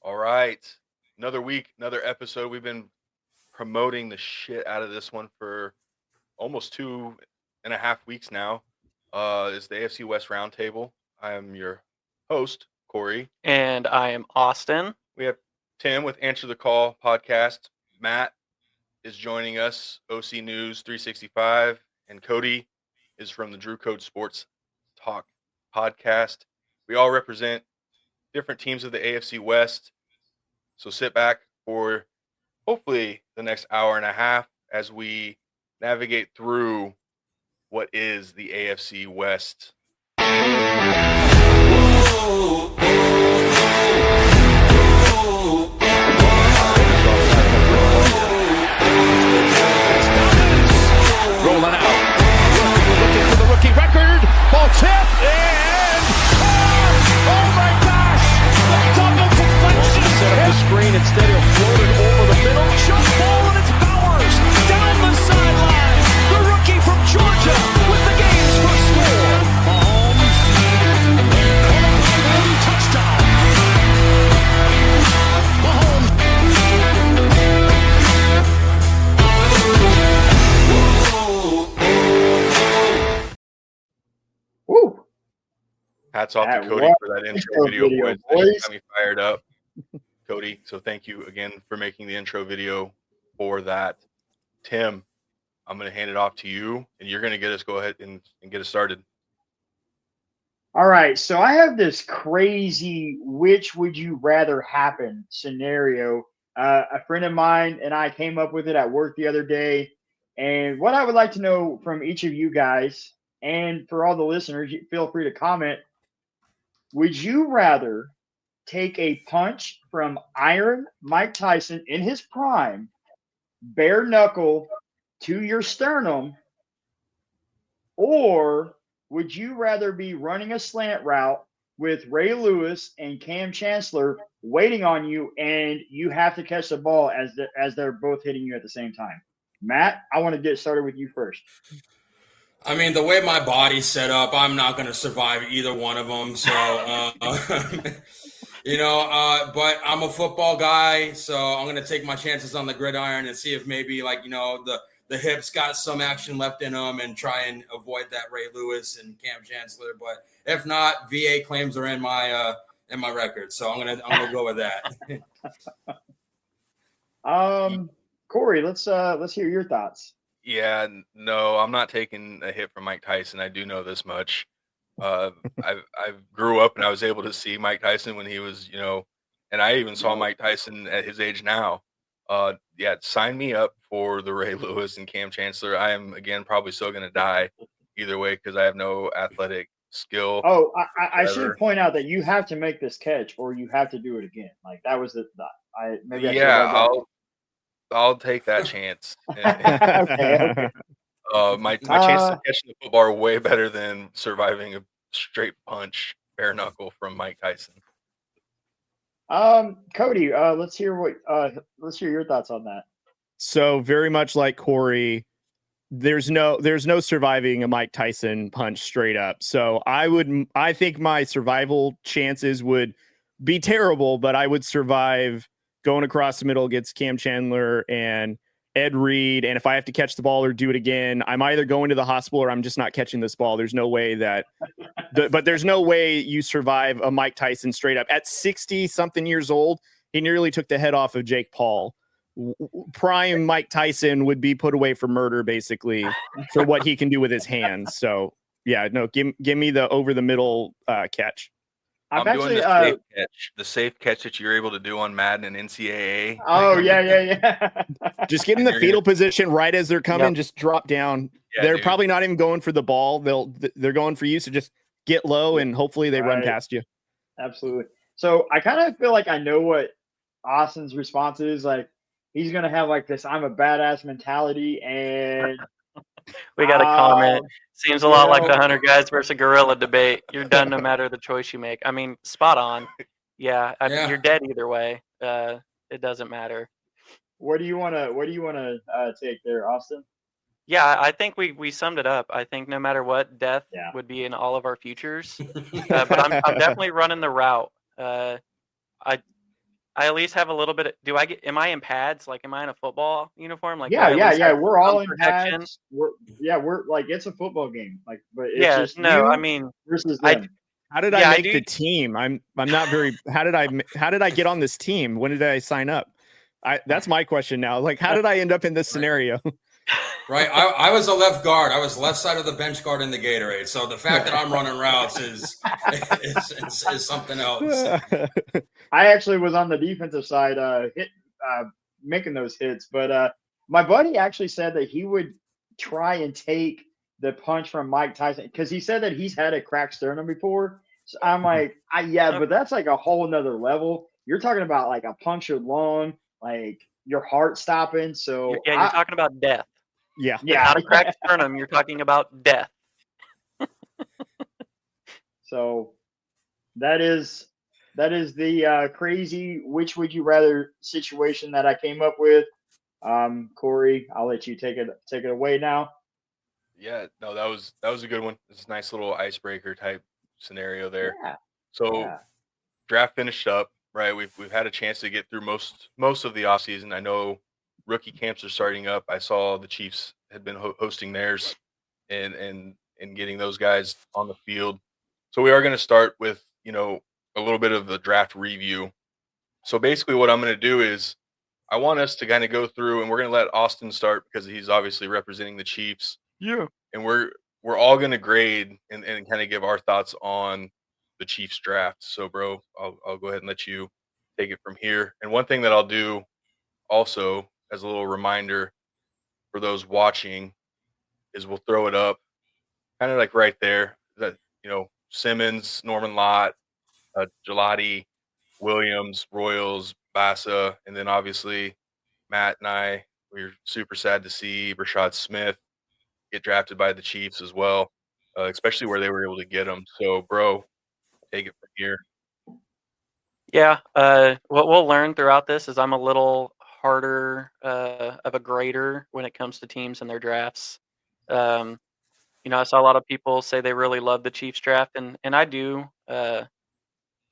All right. Another week, another episode. We've been promoting the shit out of this one for almost 2.5 weeks now. It's the AFC West Roundtable. I am your host, Cory. And I am Austin. We have Tim with Answer the Call podcast. Matt is joining us, OC News 365. And Cody is from the Drew Code Sports Talk podcast. We all represent different teams of the AFC West. So sit back for hopefully the next hour and a half as we navigate through what is the AFC West. Rolling out. Looking for the rookie record. Ball tip and oh my gosh! The double deflection. Set up the screen instead of floated over the middle. Jump ball and it's Bowers down the sideline. The rookie from Georgia with the game's first score. Mahomes. Touchdown. Mahomes. Woo! Hats off That to Cody was for that intro video, boys. That boys. got me fired up. Cody, so thank you again for making the intro video for that. Tim, I'm going to hand it off to you, and you're going to go ahead and get us started. All right, so I have this crazy which would you rather happen scenario. A friend of mine and I came up with it at work the other day. And what I would like to know from each of you guys, and for all the listeners, feel free to comment. Would you rather take a punch from Iron Mike Tyson in his prime, bare knuckle to your sternum, or would you rather be running a slant route with Ray Lewis and Cam Chancellor waiting on you, and you have to catch the ball as they're both hitting you at the same time? Matt, I want to get started with you first. I mean, the way my body's set up, I'm not going to survive either one of them. So, but I'm a football guy, so I'm going to take my chances on the gridiron and see if maybe, the hips got some action left in them and try and avoid that Ray Lewis and Cam Chancellor. But if not, VA claims are in my record, so I'm gonna go with that. Cory, let's hear your thoughts. Yeah, no, I'm not taking a hit from Mike Tyson. I do know this much. I grew up and I was able to see Mike Tyson when he was, and I even saw Mike Tyson at his age now. Sign me up for the Ray Lewis and Cam Chancellor. I am, again, probably still going to die either way because I have no athletic skill. Oh, I should point out that you have to make this catch or you have to do it again. Like that was I'll take that chance. Okay. My chances of catching the football are way better than surviving a straight punch bare knuckle from Mike Tyson. Cody, let's hear your thoughts on that. So very much like Cory, there's no surviving a Mike Tyson punch straight up. So I think my survival chances would be terrible, but I would survive going across the middle against Cam Chandler and Ed Reed. And if I have to catch the ball or do it again, I'm either going to the hospital or I'm just not catching this ball. There's no way but there's no way you survive a Mike Tyson straight up. At 60 something years old, he nearly took the head off of Jake Paul. Prime Mike Tyson would be put away for murder, basically, for what he can do with his hands. So yeah, no, give me the over the middle catch. I'm doing the safe catch that you're able to do on Madden and NCAA. Oh, yeah. Just get in the fetal position right as they're coming. Yep. Just drop down. Yeah, they're probably not even going for the ball. They're going for you. So just get low and hopefully they run past you. Absolutely. So I kind of feel like I know what Austin's response is. Like he's going to have like this I'm a badass mentality, and we got a comment. Seems a lot like the Hunter guys versus gorilla debate. You're done no matter the choice you make. I mean, spot on. Yeah, you're dead either way. It doesn't matter. What do you want to take there, Austin? Yeah, I think we summed it up. I think no matter what, death would be in all of our futures. But I'm definitely running the route. I at least have a little bit of, am I in pads? Like, am I in a football uniform? Like, Yeah. We're all in protection? pads. We're like, it's a football game. Like, but it's Yeah, just no, you I mean, versus them. How did I make the team? I'm not very. How did I get on this team? When did I sign up? That's my question now. Like, how did I end up in this scenario? Right. I was a left guard. I was left side of the bench guard in the Gatorade. So the fact that I'm running routes is something else. I actually was on the defensive side, making those hits. But my buddy actually said that he would try and take the punch from Mike Tyson because he said that he's had a cracked sternum before. So I'm like, but that's like a whole nother level. You're talking about like a punctured lung, like your heart stopping. So you're talking about death. Yeah. Not a cracked sternum. You're talking about death. So that is the crazy which would you rather situation that I came up with. Cory, I'll let you take it away now. Yeah, no, that was a good one. It's a nice little icebreaker type scenario there. Yeah. So draft finished up, right? We've had a chance to get through most of the offseason. I know rookie camps are starting up. I saw the Chiefs had been hosting theirs and getting those guys on the field. So we are going to start with, a little bit of the draft review. So basically what I'm going to do is I want us to kind of go through, and we're going to let Austin start because he's obviously representing the Chiefs. Yeah. And we're all going to grade and kind of give our thoughts on the Chiefs draft. So, bro, I'll go ahead and let you take it from here. And one thing that I'll do also as a little reminder for those watching is we'll throw it up kind of like right there that, Simmons, Norman Lott, Gelati, Williams, Royals, Bassa, and then obviously Matt and I, we're super sad to see Rashad Smith get drafted by the Chiefs as well, especially where they were able to get him. So, bro, take it from here. Yeah. What we'll learn throughout this is I'm a little harder of a grader when it comes to teams and their drafts. I saw a lot of people say they really love the Chiefs draft, and I do.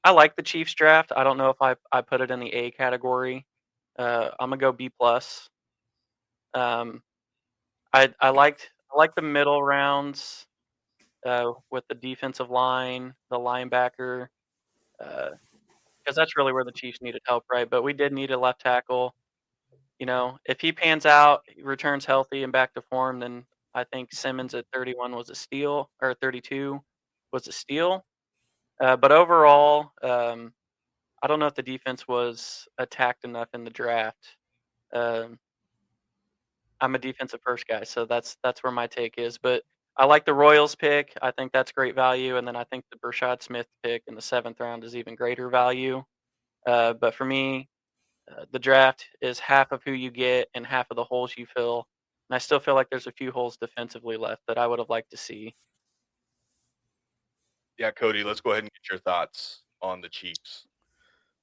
I like the Chiefs draft. I don't know if I put it in the A category. I'm gonna go B plus. I like the middle rounds with the defensive line, the linebacker, because that's really where the Chiefs needed help, right? But we did need a left tackle. If he pans out, he returns healthy and back to form, then I think Simmons at 31 was a steal, or 32 was a steal. But overall, I don't know if the defense was attacked enough in the draft. I'm a defensive first guy, so that's where my take is. But I like the Royals pick. I think that's great value, and then I think the Rashad Smith pick in the 7th round is even greater value. But for me, the draft is half of who you get and half of the holes you fill. And I still feel like there's a few holes defensively left that I would have liked to see. Yeah, Cody, let's go ahead and get your thoughts on the Chiefs.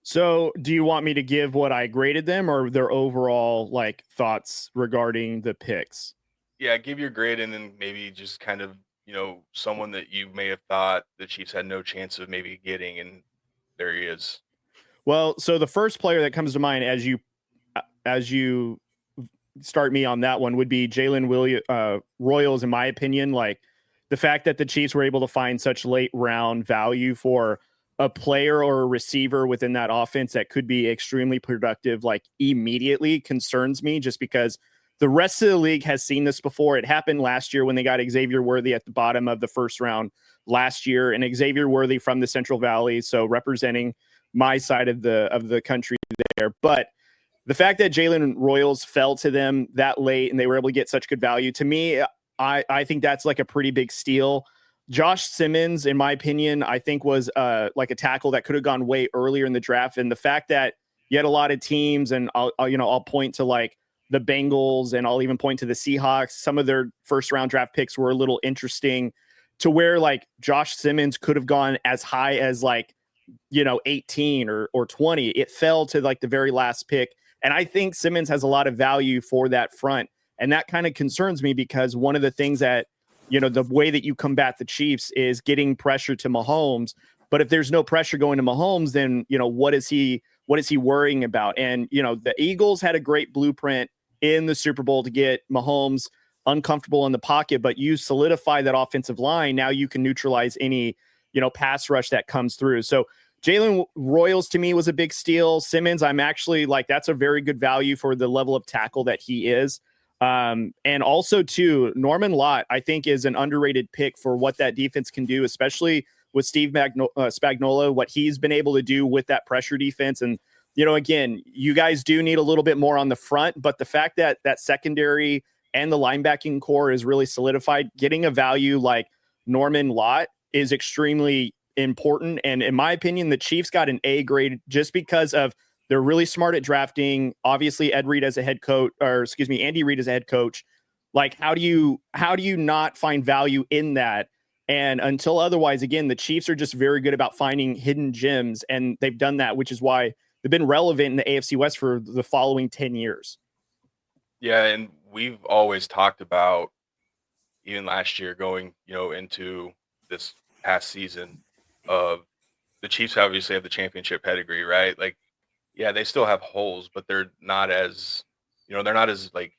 So do you want me to give what I graded them or their overall thoughts regarding the picks? Yeah, give your grade and then maybe just kind of, someone that you may have thought the Chiefs had no chance of maybe getting, and there he is. Well, so the first player that comes to mind as you start me on that one would be Jalen Royals, in my opinion. The fact that the Chiefs were able to find such late round value for a player or a receiver within that offense that could be extremely productive, immediately concerns me, just because the rest of the league has seen this before. It happened last year when they got Xavier Worthy at the bottom of the 1st round last year, and Xavier Worthy from the Central Valley, so representing my side of the country there. But the fact that Jalen Royals fell to them that late and they were able to get such good value, to me, I think that's a pretty big steal. Josh Simmons, in my opinion, I think was a tackle that could have gone way earlier in the draft. And the fact that you had a lot of teams, and I'll point to the Bengals, and I'll even point to the Seahawks. Some of their 1st round draft picks were a little interesting, to where Josh Simmons could have gone as high as 18 or 20. It fell to the very last pick. And I think Simmons has a lot of value for that front. And that kind of concerns me, because one of the things that, the way that you combat the Chiefs is getting pressure to Mahomes. But if there's no pressure going to Mahomes, then, what is he what is he worrying about? And, the Eagles had a great blueprint in the Super Bowl to get Mahomes uncomfortable in the pocket, but you solidify that offensive line. Now you can neutralize any, pass rush that comes through. So Jalen Royals to me was a big steal. Simmons, I'm actually that's a very good value for the level of tackle that he is. And also too, Norman Lott, I think, is an underrated pick for what that defense can do, especially with Steve Spagnuolo, what he's been able to do with that pressure defense. And, again, you guys do need a little bit more on the front, but the fact that that secondary and the linebacking core is really solidified, getting a value like Norman Lott is extremely important. And in my opinion, the Chiefs got an A grade just because of they're really smart at drafting. Obviously, Andy Reid as a head coach. Like, how do you not find value in that? And until otherwise, again, the Chiefs are just very good about finding hidden gems, and they've done that, which is why they've been relevant in the AFC West for the following 10 years. Yeah, and we've always talked about, even last year going, into this past season, of the Chiefs obviously have the championship pedigree, right? Like, yeah, they still have holes, but they're not as, like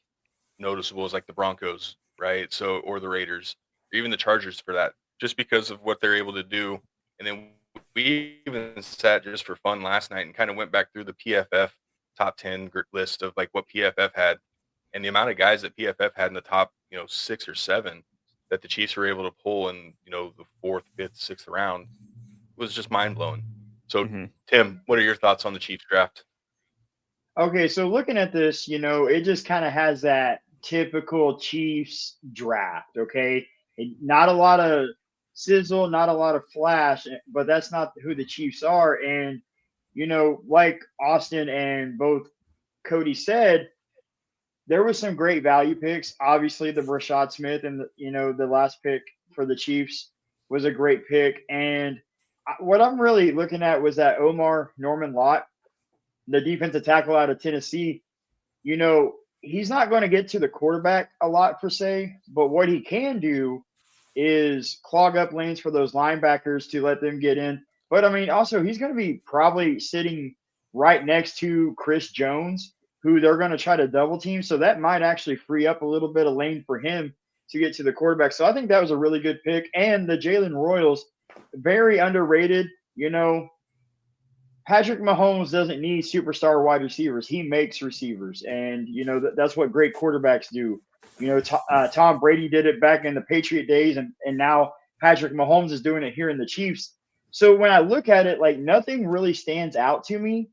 noticeable as like the Broncos, right? So, or the Raiders, or even the Chargers for that, just because of what they're able to do. And then we even sat just for fun last night and kind of went back through the PFF top 10 list of like what PFF had, and the amount of guys that PFF had in the top, 6 or 7 that the Chiefs were able to pull in, the 4th, 5th, 6th round was just mind blowing. So, Tim, what are your thoughts on the Chiefs draft? Okay, so looking at this, it just kind of has that typical Chiefs draft. Okay, not a lot of sizzle, not a lot of flash, but that's not who the Chiefs are. And like Austin and both Cody said, there was some great value picks. Obviously, the Rashad Smith and the last pick for the Chiefs was a great pick. And what I'm really looking at was that Norman Lott, the defensive tackle out of Tennessee. He's not going to get to the quarterback a lot per se, but what he can do is clog up lanes for those linebackers to let them get in. But I mean, also he's going to be probably sitting right next to Chris Jones, who they're going to try to double team. So that might actually free up a little bit of lane for him to get to the quarterback. So I think that was a really good pick. And the Jalen Royals, very underrated. Patrick Mahomes doesn't need superstar wide receivers. He makes receivers. And, that's what great quarterbacks do. Tom Brady did it back in the Patriot days, and now Patrick Mahomes is doing it here in the Chiefs. So when I look at it, like, nothing really stands out to me,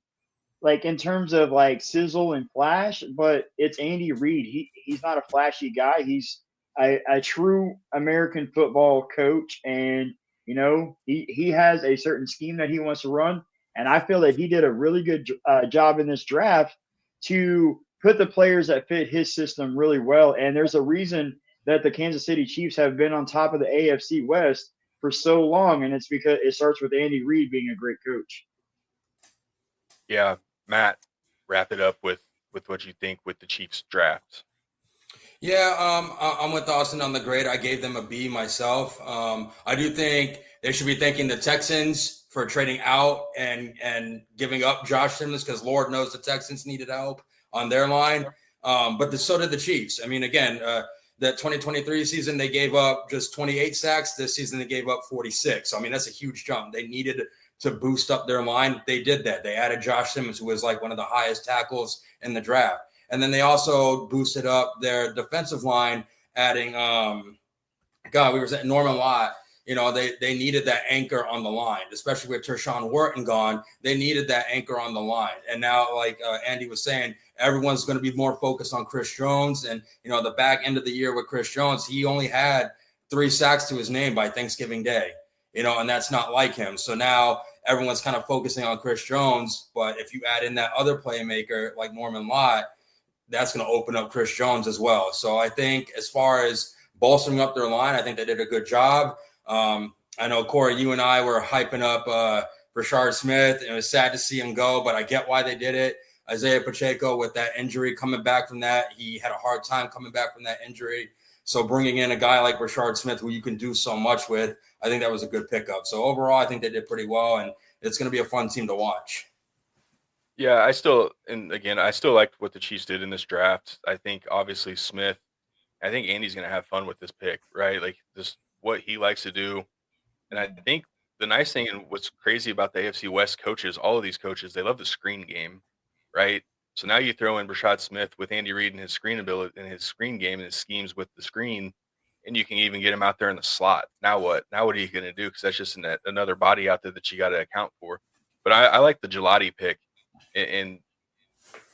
like in terms of like sizzle and flash, but it's Andy Reid. He's not a flashy guy. He's a true American football coach, and he has a certain scheme that he wants to run. And I feel that he did a really good job in this draft to put the players that fit his system really well. And there's a reason that the Kansas City Chiefs have been on top of the AFC West for so long, and it's because it starts with Andy Reid being a great coach. Yeah, Matt, wrap it up with what you think with the Chiefs draft. Yeah, I'm with Austin on the grade. I gave them a B myself. I do think they should be thanking the Texans for trading out and giving up Josh Simmons, because Lord knows the Texans needed help on their line. But so did the Chiefs. I mean, again, the 2023 season, they gave up just 28 sacks. This season, they gave up 46. So, I mean, that's a huge jump. They needed to boost up their line. They did that. They added Josh Simmons, who was like one of the highest tackles in the draft. And then they also boosted up their defensive line, adding, we were saying Norman Lott. They needed that anchor on the line, especially with Tershawn Wharton gone. They needed that anchor on the line. And now, like Andy was saying, everyone's going to be more focused on Chris Jones. And, the back end of the year with Chris Jones, he only had 3 sacks to his name by Thanksgiving Day, and that's not like him. So now everyone's kind of focusing on Chris Jones. But if you add in that other playmaker like Norman Lott, that's going to open up Chris Jones as well. So I think as far as bolstering up their line, I think they did a good job. I know, Cory, you and I were hyping up Rashard Smith, and it was sad to see him go, but I get why they did it. Isaiah Pacheco, with that injury, coming back from that, he had a hard time coming back from that injury. So bringing in a guy like Rashard Smith, who you can do so much with, I think that was a good pickup. So overall, I think they did pretty well, and it's going to be a fun team to watch. Yeah, I still liked what the Chiefs did in this draft. I think obviously Smith. I think Andy's going to have fun with this pick, right? Like this, what he likes to do. And I think the nice thing and what's crazy about the AFC West coaches, all of these coaches, they love the screen game, right? So now you throw in Rashad Smith with Andy Reid and his screen ability and his screen game and his schemes with the screen, and you can even get him out there in the slot. Now what? Now what are you going to do? Because that's just another body out there that you got to account for. But I like the Gelati pick, and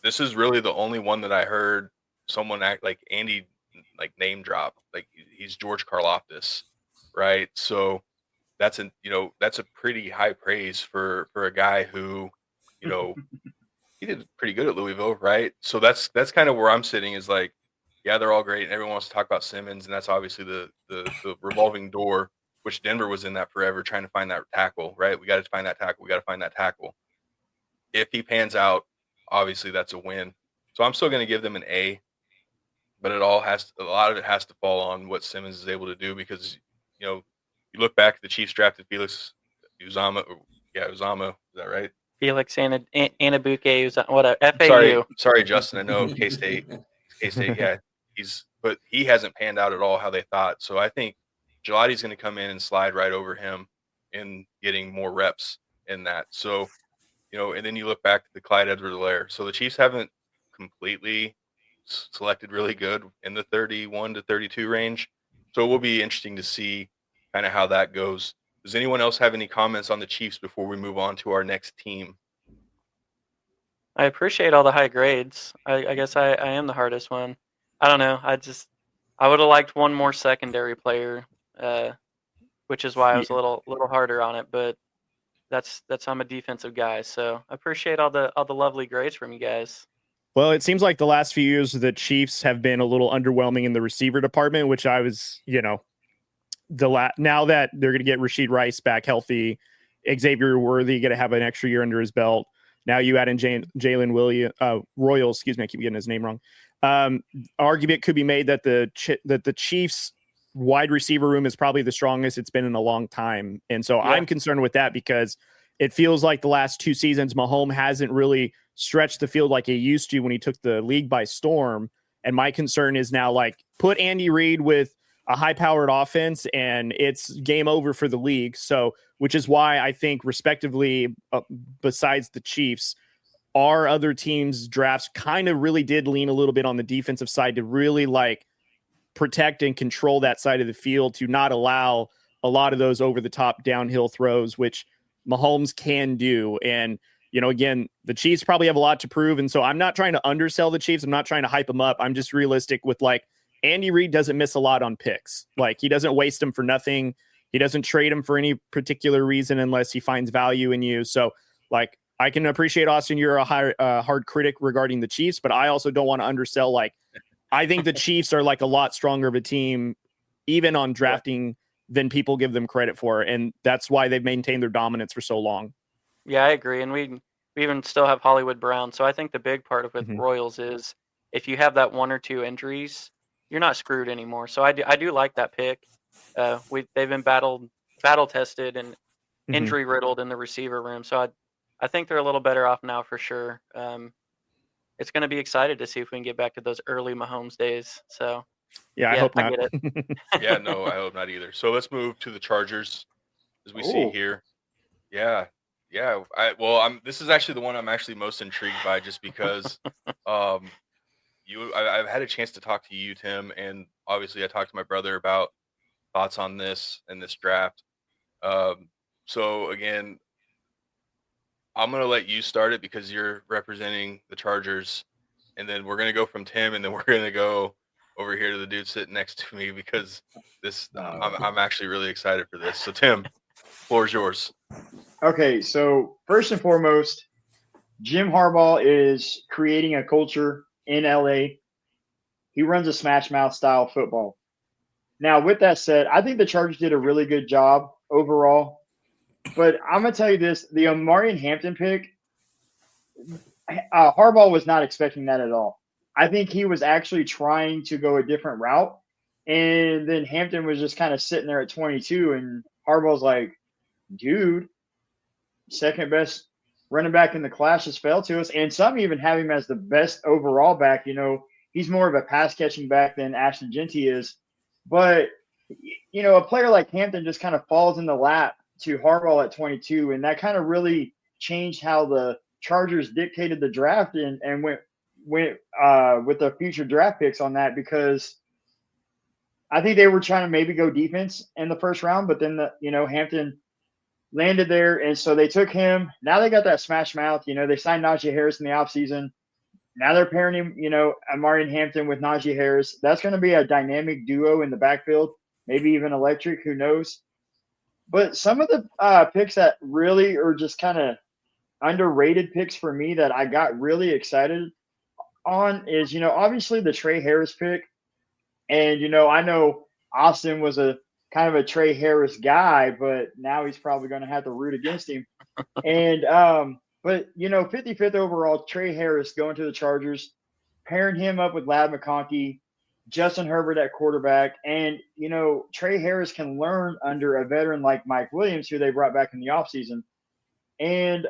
this is really the only one that I heard someone act like Andy, like name drop, like he's George Karlaftis, right? So that's a pretty high praise for a guy who, he did pretty good at Louisville, right? So that's kind of where I'm sitting is like, yeah, they're all great, and everyone wants to talk about Simmons, and that's obviously the revolving door, which Denver was in that forever, trying to find that tackle, right? We got to find that tackle. We got to find that tackle. If he pans out, obviously that's a win. So I'm still going to give them an A, but a lot of it has to fall on what Simmons is able to do because, you look back, the Chiefs drafted Felix Uzama. Uzama, is that right? Felix Anabuke, whatever. FAU. Sorry, Justin. I know K-State. Yeah, but he hasn't panned out at all how they thought. So I think Gelati's going to come in and slide right over him in getting more reps in that. So, and then you look back to the Clyde Edwards-Helaire. So the Chiefs haven't completely selected really good in the 31 to 32 range. So it will be interesting to see kind of how that goes. Does anyone else have any comments on the Chiefs before we move on to our next team? I appreciate all the high grades. I guess I am the hardest one. I don't know. I would have liked one more secondary player, which is why I was a little harder on it. But that's I'm a defensive guy, so I appreciate all the lovely grades from you guys. Well, it seems like the last few years the Chiefs have been a little underwhelming in the receiver department, which I was, now that they're going to get Rashid Rice back healthy, Xavier Worthy going to have an extra year under his belt. Now you add in Jalen Royal, excuse me, I keep getting his name wrong. Argument could be made that the Chiefs wide receiver room is probably the strongest it's been in a long time. And so I'm concerned with that because it feels like the last two seasons, Mahomes hasn't really stretched the field like he used to when he took the league by storm. And my concern is now put Andy Reid with a high-powered offense and it's game over for the league. So, which is why I think respectively, besides the Chiefs, our other teams' drafts kind of really did lean a little bit on the defensive side to really protect and control that side of the field to not allow a lot of those over-the-top downhill throws, which Mahomes can do. And, again, the Chiefs probably have a lot to prove. And so I'm not trying to undersell the Chiefs. I'm not trying to hype them up. I'm just realistic with Andy Reid doesn't miss a lot on picks. He doesn't waste them for nothing. He doesn't trade them for any particular reason unless he finds value in you. So I can appreciate, Austin, you're a hard critic regarding the Chiefs, but I also don't want to undersell. I think the Chiefs are a lot stronger of a team, even on drafting, than people give them credit for. And that's why they've maintained their dominance for so long. Yeah, I agree. And we even still have Hollywood Brown. So I think the big part of with Royals is if you have that one or two injuries, you're not screwed anymore. So I do like that pick. They've been battle tested and injury riddled in the receiver room. So I think they're a little better off now for sure. It's going to be excited to see if we can get back to those early Mahomes days. So I hope not. I get it. Yeah, no, I hope not either. So let's move to the Chargers as we see here. Yeah. This is actually the one I'm actually most intrigued by just because I've had a chance to talk to you, Tim, and obviously I talked to my brother about thoughts on this and this draft. So again, I'm going to let you start it because you're representing the Chargers, and then we're going to go from Tim, and then we're going to go over here to the dude sitting next to me because this I'm actually really excited for this. So Tim, floor is yours. Okay, so first and foremost, Jim Harbaugh is creating a culture in LA. He runs a smash mouth style football. Now, with that said, I think the Chargers did a really good job overall. But I'm going to tell you this, the Omarion Hampton pick, Harbaugh was not expecting that at all. I think he was actually trying to go a different route. And then Hampton was just kind of sitting there at 22. And Harbaugh's like, dude, second best running back in the class just fell to us, and some even have him as the best overall back. He's more of a pass catching back than Ashton Genty is, but a player like Hampton just kind of falls in the lap to Harbaugh at 22, and that kind of really changed how the Chargers dictated the draft and went with the future draft picks on that, because I think they were trying to maybe go defense in the first round, but then Hampton landed there, and so they took him. Now they got that smash mouth. They signed Najee Harris in the offseason. Now they're pairing him, Amari Hampton with Najee Harris. That's going to be a dynamic duo in the backfield, maybe even electric. Who knows? But some of the picks that really are just kind of underrated picks for me that I got really excited on is, obviously the Trey Harris pick. And, I know Austin was a kind of a Trey Harris guy, but now he's probably going to have to root against him. And, but, 55th overall, Trey Harris going to the Chargers, pairing him up with Ladd McConkey, Justin Herbert at quarterback. And, Trey Harris can learn under a veteran like Mike Williams, who they brought back in the offseason. And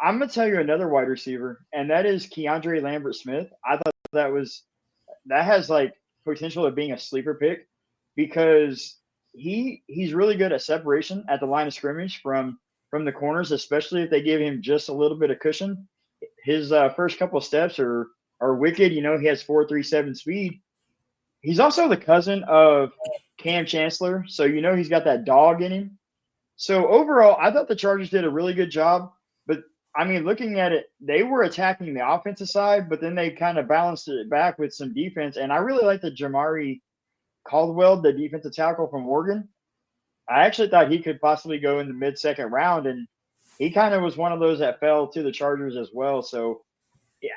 I'm going to tell you another wide receiver, and that is Keandre Lambert-Smith. I thought that has like potential of being a sleeper pick, because he's really good at separation at the line of scrimmage from the corners, especially if they give him just a little bit of cushion. His first couple of steps are wicked. He has 4.37 speed. He's also the cousin of Cam Chancellor, so he's got that dog in him. So overall, I thought the Chargers did a really good job. But I mean, looking at it, they were attacking the offensive side, but then they kind of balanced it back with some defense. And I really like the Jamari Caldwell, the defensive tackle from Oregon. I actually thought he could possibly go in the mid-second round, and he kind of was one of those that fell to the Chargers as well. So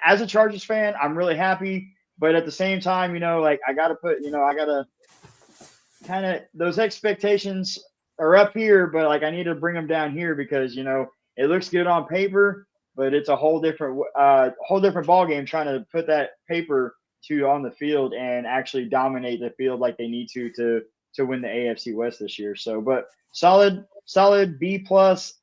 as a Chargers fan, I'm really happy. But at the same time, I got to put, I got to kind of – those expectations are up here, but, I need to bring them down here because, it looks good on paper, but it's a whole different ballgame trying to put that paper on the field and actually dominate the field like they need to win the AFC West this year. So, but solid B+,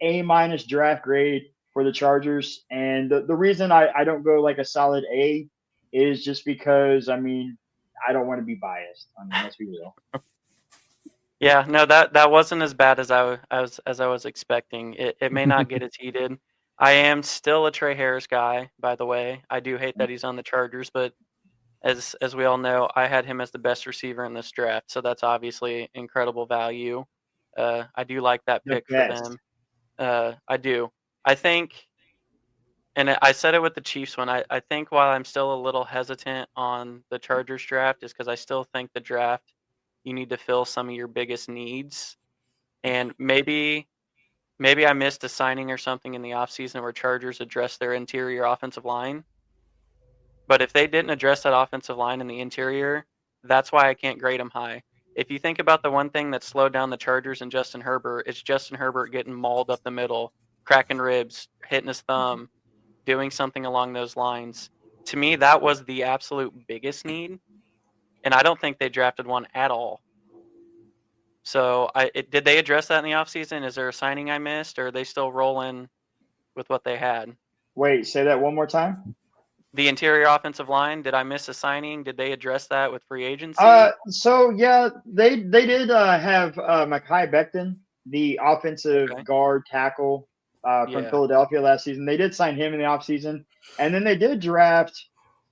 A- draft grade for the Chargers. And the reason I don't go like a solid A is just because, I don't want to be biased. Let's be real. Yeah, no, that wasn't as bad as I was expecting. It may not get as heated. I am still a Trey Harris guy, by the way. I do hate that he's on the Chargers, but as we all know, I had him as the best receiver in this draft, so that's obviously incredible value. I do like that pick for them. I do. I think, and I said it with the Chiefs one, I think while I'm still a little hesitant on the Chargers draft is because I still think the draft, you need to fill some of your biggest needs. And maybe I missed a signing or something in the offseason where Chargers addressed their interior offensive line. But if they didn't address that offensive line in the interior, that's why I can't grade them high. If you think about the one thing that slowed down the Chargers and Justin Herbert, it's Justin Herbert getting mauled up the middle, cracking ribs, hitting his thumb, doing something along those lines. To me, that was the absolute biggest need. And I don't think they drafted one at all. So did they address that in the offseason? Is there a signing I missed, or are they still rolling with what they had? Wait, say that one more time. The interior offensive line, did I miss a signing? Did they address that with free agency? So, yeah, they did have Mekhi Becton, the offensive guard tackle from Philadelphia last season. They did sign him in the offseason. And then they did draft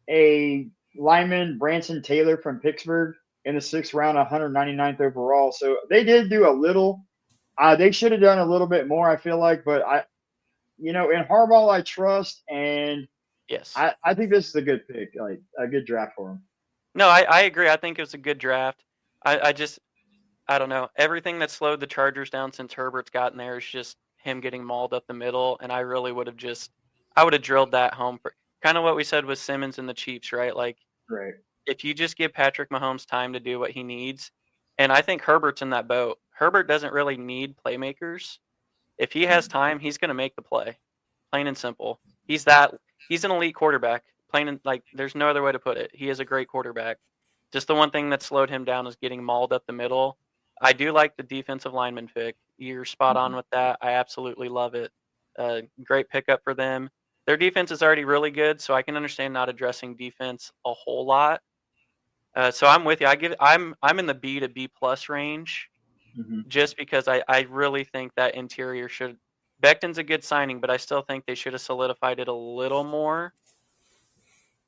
a lineman, Branson Taylor from Pittsburgh, in the 6th round, 199th overall. So they did do a little. They should have done a little bit more, I feel like. But, in Harbaugh, I trust. And yes, I think this is a good pick, like a good draft for him. No, I agree. I think it was a good draft. I don't know. Everything that slowed the Chargers down since Herbert's gotten there is just him getting mauled up the middle. And I really would have drilled that home for kind of what we said with Simmons and the Chiefs, right? Like, right. If you just give Patrick Mahomes time to do what he needs, and I think Herbert's in that boat. Herbert doesn't really need playmakers. If he has time, he's going to make the play, plain and simple. He's an elite quarterback, there's no other way to put it. He is a great quarterback. Just the one thing that slowed him down is getting mauled up the middle. I do like the defensive lineman pick. You're spot on with that. I absolutely love it. Great pickup for them. Their defense is already really good, so I can understand not addressing defense a whole lot. So I'm with you. I'm in the B to B plus range, just because I really think that interior should. Becton's a good signing, but I still think they should have solidified it a little more.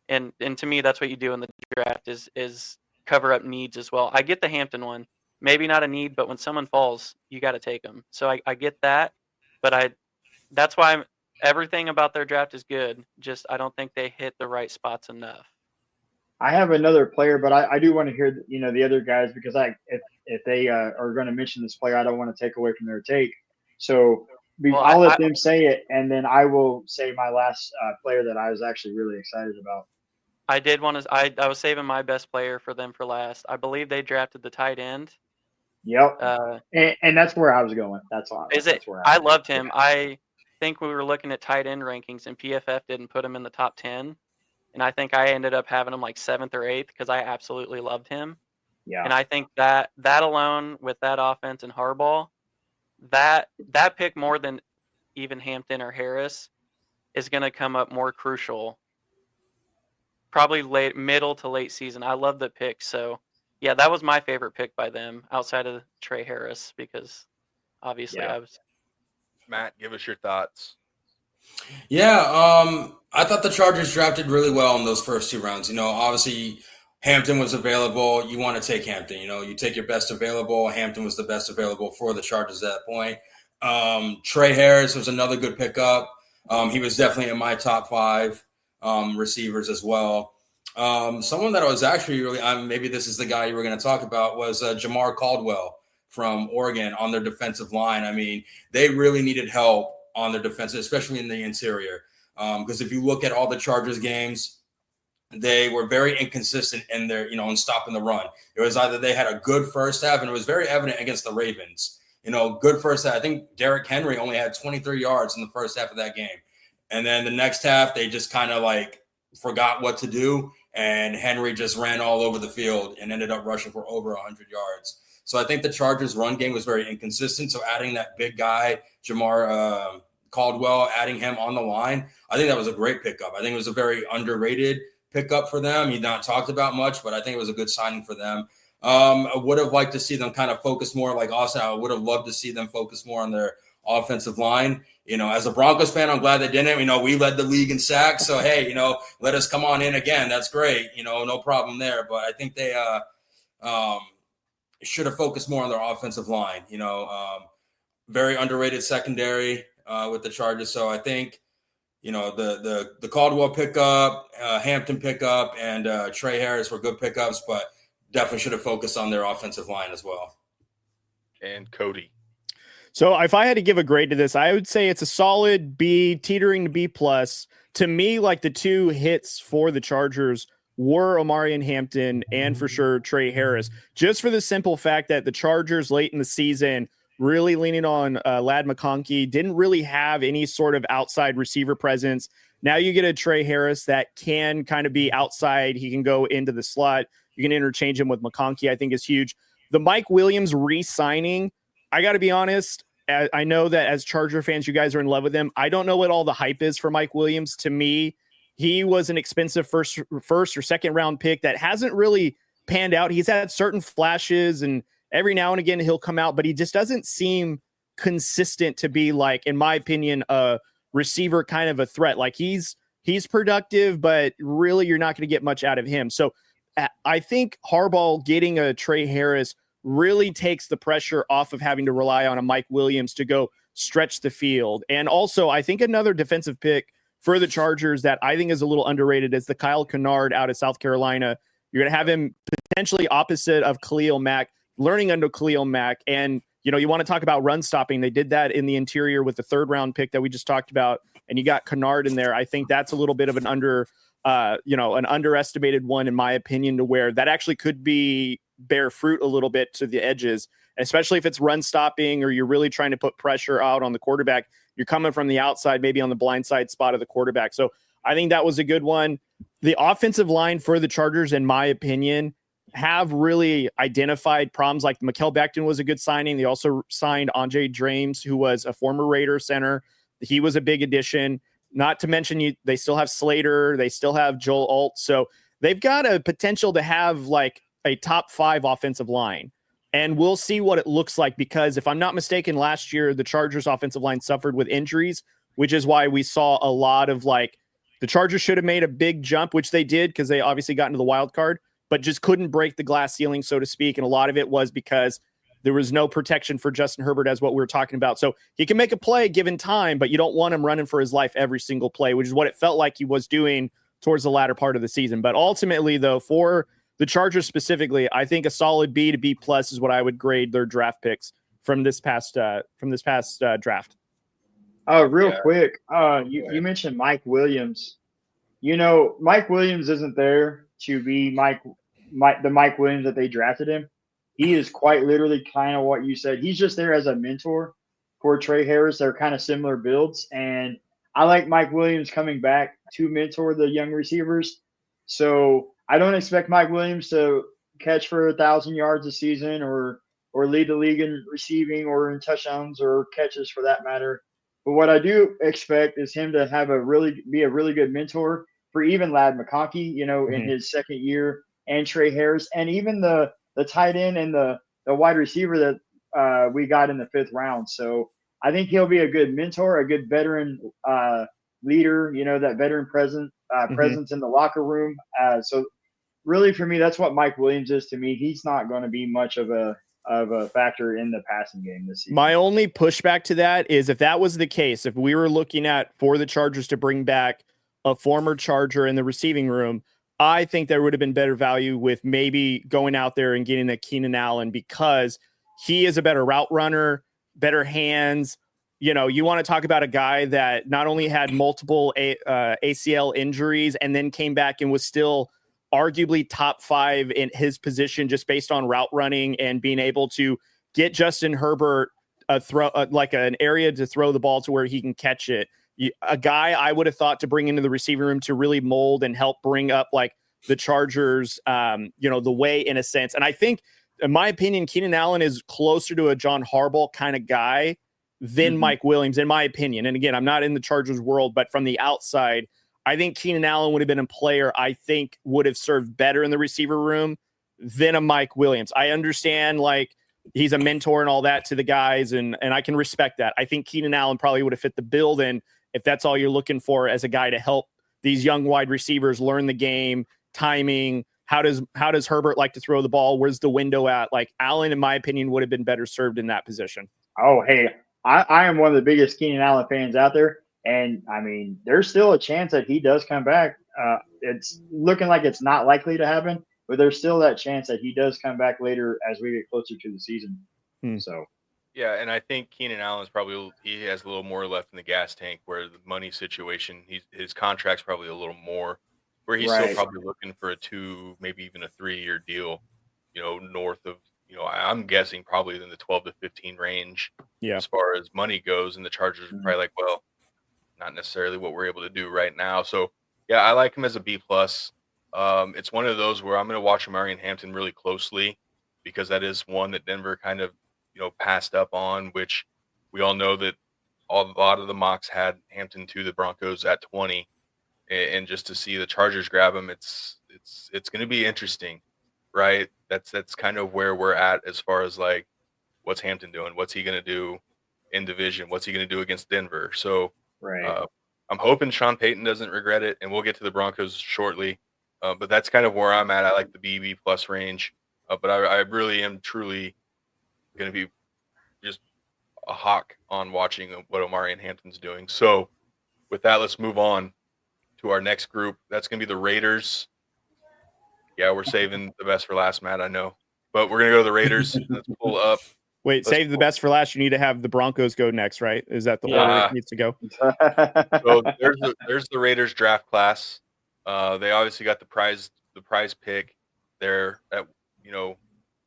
And to me, that's what you do in the draft is cover up needs as well. I get the Hampton one, maybe not a need, but when someone falls, you got to take them. So I get that, but that's why everything about their draft is good. Just I don't think they hit the right spots enough. I have another player, but I do want to hear the other guys, because if they are going to mention this player, I don't want to take away from their take. So I'll let them say it, and then I will say my last player that I was actually really excited about. I did want to. I was saving my best player for them for last. I believe they drafted the tight end. Yep. And that's where I was going. That's all. I loved him. I think we were looking at tight end rankings, and PFF didn't put him in the top 10. And I think I ended up having him like 7th or 8th because I absolutely loved him. Yeah. And I think that alone with that offense and Harbaugh, that pick more than even Hampton or Harris is going to come up more crucial. Probably middle to late season. I love the pick. So, yeah, that was my favorite pick by them outside of Trey Harris because obviously I was. Matt, give us your thoughts. Yeah, I thought the Chargers drafted really well in those first 2 rounds. Obviously Hampton was available. You want to take Hampton. You take your best available. Hampton was the best available for the Chargers at that point. Trey Harris was another good pickup. He was definitely in my top 5 receivers as well. Someone that I was actually really maybe this is the guy you were going to talk about was Jamar Caldwell from Oregon on their defensive line. I mean, they really needed help on their defense, especially in the interior. Because if you look at all the Chargers games, they were very inconsistent in their, in stopping the run. It was either they had a good first half, and it was very evident against the Ravens. Good first half. I think Derrick Henry only had 23 yards in the first half of that game. And then the next half, they just kind of forgot what to do. And Henry just ran all over the field and ended up rushing for over 100 yards. So I think the Chargers' run game was very inconsistent. So adding that big guy, Jamar Caldwell, adding him on the line, I think that was a great pickup. I think it was a very underrated pickup for them. He's not talked about much, but I think it was a good signing for them. I would have liked to see them kind of focus more, like Austin. I would have loved to see them focus more on their offensive line. As a Broncos fan, I'm glad they didn't. We led the league in sacks. So, hey, let us come on in again. That's great. No problem there. But I think they should have focused more on their offensive line. Very underrated secondary with the Chargers. So I think, the Caldwell pickup, Hampton pickup, and Trey Harris were good pickups, but definitely should have focused on their offensive line as well. And Cody. So if I had to give a grade to this, I would say it's a solid B, teetering to B plus. To me, the 2 hits for the Chargers were Omarion Hampton and for sure Trey Harris, just for the simple fact that the Chargers late in the season really leaning on Ladd McConkey, didn't really have any sort of outside receiver presence. Now you get a Trey Harris that can kind of be outside. He can go into the slot. You can interchange him with McConkey, I think is huge. The Mike Williams re-signing, I got to be honest, I know that as Charger fans, you guys are in love with him. I don't know what all the hype is for Mike Williams. To me, he was an expensive first or second round pick that hasn't really panned out. He's had certain flashes, and every now and again he'll come out, but he just doesn't seem consistent to be, in my opinion, a receiver kind of a threat. He's productive, but really you're not going to get much out of him. So I think Harbaugh getting a Trey Harris really takes the pressure off of having to rely on a Mike Williams to go stretch the field. And also, I think another defensive pick for the Chargers that I think is a little underrated is the Kyle Kennard out of South Carolina. You're going to have him potentially opposite of Khalil Mack, learning under Khalil Mack. And, you want to talk about run stopping. They did that in the interior with the 3rd round pick that we just talked about. And you got Kennard in there. I think that's a little bit of an an underestimated one, in my opinion, to where that actually could bear fruit a little bit to the edges, especially if it's run stopping or you're really trying to put pressure out on the quarterback. You're coming from the outside, maybe on the blind side spot of the quarterback. So I think that was a good one. The offensive line for the Chargers, in my opinion, have really identified problems. Mikael Becton was a good signing. They also signed Andre James, who was a former Raider center. he was a big addition. Not to mention they still have Slater, they still have Joel Alt, so they've got a potential to have like a top 5 offensive line. And we'll see what it looks like, because if I'm not mistaken, last year the Chargers offensive line suffered with injuries, which is why we saw a lot of like the Chargers should have made a big jump, which they did because they obviously got into the wild card, but just couldn't break the glass ceiling, so to speak. And a lot of it was because there was no protection for Justin Herbert, as what we were talking about. So he can make a play given time, but you don't want him running for his life every single play, which is what it felt like he was doing towards the latter part of the season. But ultimately, though, for the Chargers specifically, I think a solid B to B plus is what I would grade their draft picks from this past draft. Real quick, you mentioned Mike Williams. Mike Williams isn't there to be the Mike Williams that they drafted him. He is quite literally kind of what you said. He's just there as a mentor for Trey Harris. They're kind of similar builds, and I like Mike Williams coming back to mentor the young receivers. So I don't expect Mike Williams to catch for 1,000 yards a season or lead the league in receiving or in touchdowns or catches for that matter. But what I do expect is him to be a really good mentor for even Ladd McConkey, in his second year, and Trey Harris, and even the tight end and the wide receiver that we got in the 5th round. So I think he'll be a good mentor, a good veteran leader, that veteran presence in the locker room. So really for me, that's what Mike Williams is to me. He's not going to be much of a factor in the passing game this season. My only pushback to that is if that was the case, if we were looking at for the Chargers to bring back a former Charger in the receiving room, I think there would have been better value with maybe going out there and getting a Keenan Allen, because he is a better route runner, better hands. You want to talk about a guy that not only had multiple ACL injuries and then came back and was still arguably top 5 in his position just based on route running and being able to get Justin Herbert like an area to throw the ball to where he can catch it. A guy I would have thought to bring into the receiving room to really mold and help bring up like the Chargers, the way in a sense. And I think, in my opinion, Keenan Allen is closer to a John Harbaugh kind of guy than Mike Williams, in my opinion. And again, I'm not in the Chargers world, but from the outside, I think Keenan Allen would have been a player I think would have served better in the receiver room than a Mike Williams. I understand like he's a mentor and all that to the guys, and I can respect that. I think Keenan Allen probably would have fit the bill then if that's all you're looking for as a guy to help these young wide receivers learn the game, timing. How does Herbert like to throw the ball? Where's the window at? Like Allen, in my opinion, would have been better served in that position. Oh, hey, I am one of the biggest Keenan Allen fans out there. And, I mean, there's still a chance that he does come back. It's looking like it's not likely to happen, but there's still that chance that he does come back later as we get closer to the season. So, yeah, and I think Keenan Allen's he has a little more left in the gas tank, where the money situation, his contract's probably a little more, where he's still probably looking for a 2, maybe even a 3-year deal, north of, I'm guessing probably in the 12 to 15 range as far as money goes. And the Chargers are probably like, well, not necessarily what we're able to do right now. So, yeah, I like him as a B+. It's one of those where I'm going to watch Omari and Hampton really closely, because that is one that Denver kind of, passed up on, which we all know that a lot of the mocks had Hampton to the Broncos at 20. And just to see the Chargers grab him, it's going to be interesting, right? That's kind of where we're at as far as like, what's Hampton doing? What's he going to do in division? What's he going to do against Denver? So, I'm hoping Sean Payton doesn't regret it, and we'll get to the Broncos shortly. But that's kind of where I'm at. I like the BB plus range, but I really am truly going to be just a hawk on watching what Omari and Hampton's doing. So with that, let's move on to our next group. That's going to be the Raiders. Yeah, we're saving the best for last, Matt, I know. But we're going to go to the Raiders. Let's pull up. Wait, save the best for last. You need to have the Broncos go next, right? Is that the order it needs to go? So there's the Raiders draft class. They obviously got the prize pick there at,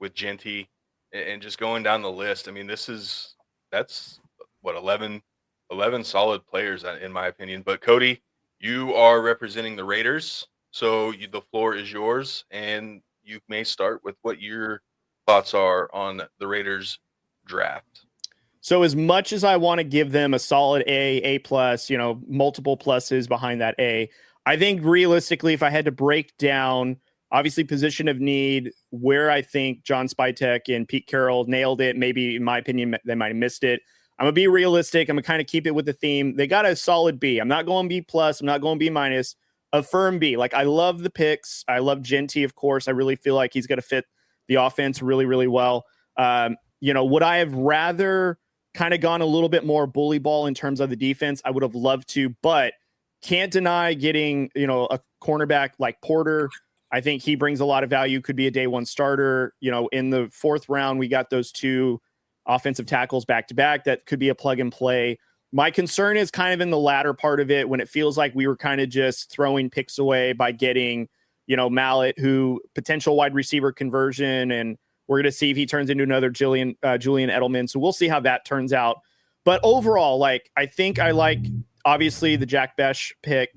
with Genty, and just going down the list. I mean, that's what 11 solid players in my opinion. But Cody, you are representing the Raiders, so the floor is yours, and you may start with what your thoughts are on the Raiders draft. So as much as I want to give them a solid A plus, multiple pluses behind that A, I think realistically, if I had to break down, obviously position of need, where I think John Spytek and Pete Carroll nailed it, maybe in my opinion, they might have missed it. I'm going to be realistic. I'm going to kind of keep it with the theme. They got a solid B. I'm not going B plus. I'm not going B minus. A firm B. Like, I love the picks. I love Genty, of course. I really feel like he's going to fit the offense really, really well. Would I have rather kind of gone a little bit more bully ball in terms of the defense? I would have loved to, but can't deny getting, a cornerback like Porter. I think he brings a lot of value, could be a day one starter. In the 4th round, we got those 2 offensive tackles back to back. That could be a plug and play. My concern is kind of in the latter part of it, when it feels like we were kind of just throwing picks away by getting, Mallet, who potential wide receiver conversion, and we're going to see if he turns into another Julian Edelman. So we'll see how that turns out. But overall, I think I like, obviously, the Jack Besh pick.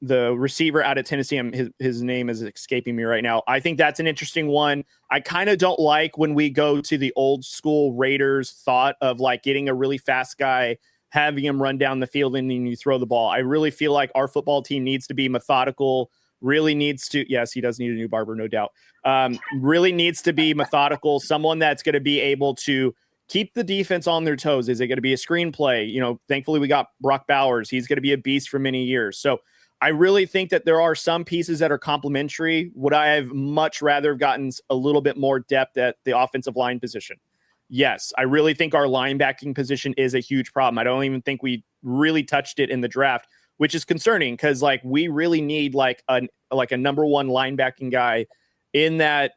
The receiver out of Tennessee, his name is escaping me right now. I think that's an interesting one. I kind of don't like when we go to the old school Raiders thought of getting a really fast guy, having him run down the field, and then you throw the ball. I really feel like our football team needs to be methodical, really needs to, yes, he does need a new barber, no doubt. Really needs to be methodical, someone that's going to be able to keep the defense on their toes. Is it going to be a screenplay? Thankfully we got Brock Bowers. He's going to be a beast for many years. So I really think that there are some pieces that are complementary. Would I have much rather have gotten a little bit more depth at the offensive line position? Yes, I really think our linebacking position is a huge problem. I don't even think we really touched it in the draft, which is concerning because we really need a number one linebacking guy in that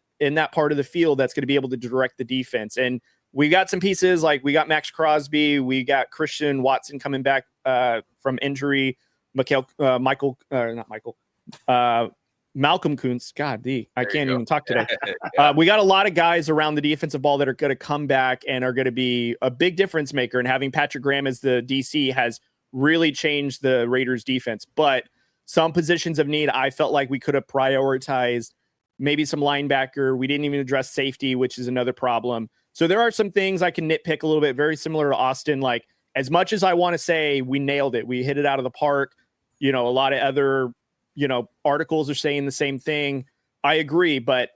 part of the field that's going to be able to direct the defense. And we got some pieces, we got Max Crosby, we got Christian Watson coming back from injury. Malcolm Kuntz. I can't even talk today. We got a lot of guys around the defensive ball that are going to come back and are going to be a big difference maker. And having Patrick Graham as the DC has really changed the Raiders defense. But some positions of need, I felt like we could have prioritized maybe some linebacker. We didn't even address safety, which is another problem. So there are some things I can nitpick a little bit, very similar to Austin. As much as I want to say we nailed it, we hit it out of the park. A lot of other, articles are saying the same thing. I agree, but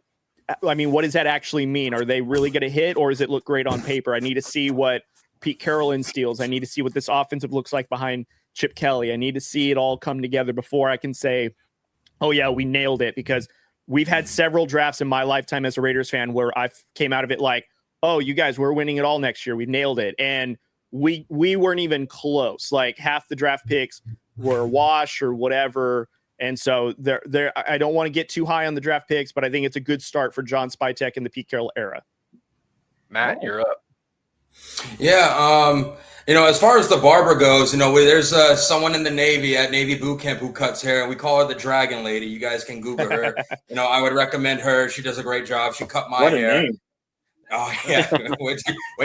I mean, what does that actually mean? Are they really going to hit, or does it look great on paper? I need to see what Pete Carroll instills. I need to see what this offensive looks like behind Chip Kelly. I need to see it all come together before I can say, oh yeah, we nailed it, because we've had several drafts in my lifetime as a Raiders fan where I came out of it oh, you guys, we're winning it all next year. We nailed it. And we weren't even close. Half the draft picks were a wash or whatever. And so I don't want to get too high on the draft picks, but I think it's a good start for John Spytek in the Pete Carroll era. Matt, you're up. Yeah. As far as the barber goes, there's someone in the Navy at Navy boot camp who cuts hair, and we call her the Dragon Lady. You guys can Google her. I would recommend her. She does a great job. She cut my hair. Name. Oh yeah. wait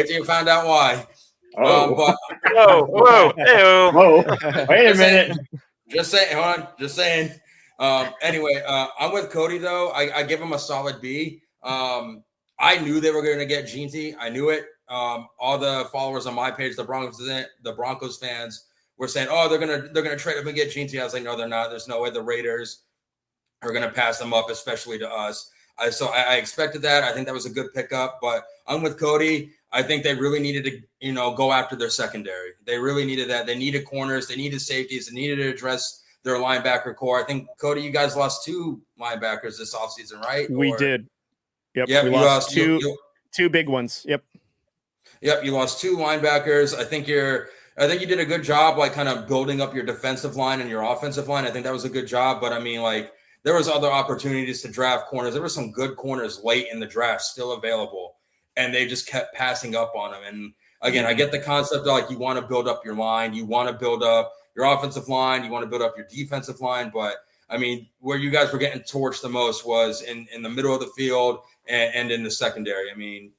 till you find out why. Whoa! Wait a minute. Just saying. Hold on. Just saying. Anyway, I'm with Cody though. I give him a solid B. I knew they were going to get Genty. I knew it. All the followers on my page, the Broncos fans, were saying, "Oh, they're gonna trade up and get Genty." I was like, "No, they're not. There's no way the Raiders are gonna pass them up, especially to us." So I expected that. I think that was a good pickup. But I'm with Cody. I think they really needed to, go after their secondary. They really needed that. They needed corners. They needed safeties. They needed to address their linebacker core. I think, Cody, you guys lost 2 linebackers this offseason, right? We did. Yep. We lost two big ones. Yep. Yep. You lost 2 linebackers. I think you did a good job, kind of building up your defensive line and your offensive line. I think that was a good job. But I mean, there was other opportunities to draft corners. There were some good corners late in the draft still available, and they just kept passing up on them. And again, I get the concept of you want to build up your line, you want to build up your offensive line, you want to build up your defensive line. But I mean, where you guys were getting torched the most was in the middle of the field and in the secondary. I mean,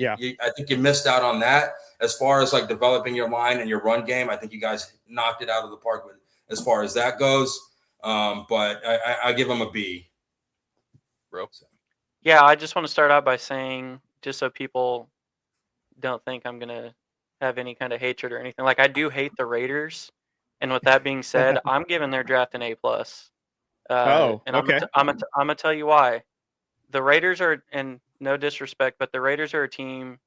I think you missed out on that as far as developing your line and your run game. I think you guys knocked it out of the park as far as that goes. But I give them a B. Bro. Yeah, I just want to start out by saying just so people don't think I'm going to have any kind of hatred or anything. Like, I do hate the Raiders. And with that being said, I'm giving their draft an A+. And okay. I'm gonna tell you why. The Raiders are, and no disrespect, but the Raiders are a team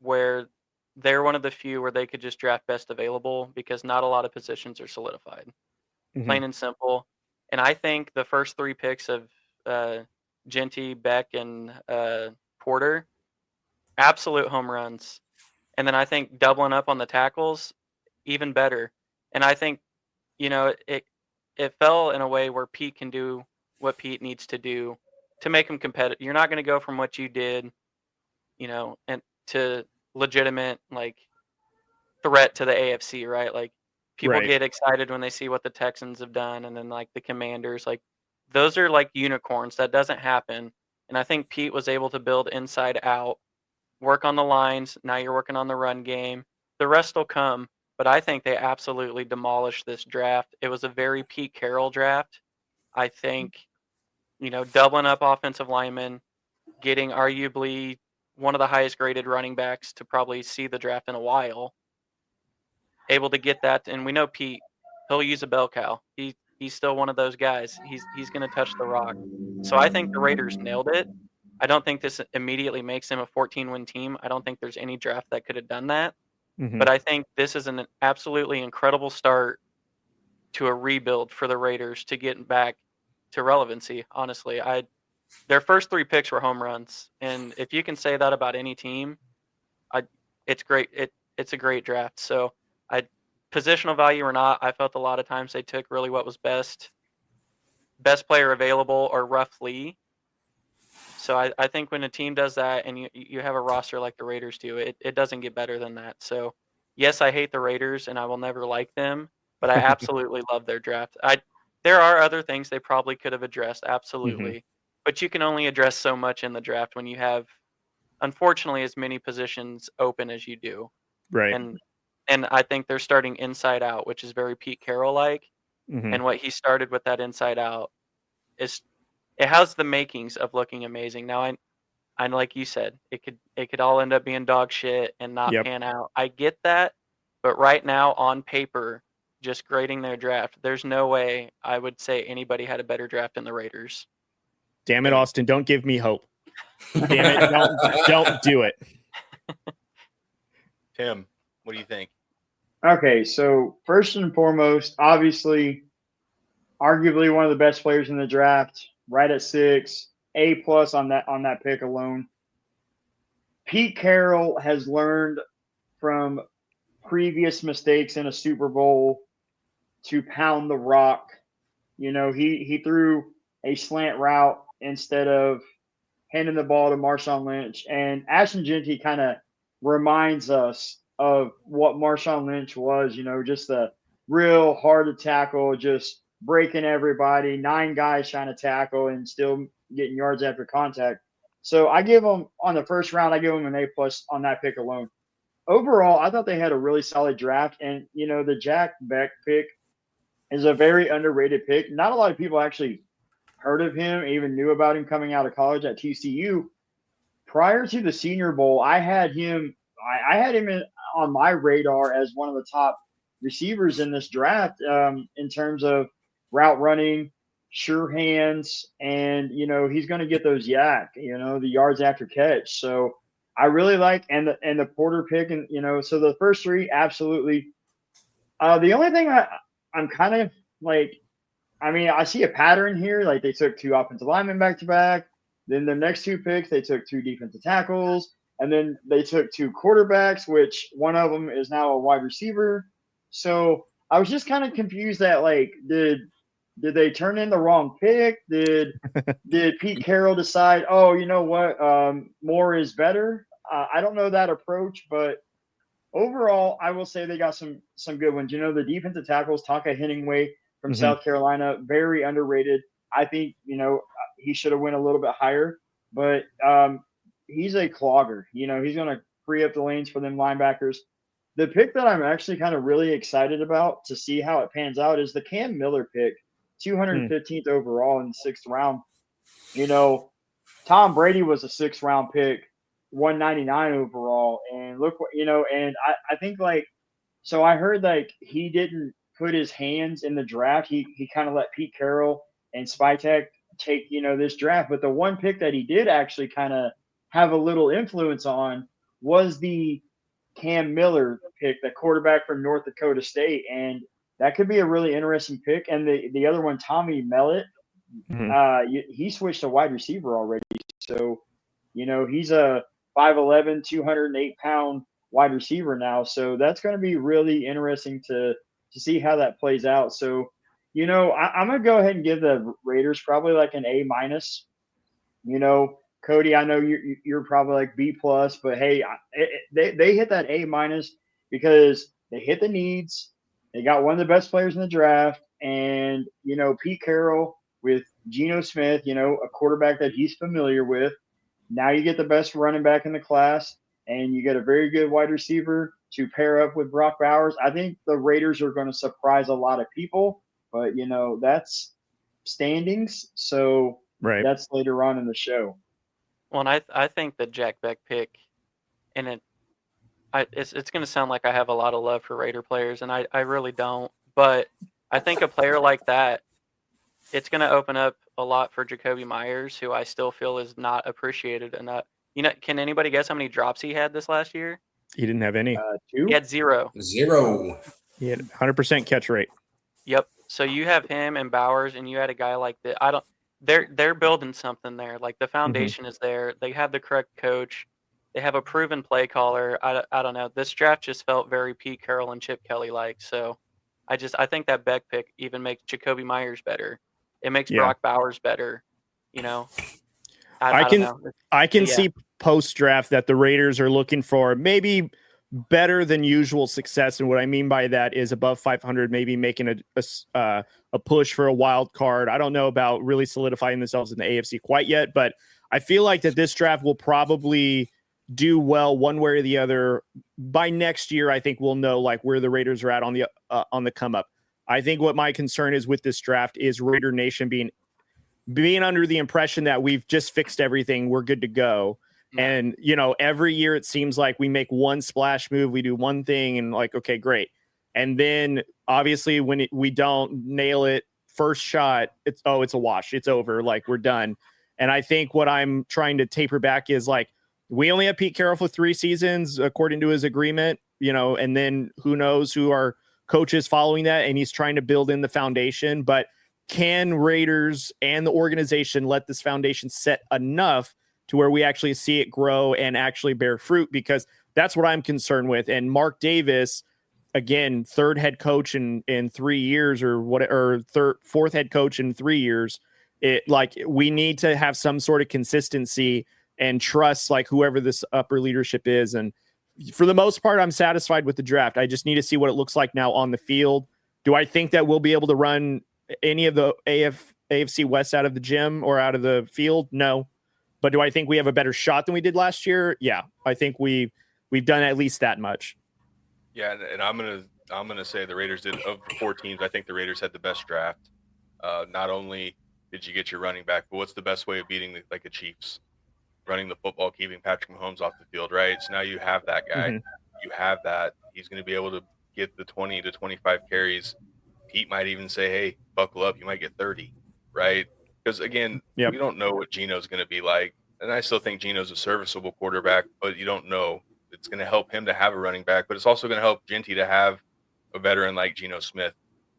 where they're one of the few where they could just draft best available because not a lot of positions are solidified. Plain and simple. And I think the first 3 picks of Genty, Beck, and Porter, absolute home runs. And then I think doubling up on the tackles, even better. And I think, it fell in a way where Pete can do what Pete needs to do to make him competitive. You're not going to go from what you did, and to legitimate like threat to the AFC, right? Like people get excited when they see what the Texans have done, and then like the Commanders, like those are like unicorns. That doesn't happen. And I think Pete was able to build inside out, work on the lines. Now you're working on the run game. The rest will come. But I think they absolutely demolished this draft. It was a very Pete Carroll draft. I think, doubling up offensive linemen, getting arguably one of the highest graded running backs to probably see the draft in a while, able to get that. And we know Pete, he'll use a bell cow. He's still one of those guys. He's going to touch the rock. So I think the Raiders nailed it. I don't think this immediately makes them a 14-win team. I don't think there's any draft that could have done that. But I think this is an absolutely incredible start to a rebuild for the Raiders to get back to relevancy. Honestly, their first 3 picks were home runs, and if you can say that about any team, it's great. It's a great draft. So, positional value or not, I felt a lot of times they took really what was best player available or roughly. So I think when a team does that and you have a roster like the Raiders do, it doesn't get better than that. So, yes, I hate the Raiders and I will never like them, but I absolutely love their draft. There are other things they probably could have addressed, absolutely. But you can only address so much in the draft when you have, unfortunately, as many positions open as you do. Right. And I think they're starting inside out, which is very Pete Carroll-like. And what he started with that inside out is – it has the makings of looking amazing. Now, I like you said, it could all end up being dog shit and not pan out. I get that, but right now on paper, just grading their draft, there's no way I would say anybody had a better draft than the Raiders. Damn it, Austin! Don't give me hope. Damn it! Don't do it. Tim, what do you think? Okay, so first and foremost, obviously, arguably one of the best players in the draft. Right at 6, A+ on that pick alone. Pete Carroll has learned from previous mistakes in a Super Bowl to pound the rock. He threw a slant route instead of handing the ball to Marshawn Lynch, and Ashton Genty kind of reminds us of what Marshawn Lynch was. Just a real hard to tackle, just breaking everybody, 9 guys trying to tackle and still getting yards after contact. So I give them on the first round, I give them an A+ on that pick alone. Overall, I thought they had a really solid draft. And, the Jack Beck pick is a very underrated pick. Not a lot of people actually heard of him, even knew about him coming out of college at TCU. Prior to the Senior Bowl, I had him on my radar as one of the top receivers in this draft in terms of route running, sure hands, and he's going to get those the yards after catch. So I really like and the Porter pick, and so the first 3 absolutely. The only thing I'm kind of like, I see a pattern here. Like they took 2 offensive linemen back to back. Then the next 2 picks, they took 2 defensive tackles, and then they took 2 quarterbacks, which one of them is now a wide receiver. So I was just kind of confused that like did they turn in the wrong pick? Did Pete Carroll decide, oh, you know what, more is better? I don't know that approach, but overall, I will say they got some good ones. The defensive tackles, Taka Henningway from South Carolina, very underrated. I think, he should have went a little bit higher, but he's a clogger. He's going to free up the lanes for them linebackers. The pick that I'm actually kind of really excited about to see how it pans out is the Cam Miller pick, 215th overall in the 6th round. Tom Brady was a 6th round pick 199 overall. And look what, and I think so I heard he didn't put his hands in the draft. He kind of let Pete Carroll and Spytek take, this draft. But the one pick that he did actually kind of have a little influence on was the Cam Miller pick, the quarterback from North Dakota State. And that could be a really interesting pick. And the other one, Tommy Mellett, he switched to wide receiver already. So, he's a 5'11", 208-pound wide receiver now. So that's going to be really interesting to see how that plays out. So, I'm going to go ahead and give the Raiders probably like an A-. Cody, I know you're probably like B+, but hey, they hit that A- because they hit the needs. They got one of the best players in the draft, and Pete Carroll with Geno Smith, a quarterback that he's familiar with. Now you get the best running back in the class, and you get a very good wide receiver to pair up with Brock Bowers. I think the Raiders are going to surprise a lot of people, but that's standings, so that's later on in the show. Well, and I think the Jack Beck pick, and it's going to sound like I have a lot of love for Raider players, and I really don't. But I think a player like that, it's going to open up a lot for Jacoby Myers, who I still feel is not appreciated enough. Can anybody guess how many drops he had this last year? He didn't have any. 2? He had 0. He had 100% catch rate. Yep. So you have him and Bowers, and you had a guy like that. They're building something there. Like the foundation is there. They have the correct coach. They have a proven play caller. I don't know. This draft just felt very Pete Carroll and Chip Kelly like. So I think that Beck pick even makes Jacoby Myers better. It makes Brock Bowers better. I don't know. I can see post draft that the Raiders are looking for maybe better than usual success, and what I mean by that is above 500, maybe making a push for a wild card. I don't know about really solidifying themselves in the AFC quite yet, but I feel like that this draft will probably do well one way or the other. By next year, I think we'll know where the Raiders are at on the come up. I think what my concern is with this draft is Raider Nation being under the impression that we've just fixed everything, we're good to go. And, every year it seems like we make one splash move, we do one thing and okay, great. And then obviously when we don't nail it first shot, it's a wash. It's over. We're done. And I think what I'm trying to taper back is we only have Pete Carroll for 3 seasons, according to his agreement, and then who knows who our coach is following that. And he's trying to build in the foundation, but can Raiders and the organization let this foundation set enough to where we actually see it grow and actually bear fruit? Because that's what I'm concerned with. And Mark Davis, again, 3rd head coach in 3 years or fourth head coach in 3 years. We need to have some sort of consistency and trust whoever this upper leadership is. And for the most part, I'm satisfied with the draft. I just need to see what it looks like now on the field. Do I think that we'll be able to run any of the AFC West out of the gym or out of the field? No. But do I think we have a better shot than we did last year? Yeah, I think we've done at least that much. Yeah, and I'm gonna say the Raiders did, of the 4 teams, I think the Raiders had the best draft. Not only did you get your running back, but what's the best way of beating the Chiefs? Running the football, keeping Patrick Mahomes off the field, right? So now you have that guy. You have that. He's going to be able to get the 20 to 25 carries. Pete might even say, hey, buckle up. You might get 30, right? Because, again, we don't know what Geno's going to be like. And I still think Geno's a serviceable quarterback, but you don't know. It's going to help him to have a running back, but it's also going to help Genty to have a veteran like Geno Smith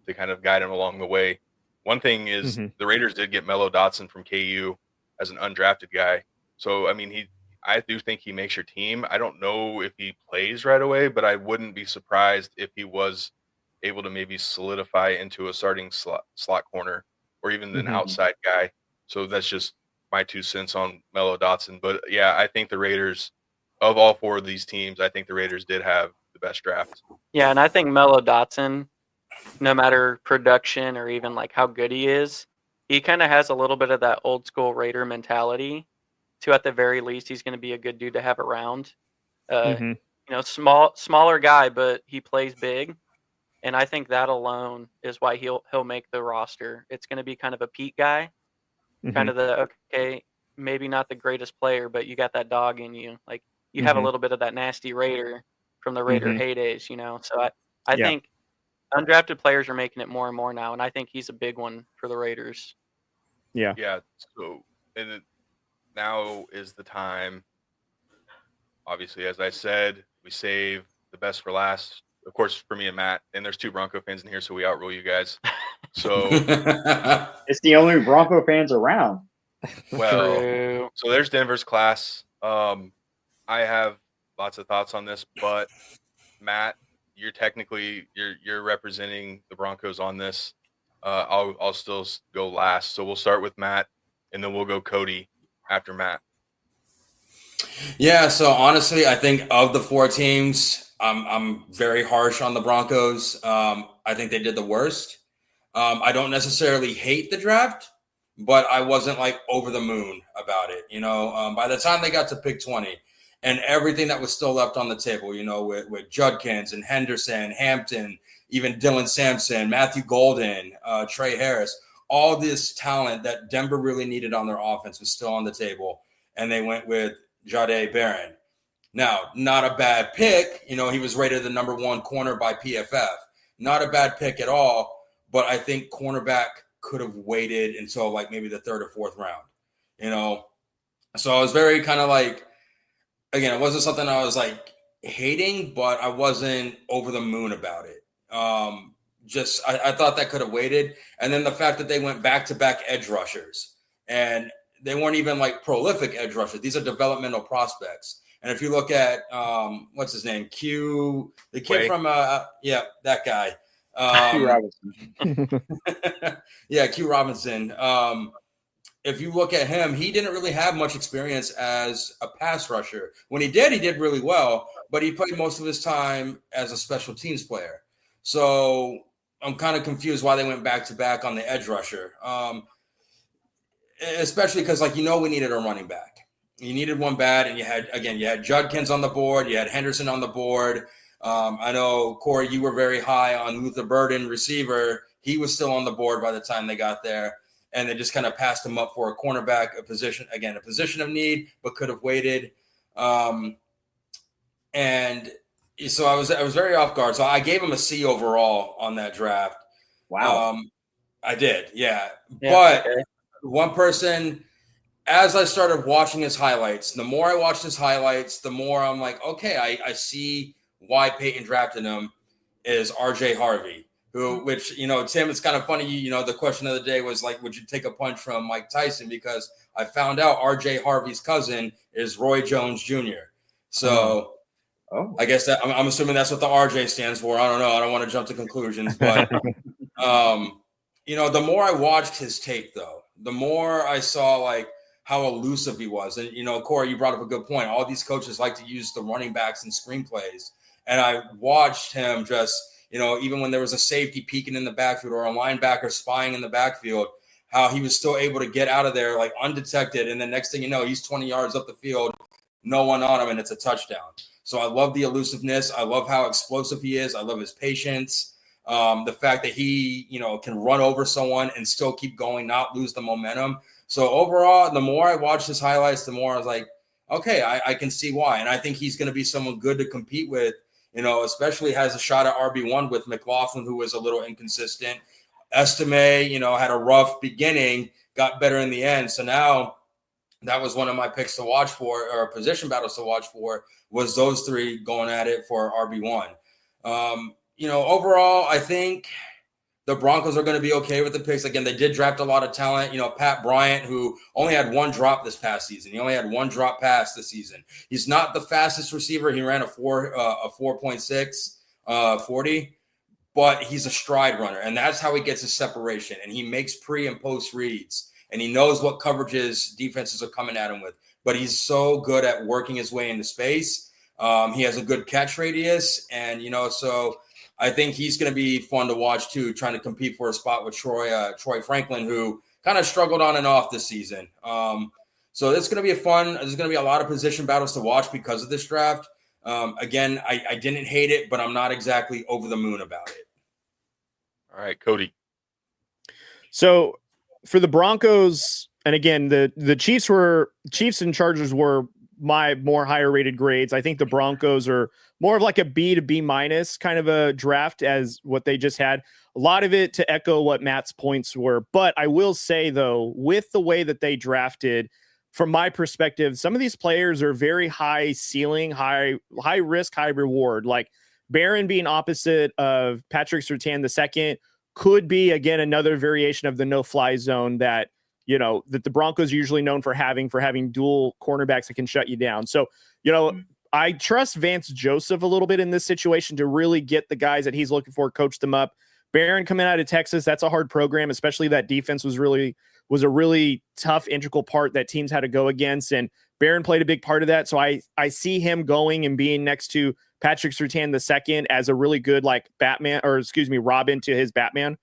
to kind of guide him along the way. One thing is the Raiders did get Mello Dotson from KU as an undrafted guy. So, I mean, I do think he makes your team. I don't know if he plays right away, but I wouldn't be surprised if he was able to maybe solidify into a starting slot corner or even an outside guy. So that's just my 2 cents on Mello Dotson. But, yeah, I think the Raiders, of all 4 of these teams, I think the Raiders did have the best draft. Yeah, and I think Mello Dotson, no matter production or even how good he is, he kind of has a little bit of that old school Raider mentality. To at the very least, he's going to be a good dude to have around. Smaller guy, but he plays big, and I think that alone is why he'll make the roster. It's going to be kind of a Pete guy, kind of the maybe not the greatest player, but you got that dog in you. Like you have a little bit of that nasty Raider from the Raider heydays, So I think undrafted players are making it more and more now, and I think he's a big one for the Raiders. Yeah. Yeah. So, now is the time. Obviously, as I said, we save the best for last. Of course, for me and Matt, and there's 2 Bronco fans in here, so we outrule you guys. So it's the only Bronco fans around. Well, True. so there's Denver's class. I have lots of thoughts on this, but Matt, you're representing the Broncos on this. I'll still go last. So we'll start with Matt, and then we'll go Cody after Matt. Yeah, so honestly, I think of the 4 teams, I'm very harsh on the Broncos. I think they did the worst. I don't necessarily hate the draft, but I wasn't like over the moon about it. By the time they got to pick 20 and everything that was still left on the table, with Judkins and Henderson, Hampton, even Dylan Sampson, Matthew Golden, Trey Harris, all this talent that Denver really needed on their offense was still on the table. And they went with Jahdae Barron. Now, not a bad pick. He was rated the number 1 corner by PFF. Not a bad pick at all. But I think cornerback could have waited until like maybe the 3rd or 4th round, So I was very kind of like, again, it wasn't something I was like hating, but I wasn't over the moon about it. I thought that could have waited. And then the fact that they went back-to-back edge rushers and they weren't even like prolific edge rushers. These are developmental prospects. And if you look at, what's his name? Q, the kid from, that guy. Q Robinson. Yeah, Q Robinson. If you look at him, he didn't really have much experience as a pass rusher. When he did really well, but he played most of his time as a special teams player. So I'm kind of confused why they went back-to-back on the edge rusher. Especially because, we needed a running back. You needed one bad, and you had Judkins on the board. You had Henderson on the board. I know, Cory, you were very high on Luther Burden, receiver. He was still on the board by the time they got there, and they just kind of passed him up for a cornerback, a position of need, but could have waited. And so I was very off guard. So I gave him a C overall on that draft. Wow. I did, yeah. But one person, as I started watching his highlights, the more I watched his highlights, the more I'm like, okay, I see why Peyton drafted him, is RJ Harvey, which, Tim, it's kind of funny, the question of the day was like, would you take a punch from Mike Tyson? Because I found out RJ Harvey's cousin is Roy Jones Jr. So I guess that I'm assuming that's what the RJ stands for. I don't know. I don't want to jump to conclusions, but the more I watched his tape, though, the more I saw like how elusive he was. And, Cory, you brought up a good point. All these coaches like to use the running backs in screenplays. And I watched him just, even when there was a safety peeking in the backfield or a linebacker spying in the backfield, how he was still able to get out of there like undetected. And the next thing you know, he's 20 yards up the field, no one on him, and it's a touchdown. So I love the elusiveness. I love how explosive he is. I love his patience. The fact that he, can run over someone and still keep going, not lose the momentum. So overall, the more I watched his highlights, the more I was like, okay, I can see why. And I think he's going to be someone good to compete with, especially has a shot at RB1 with McLaughlin, who was a little inconsistent. Estime, had a rough beginning, got better in the end. So now that was one of my picks to watch for, or position battles to watch for, was those 3 going at it for RB1. Overall, I think the Broncos are going to be okay with the picks. Again, they did draft a lot of talent. Pat Bryant, who only had 1 drop this past season. He only had 1 drop pass this season. He's not the fastest receiver. He ran a 4.6 40, but he's a stride runner, and that's how he gets his separation. And he makes pre and post reads, and he knows what coverages defenses are coming at him with. But he's so good at working his way into space. He has a good catch radius, and so I think he's going to be fun to watch too, trying to compete for a spot with Troy Franklin, who kind of struggled on and off this season. So it's going to be there's going to be a lot of position battles to watch because of this draft. Again, I didn't hate it, but I'm not exactly over the moon about it. All right, Cody. So for the Broncos, and again, the Chiefs and Chargers were my more higher rated grades. I think the Broncos are more of like a B to B minus kind of a draft as what they just had. A lot of it to echo what Matt's points were. But I will say, though, with the way that they drafted, from my perspective, some of these players are very high ceiling, high risk, high reward. Like Barron being opposite of Patrick Surtain II could be, again, another variation of the no-fly zone that the Broncos are usually known for having dual cornerbacks that can shut you down. So, I trust Vance Joseph a little bit in this situation to really get the guys that he's looking for, coach them up. Barron coming out of Texas, that's a hard program, especially that defense was a really tough, integral part that teams had to go against. And Barron played a big part of that. So I see him going and being next to Patrick Surtain II as a really good, like Robin to his Batman.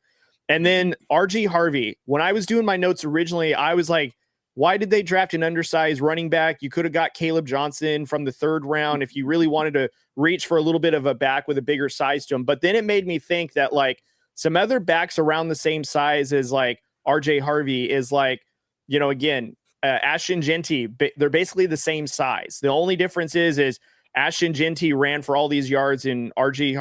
And then RG Harvey, when I was doing my notes originally, I was like, why did they draft an undersized running back? You could have got Caleb Johnson from the 3rd round if you really wanted to reach for a little bit of a back with a bigger size to him. But then it made me think that like some other backs around the same size as like RJ Harvey is like, again, Ashton Genty, they're basically the same size. The only difference is Ashton Genty ran for all these yards and RJ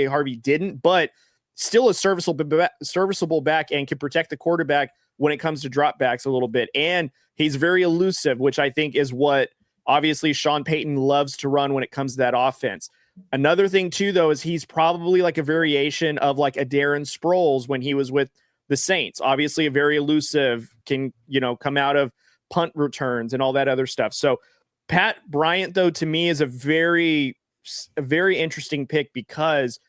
Harvey didn't, but still a serviceable back and can protect the quarterback when it comes to dropbacks a little bit. And he's very elusive, which I think is what obviously Sean Payton loves to run when it comes to that offense. Another thing too, though, is he's probably like a variation of like a Darren Sproles when he was with the Saints. Obviously a very elusive, can, come out of punt returns and all that other stuff. So Pat Bryant, though, to me is a very interesting pick because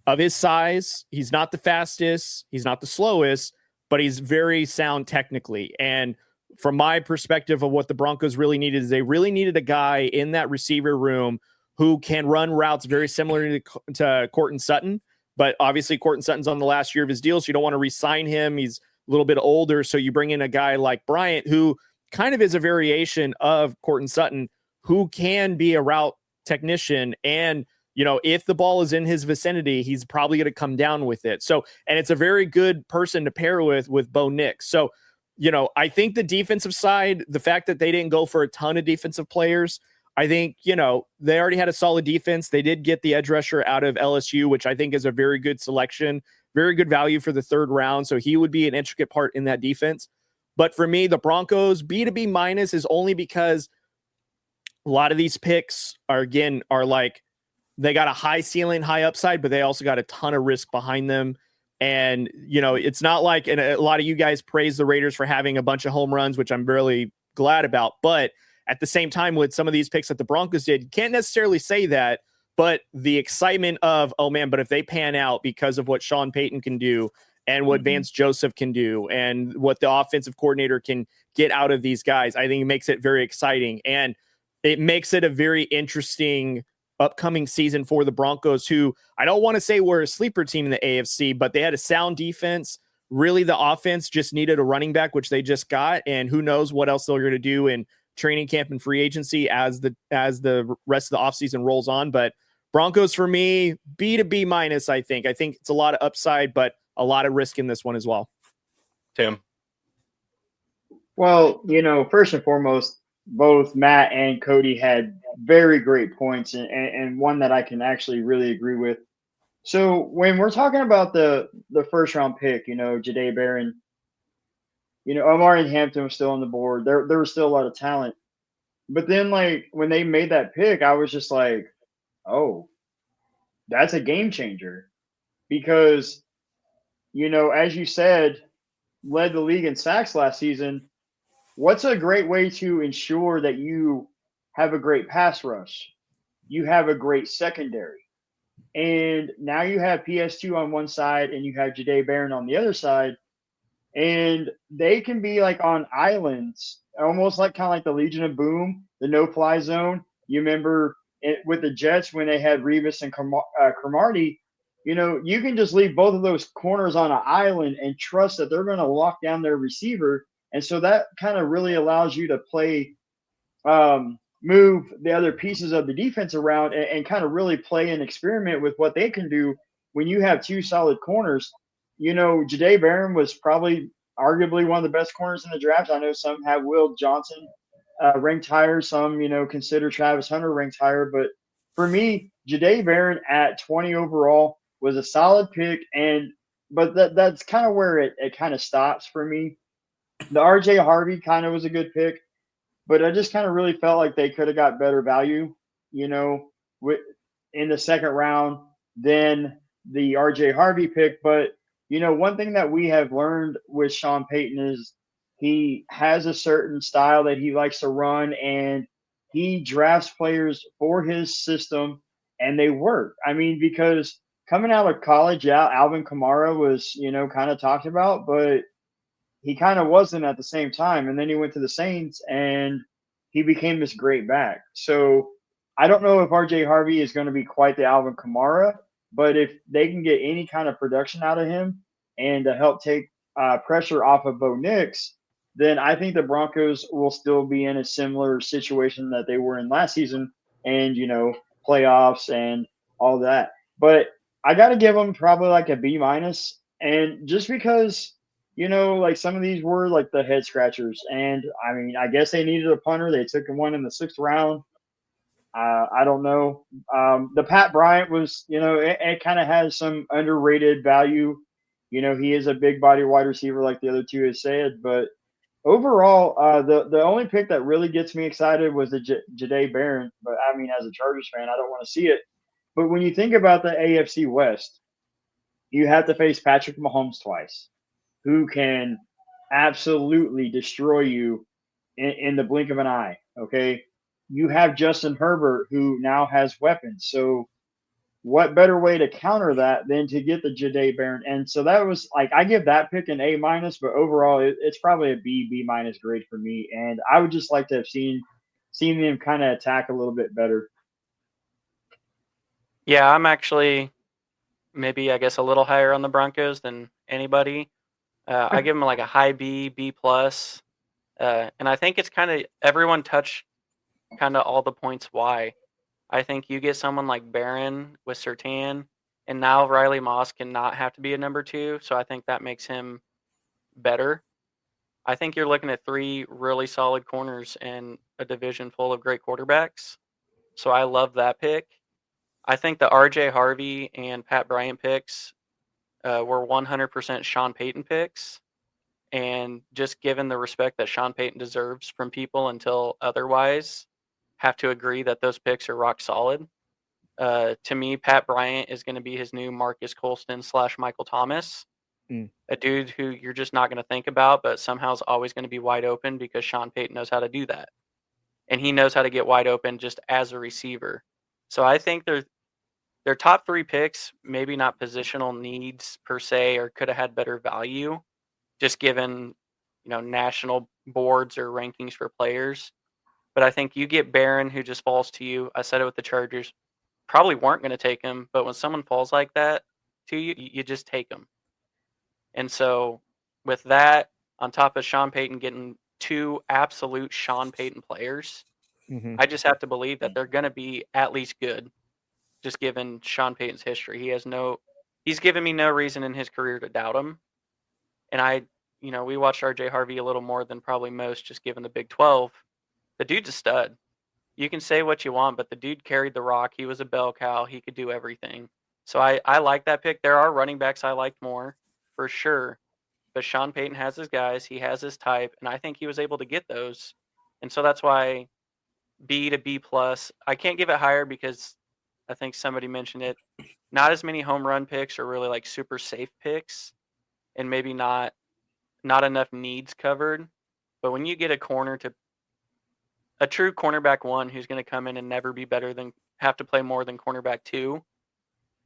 of his size. He's not the fastest, he's not the slowest, but he's very sound technically. And from my perspective of what the Broncos really needed is they really needed a guy in that receiver room who can run routes very similar to Courtland Sutton. But obviously Courtland Sutton's on the last year of his deal, so you don't want to re-sign him. He's a little bit older, so you bring in a guy like Bryant, who kind of is a variation of Courtland Sutton, who can be a route technician. And if the ball is in his vicinity, he's probably going to come down with it. So, and it's a very good person to pair with Bo Nix. So, I think the defensive side, the fact that they didn't go for a ton of defensive players, I think, they already had a solid defense. They did get the edge rusher out of LSU, which I think is a very good selection, very good value for the 3rd round. So he would be an intricate part in that defense. But for me, the Broncos B to B minus is only because a lot of these picks are like, they got a high ceiling, high upside, but they also got a ton of risk behind them. And, it's not like, and a lot of you guys praise the Raiders for having a bunch of home runs, which I'm really glad about. But at the same time, with some of these picks that the Broncos did, you can't necessarily say that, but the excitement of, oh man, but if they pan out because of what Sean Payton can do and what Vance Joseph can do and what the offensive coordinator can get out of these guys, I think it makes it very exciting. And it makes it a very interesting upcoming season for the Broncos, who I don't want to say were a sleeper team in the AFC, but they had a sound defense. Really, the offense just needed a running back, which they just got. And who knows what else they're going to do in training camp and free agency as the rest of the offseason rolls on. But Broncos for me, B to B minus, I think. I think it's a lot of upside, but a lot of risk in this one as well. Tim? Well, first and foremost, both Matt and Cody had very great points and one that I can actually really agree with. So when we're talking about the 1st round pick, Jahdae Barron, Omari Hampton was still on the board. There was still a lot of talent. But then, like, when they made that pick, I was just like, oh, that's a game changer. Because, as you said, led the league in sacks last season. What's a great way to ensure that you have a great pass rush? You have a great secondary. And now you have PS2 on one side and you have Jahdae Barron on the other side. And they can be like on islands, almost like kind of like the Legion of Boom, the no-fly zone. You remember with the Jets when they had Revis and Cromartie, you can just leave both of those corners on an island and trust that they're going to lock down their receiver. And so that kind of really allows you to play, move the other pieces of the defense around and kind of really play and experiment with what they can do when you have 2 solid corners. Jahdae Barron was probably arguably one of the best corners in the draft. I know some have Will Johnson ranked higher. Some, consider Travis Hunter ranked higher. But for me, Jahdae Barron at 20 overall was a solid pick. But that's kind of where it kind of stops for me. The RJ Harvey kind of was a good pick, but I just kind of really felt like they could have got better value, in the second round than the RJ Harvey pick. But, one thing that we have learned with Sean Payton is he has a certain style that he likes to run, and he drafts players for his system, and they work. I mean, because coming out of college, yeah, Alvin Kamara was, kind of talked about, but he kind of wasn't at the same time. And then he went to the Saints and he became this great back. So I don't know if RJ Harvey is going to be quite the Alvin Kamara, but if they can get any kind of production out of him and to help take pressure off of Bo Nix, then I think the Broncos will still be in a similar situation that they were in last season and, playoffs and all that. But I got to give them probably like a B minus. And just because – like some of these were like the head scratchers. And I mean, I guess they needed a punter. They took one in the 6th round. I don't know. The Pat Bryant was, it kind of has some underrated value. He is a big body wide receiver like the other two have said. But overall, the only pick that really gets me excited was the Jahdae Barron. But I mean, as a Chargers fan, I don't want to see it. But when you think about the AFC West, you have to face Patrick Mahomes twice, who can absolutely destroy you in the blink of an eye, okay? You have Justin Herbert, who now has weapons. So what better way to counter that than to get the Jahdae Barron? And so that was like, I give that pick an A minus, but overall it's probably a B minus grade for me. And I would just like to have seen them kind of attack a little bit better. Yeah, I'm actually maybe, I guess, a little higher on the Broncos than anybody. I give them like a high B, B plus. And I think it's kind of everyone touched kind of all the points why. I think you get someone like Barron with Surtain, and now Riley Moss cannot have to be a number 2. So I think that makes him better. I think you're looking at 3 really solid corners in a division full of great quarterbacks. So I love that pick. I think the RJ Harvey and Pat Bryant picks were 100% Sean Payton picks. And just given the respect that Sean Payton deserves from people until otherwise, have to agree that those picks are rock solid. To me, Pat Bryant is going to be his new Marcus Colston / Michael Thomas. A dude who you're just not going to think about, but somehow is always going to be wide open because Sean Payton knows how to do that. And he knows how to get wide open just as a receiver. So I think their top 3 picks, maybe not positional needs per se, or could have had better value, just given, national boards or rankings for players. But I think you get Barron, who just falls to you. I said it with the Chargers. Probably weren't going to take him, but when someone falls like that to you, you just take him. And so with that, on top of Sean Payton getting 2 absolute Sean Payton players, I just have to believe that they're going to be at least good, just given Sean Payton's history. He's given me no reason in his career to doubt him. And we watched RJ Harvey a little more than probably most, just given the Big 12. The dude's a stud. You can say what you want, but the dude carried the rock. He was a bell cow. He could do everything. So I like that pick. There are running backs I liked more, for sure. But Sean Payton has his guys. He has his type, and I think he was able to get those. And so that's why B to B plus. I can't give it higher because I think somebody mentioned it. Not as many home run picks or really like super safe picks, and maybe not enough needs covered. But when you get a true cornerback 1 who's going to come in and never be better than have to play more than cornerback 2,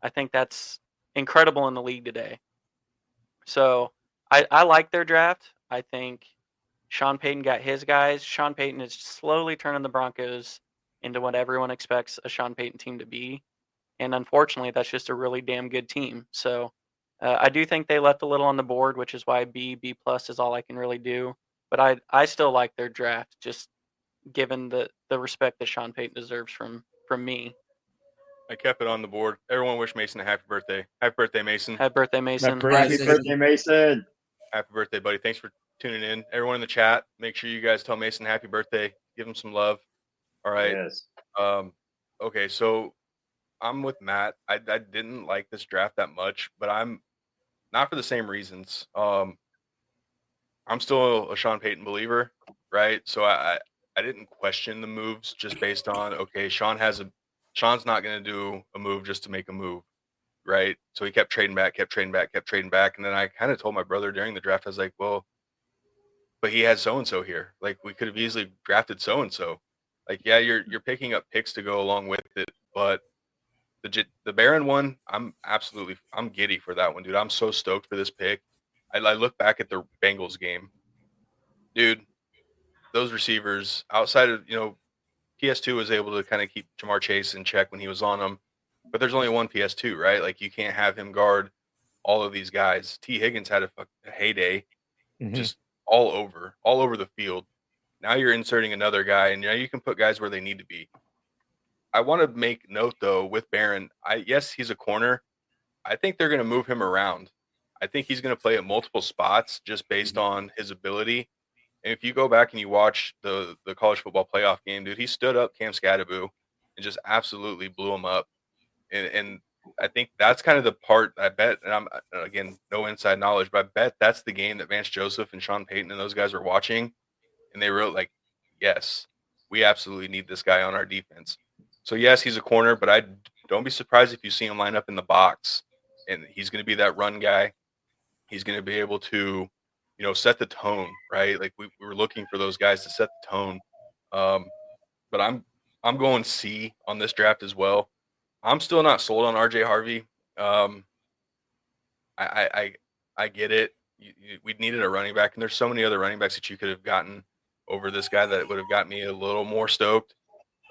I think that's incredible in the league today. So I like their draft. I think Sean Payton got his guys. Sean Payton is slowly turning the Broncos into what everyone expects a Sean Payton team to be. And unfortunately, that's just a really damn good team. So I do think they left a little on the board, which is why B plus is all I can really do. But I still like their draft, just given the respect that Sean Payton deserves from me. I kept it on the board. Everyone wish Mason a happy birthday. Happy birthday, Mason. Happy birthday, Mason. Happy birthday, Mason. Happy birthday, buddy. Thanks for tuning in. Everyone in the chat, make sure you guys tell Mason happy birthday. Give him some love. All right. Yes. Okay, so I'm with Matt. I didn't like this draft that much, but I'm not for the same reasons. I'm still a Sean Payton believer, right? So I didn't question the moves just based on, okay, Sean's not going to do a move just to make a move, right? So he kept trading back. And then I kind of told my brother during the draft, I was like, well, but he had so-and-so here. Like, we could have easily drafted so-and-so. Like, yeah, you're picking up picks to go along with it, but the Baron one, I'm giddy for that one, dude. I'm so stoked for this pick. I look back at the Bengals game, dude. Those receivers outside of PS2 was able to kind of keep Jamar Chase in check when he was on them, but there's only one PS2, right? Like, you can't have him guard all of these guys. T. Higgins had a heyday, just all over the field. Now you're inserting another guy, and you can put guys where they need to be. I want to make note though with Barron. Yes, he's a corner. I think they're going to move him around. I think he's going to play at multiple spots just based on his ability. And if you go back and you watch the college football playoff game, dude, he stood up Cam Scadaboo and just absolutely blew him up. And I think that's kind of the part I bet. And I'm, again, no inside knowledge, but I bet that's the game that Vance Joseph and Sean Payton and those guys were watching. And they wrote like, yes, we absolutely need this guy on our defense. So yes, he's a corner, but don't be surprised if you see him line up in the box, and he's going to be that run guy. He's going to be able to, set the tone, right? Like we were looking for those guys to set the tone. But I'm going C on this draft as well. I'm still not sold on RJ Harvey. I get it. We needed a running back, and there's so many other running backs that you could have gotten over this guy that would have got me a little more stoked.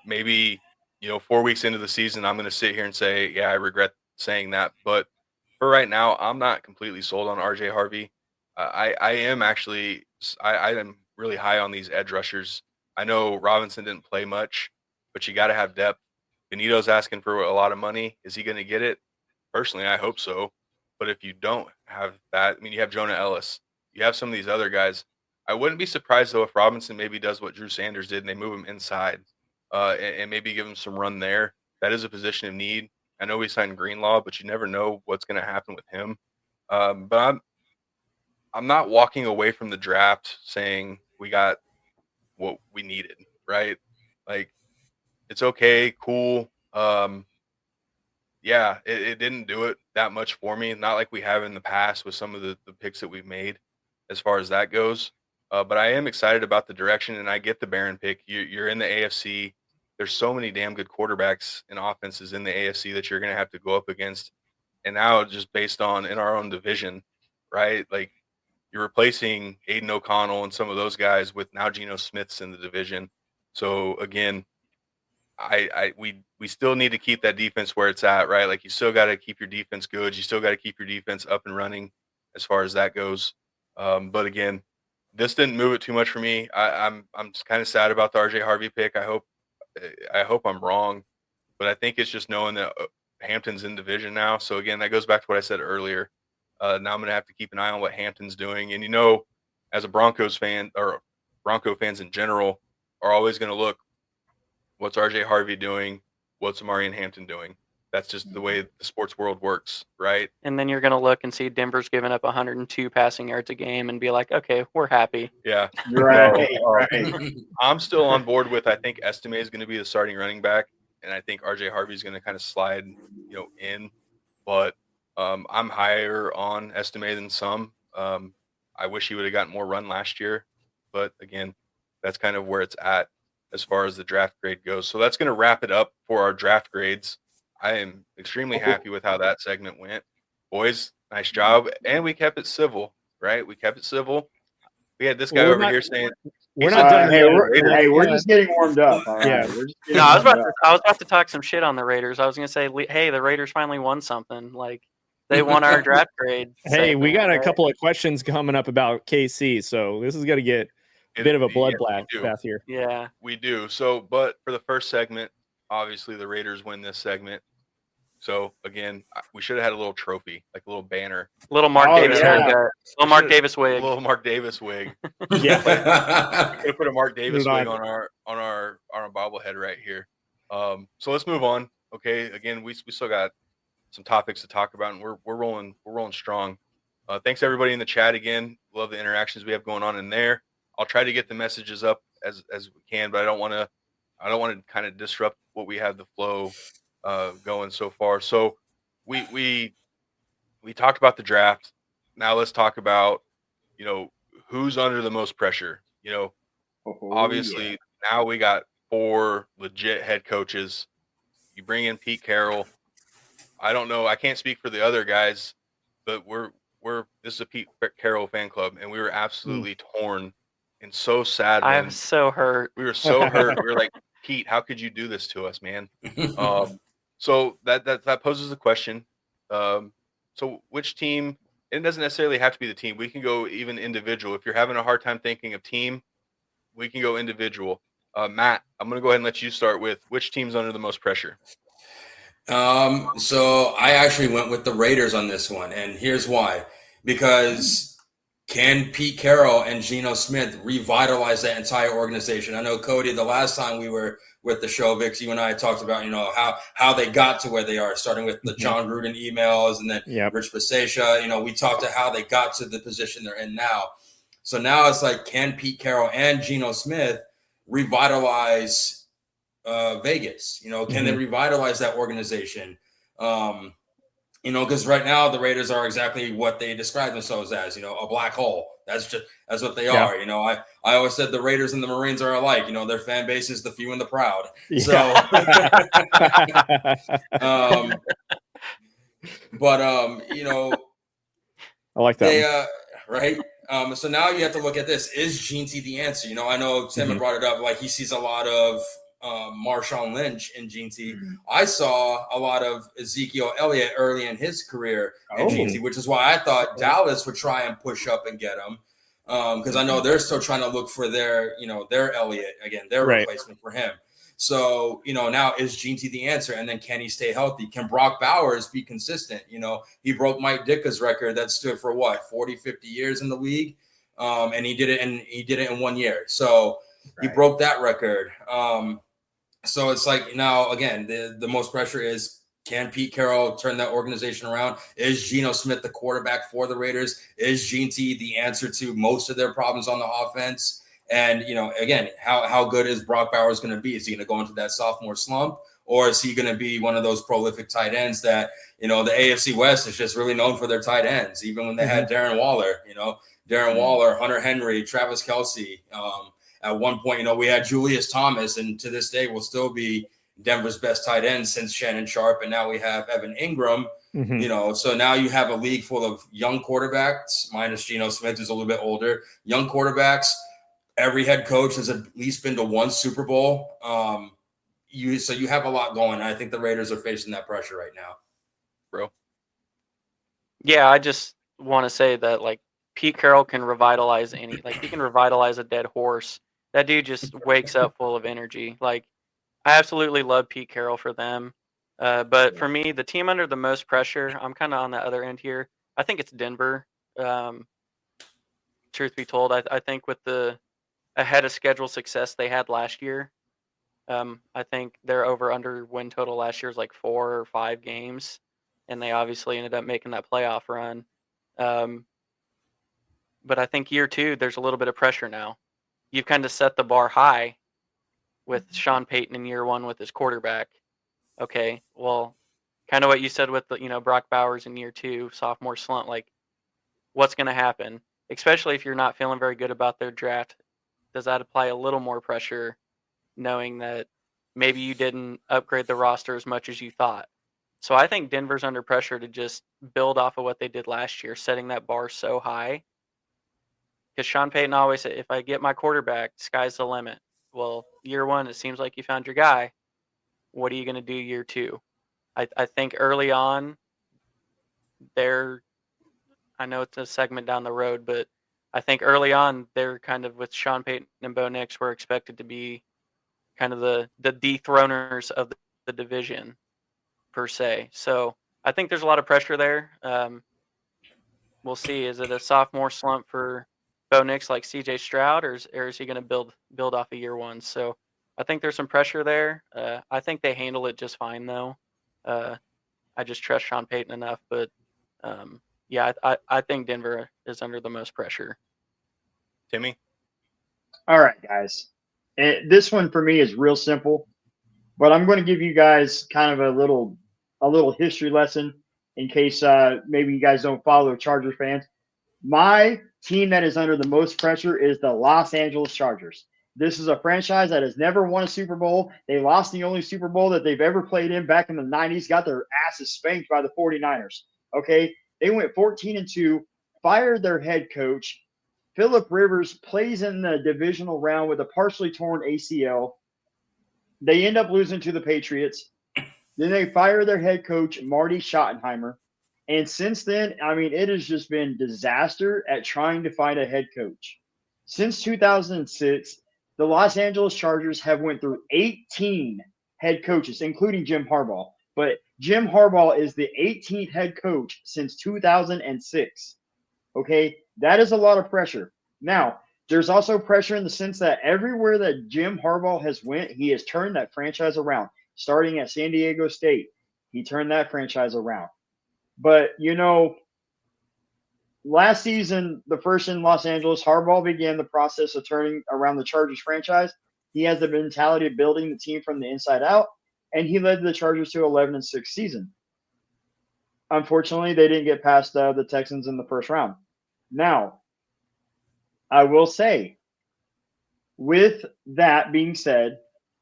Maybe 4 weeks into the season, I'm going to sit here and say, yeah, I regret saying that. But for right now, I'm not completely sold on RJ Harvey. I am actually, I am really high on these edge rushers. I know Robinson didn't play much, but you got to have depth. Benito's asking for a lot of money. Is he going to get it? Personally, I hope so. But if you don't have that, you have Jonah Ellis. You have some of these other guys. I wouldn't be surprised, though, if Robinson maybe does what Drew Sanders did and they move him inside. And maybe give him some run there. That is a position of need. I know we signed Greenlaw, but you never know what's going to happen with him. But I'm not walking away from the draft saying we got what we needed, right? Like, it's okay, cool. Yeah, it didn't do it that much for me. Not like we have in the past with some of the picks that we've made as far as that goes. But I am excited about the direction, and I get the Barron pick. You're in the AFC. There's so many damn good quarterbacks and offenses in the AFC that you're going to have to go up against. And now just based on in our own division, right? Like, you're replacing Aiden O'Connell and some of those guys with now Geno Smith's in the division. So again, we still need to keep that defense where it's at, right? Like, you still got to keep your defense good. You still got to keep your defense up and running as far as that goes. But again, this didn't move it too much for me. I'm kind of sad about the RJ Harvey pick. I hope I'm wrong, but I think it's just knowing that Hampton's in division now. So again, that goes back to what I said earlier. Now I'm going to have to keep an eye on what Hampton's doing. And as a Broncos fan, or Bronco fans in general, are always going to look, what's RJ Harvey doing? What's Amarian Hampton doing? That's just the way the sports world works, right? And then you're going to look and see Denver's giving up 102 passing yards a game and be like, okay, we're happy. Yeah. Right. I'm still on board with, I think Estime is going to be the starting running back, and I think RJ Harvey is going to kind of slide, in. But I'm higher on Estime than some. I wish he would have gotten more run last year. But again, that's kind of where it's at as far as the draft grade goes. So that's going to wrap it up for our draft grades. I am extremely happy with how that segment went. Boys, nice job. And we kept it civil, right? We kept it civil. We had this guy over here saying, we're not done. We're just getting warmed up. All right. Yeah. We're just No, I was about to talk some shit on the Raiders. I was going to say, hey, the Raiders finally won something. Like, they won our draft grade. Hey, we got a couple of questions coming up about KC, so this is going to get a bit of a bloodbath here. Yeah. We do. So, but for the first segment, obviously the Raiders win this segment. So again, we should have had a little trophy, like a little banner, Little Mark Davis haircut. Little Mark Davis wig. little Mark Davis wig. Yeah. We could have put a Mark Davis wig on our bobblehead right here. So let's move on. Okay, again, we still got some topics to talk about, and we're rolling strong. Thanks everybody in the chat again. Love the interactions we have going on in there. I'll try to get the messages up as we can, but I don't want to kind of disrupt what we have the flow going so far. So we talked about the draft. Now let's talk about, who's under the most pressure. Obviously now we got 4 legit head coaches. You bring in Pete Carroll. I don't know. I can't speak for the other guys, but this is a Pete Carroll fan club, and we were absolutely torn and so sad. I'm so hurt. We were so hurt. We were like, Pete, how could you do this to us, man? So that poses a question. So which team? It doesn't necessarily have to be the team. We can go even individual. If you're having a hard time thinking of team, we can go individual. Matt, I'm going to go ahead and let you start with which team's under the most pressure. So I actually went with the Raiders on this one, and here's why. Because can Pete Carroll and Geno Smith revitalize that entire organization? I know, Cody, the last time we were with the Shovicks, you and I talked about, how they got to where they are, starting with the John Gruden emails and then Rich Bisaccia. We talked to how they got to the position they're in now. So now it's like, can Pete Carroll and Geno Smith revitalize Vegas? Can they revitalize that organization? Because right now the Raiders are exactly what they describe themselves as, a black hole. That's what they are. I always said the Raiders and the Marines are alike. Their fan base is the few and the proud. So, I like that. Right. So now you have to look at this. Is Gene-T the answer? I know Tim had brought it up. Like, he sees a lot of Marshawn Lynch in Gene-T. I saw a lot of Ezekiel Elliott early in his career in Gene-T, which is why I thought Dallas would try and push up and get him. Because I know they're still trying to look for their Elliott again, their replacement for him. So, now is Gene-T the answer? And then can he stay healthy? Can Brock Bowers be consistent? He broke Mike Ditka's record that stood for 40, 50 years in the league. And he did it in 1 year. So he broke that record. So it's like, now again, the most pressure is, can Pete Carroll turn that organization around? Is Geno Smith the quarterback for the Raiders? Is Gene-T the answer to most of their problems on the offense? And, again, how good is Brock Bowers going to be? Is he going to go into that sophomore slump? Or is he going to be one of those prolific tight ends that, the AFC West is just really known for their tight ends, even when they had Darren Waller, Waller, Hunter Henry, Travis Kelce. At one point, we had Julius Thomas, and to this day will still be Denver's best tight end since Shannon Sharp. And now we have Evan Ingram, so now you have a league full of young quarterbacks, minus Geno Smith, who's a little bit older, young quarterbacks. Every head coach has at least been to one Super Bowl. So you have a lot going. I think the Raiders are facing that pressure right now. Bro. Yeah, I just want to say that, like, Pete Carroll can revitalize he can revitalize a dead horse. That dude just wakes up full of energy. Like, I absolutely love Pete Carroll for them. But for me, the team under the most pressure, I'm kind of on the other end here. I think it's Denver. Truth be told, I think with the ahead of schedule success they had last year, I think their over-under win total last year was like 4 or 5 games, and they obviously ended up making that playoff run. But I think year 2, there's a little bit of pressure now. You've kind of set the bar high with Sean Payton in year 1 with his quarterback. Okay, well, kind of what you said with the, Brock Bowers in year 2, sophomore slump. Like, what's going to happen? Especially if you're not feeling very good about their draft. Does that apply a little more pressure, knowing that maybe you didn't upgrade the roster as much as you thought? So I think Denver's under pressure to just build off of what they did last year, setting that bar so high. Because Sean Payton always said, if I get my quarterback, sky's the limit. Well, year 1, it seems like you found your guy. What are you going to do year 2? I think early on, I know it's a segment down the road, but I think early on, they're kind of, with Sean Payton and Bo Nix, were expected to be kind of the dethroners of the division per se. So I think there's a lot of pressure there. We'll see. Is it a sophomore slump for Bo Nix like CJ Stroud, or is he going to build off of year one? So I think there's some pressure there. I think they handle it just fine, though. I just trust Sean Payton enough. But, yeah, I think Denver is under the most pressure. Timmy? All right, guys. This one for me is real simple, but I'm going to give you guys kind of a little history lesson in case maybe you guys don't follow Chargers fans. My team that is under the most pressure is the Los Angeles Chargers. This is a franchise that has never won a Super Bowl. They lost the only Super Bowl that they've ever played in back in the 90s, got their asses spanked by the 49ers. Okay? They went 14-2, fired their head coach. Phillip Rivers plays in the divisional round with a partially torn ACL. They end up losing to the Patriots. Then they fire their head coach, Marty Schottenheimer. And since then, I mean, it has just been disaster at trying to find a head coach. Since 2006, the Los Angeles Chargers have went through 18 head coaches, including Jim Harbaugh. But Jim Harbaugh is the 18th head coach since 2006. Okay, that is a lot of pressure. Now, there's also pressure in the sense that everywhere that Jim Harbaugh has went, he has turned that franchise around. Starting at San Diego State, he turned that franchise around. But, you know, last season, the first in Los Angeles, Harbaugh began the process of turning around the Chargers franchise. He has the mentality of building the team from the inside out, and he led the Chargers to 11-6 season. Unfortunately, they didn't get past the Texans in the first round. Now, I will say, with that being said,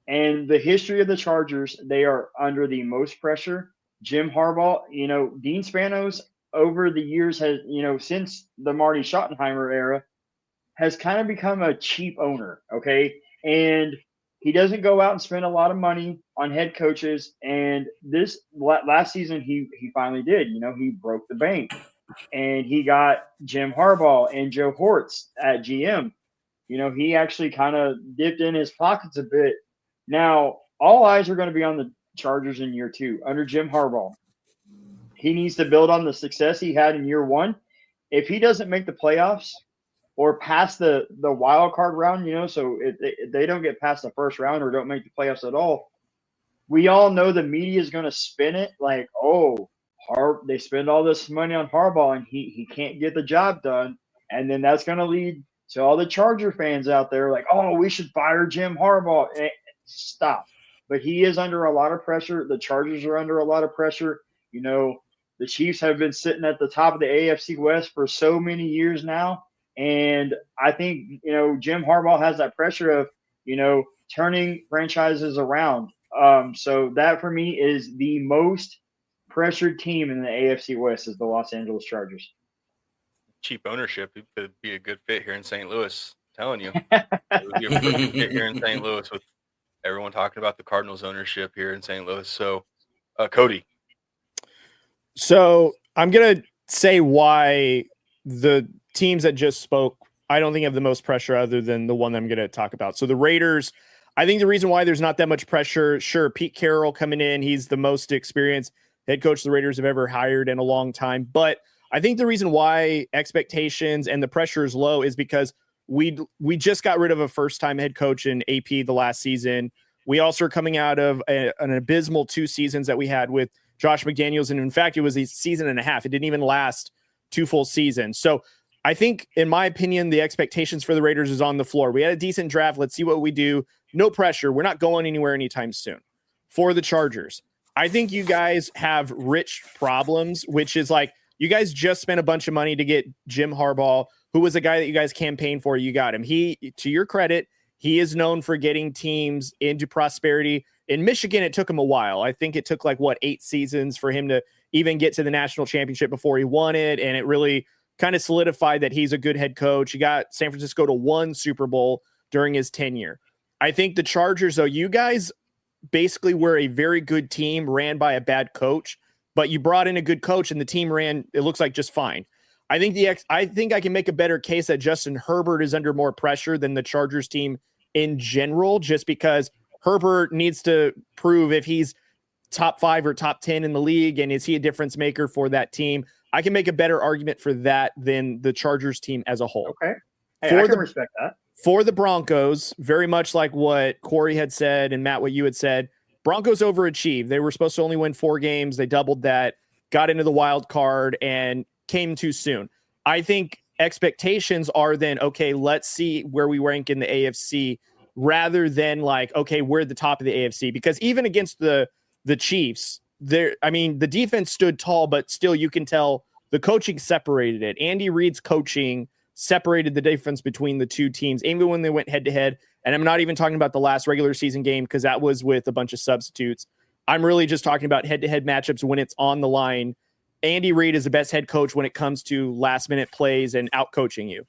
and the history of the Chargers, they are under the most pressure. Jim Harbaugh, you know, Dean Spanos over the years has, you know, since the Marty Schottenheimer era, has kind of become a cheap owner, okay? And he doesn't go out and spend a lot of money on head coaches. And this last season, he finally did. You know, he broke the bank. And he got Jim Harbaugh and Joe Hortz at GM. You know, he actually kind of dipped in his pockets a bit. Now, all eyes are going to be on the Chargers in year two under Jim Harbaugh. He needs to build on the success he had in year one. If he doesn't make the playoffs or pass the wild card round, you know, so if they don't get past the first round or don't make the playoffs at all, we all know the media is going to spin it like, oh, they spend all this money on Harbaugh and he can't get the job done. And then that's going to lead to all the Charger fans out there like, oh, we should fire Jim Harbaugh. Stop. But he is under a lot of pressure. The Chargers are under a lot of pressure. You know, the Chiefs have been sitting at the top of the AFC West for so many years now. And I think, you know, Jim Harbaugh has that pressure of, you know, turning franchises around. So that for me is the most pressured team in the AFC West is the Los Angeles Chargers. Cheap ownership. It could be a good fit here in St. Louis. I'm telling you. It would be a perfect fit here in St. Louis with everyone talking about the Cardinals ownership here in St. Louis. So, Cody. So I'm going to say why the teams that just spoke, I don't think have the most pressure other than the one that I'm going to talk about. So the Raiders, I think the reason why there's not that much pressure, sure, Pete Carroll coming in, he's the most experienced head coach the Raiders have ever hired in a long time. But I think the reason why expectations and the pressure is low is because we just got rid of a first-time head coach in AP the last season. We also are coming out of an abysmal 2 seasons that we had with Josh McDaniels. And in fact, it was a season and a half. It didn't even last 2 full seasons. So I think, in my opinion, the expectations for the Raiders is on the floor. We had a decent draft. Let's see what we do. No pressure. We're not going anywhere anytime soon. For the Chargers, I think you guys have rich problems, which is like you guys just spent a bunch of money to get Jim Harbaugh, who was a guy that you guys campaigned for. You got him. He, to your credit, he is known for getting teams into prosperity. In Michigan, it took him a while. I think it took 8 seasons for him to even get to the national championship before he won it. And it really kind of solidified that he's a good head coach. He got San Francisco to 1 Super Bowl during his tenure. I think the Chargers, though, you guys basically were a very good team ran by a bad coach, but you brought in a good coach and the team ran, it looks like, just fine. I think I can make a better case that Justin Herbert is under more pressure than the Chargers team in general, just because Herbert needs to prove if he's top 5 or top 10 in the league? And is he a difference maker for that team? I can make a better argument for that than the Chargers team as a whole. Okay. Hey, I can respect that. For the Broncos, very much like what Cory had said and Matt, what you had said, Broncos overachieved. They were supposed to only win 4 games. They doubled that, got into the wild card, and came too soon. I think expectations are then, okay, let's see where we rank in the AFC rather than like, okay, we're at the top of the AFC. Because even against the Chiefs, the defense stood tall, but still you can tell the coaching separated it. Andy Reid's coaching separated the difference between the two teams, even when they went head-to-head. And I'm not even talking about the last regular season game because that was with a bunch of substitutes. I'm really just talking about head-to-head matchups when it's on the line. Andy Reid is the best head coach when it comes to last-minute plays and out-coaching you.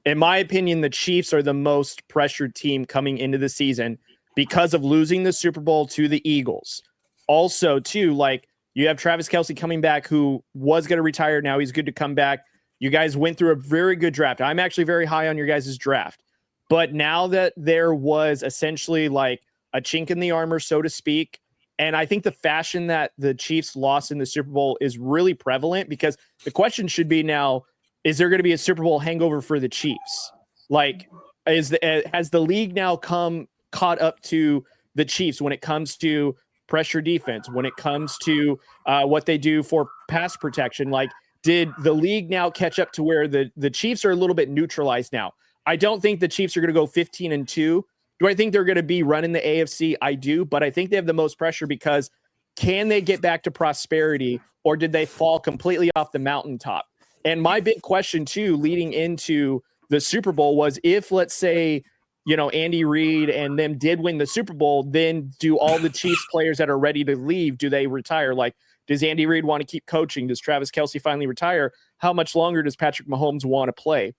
In my opinion, the Chiefs are the most pressured team coming into the season because of losing the Super Bowl to the Eagles. Also, too, like you have Travis Kelce coming back who was going to retire. Now he's good to come back. You guys went through a very good draft. I'm actually very high on your guys' draft. But now that there was essentially like a chink in the armor, so to speak, and I think the fashion that the Chiefs lost in the Super Bowl is really prevalent because the question should be now, is there going to be a Super Bowl hangover for the Chiefs? Like, has the league now caught up to the Chiefs when it comes to pressure defense, when it comes to what they do for pass protection? Like, did the league now catch up to where the Chiefs are a little bit neutralized now? I don't think the Chiefs are going to go 15-2. Do I think they're going to be running the AFC? I do, but I think they have the most pressure because can they get back to prosperity or did they fall completely off the mountaintop? And my big question too, leading into the Super Bowl was if, let's say, Andy Reid and them did win the Super Bowl, then do all the Chiefs players that are ready to leave, do they retire? Like, does Andy Reid want to keep coaching? Does Travis Kelce finally retire? How much longer does Patrick Mahomes want to play?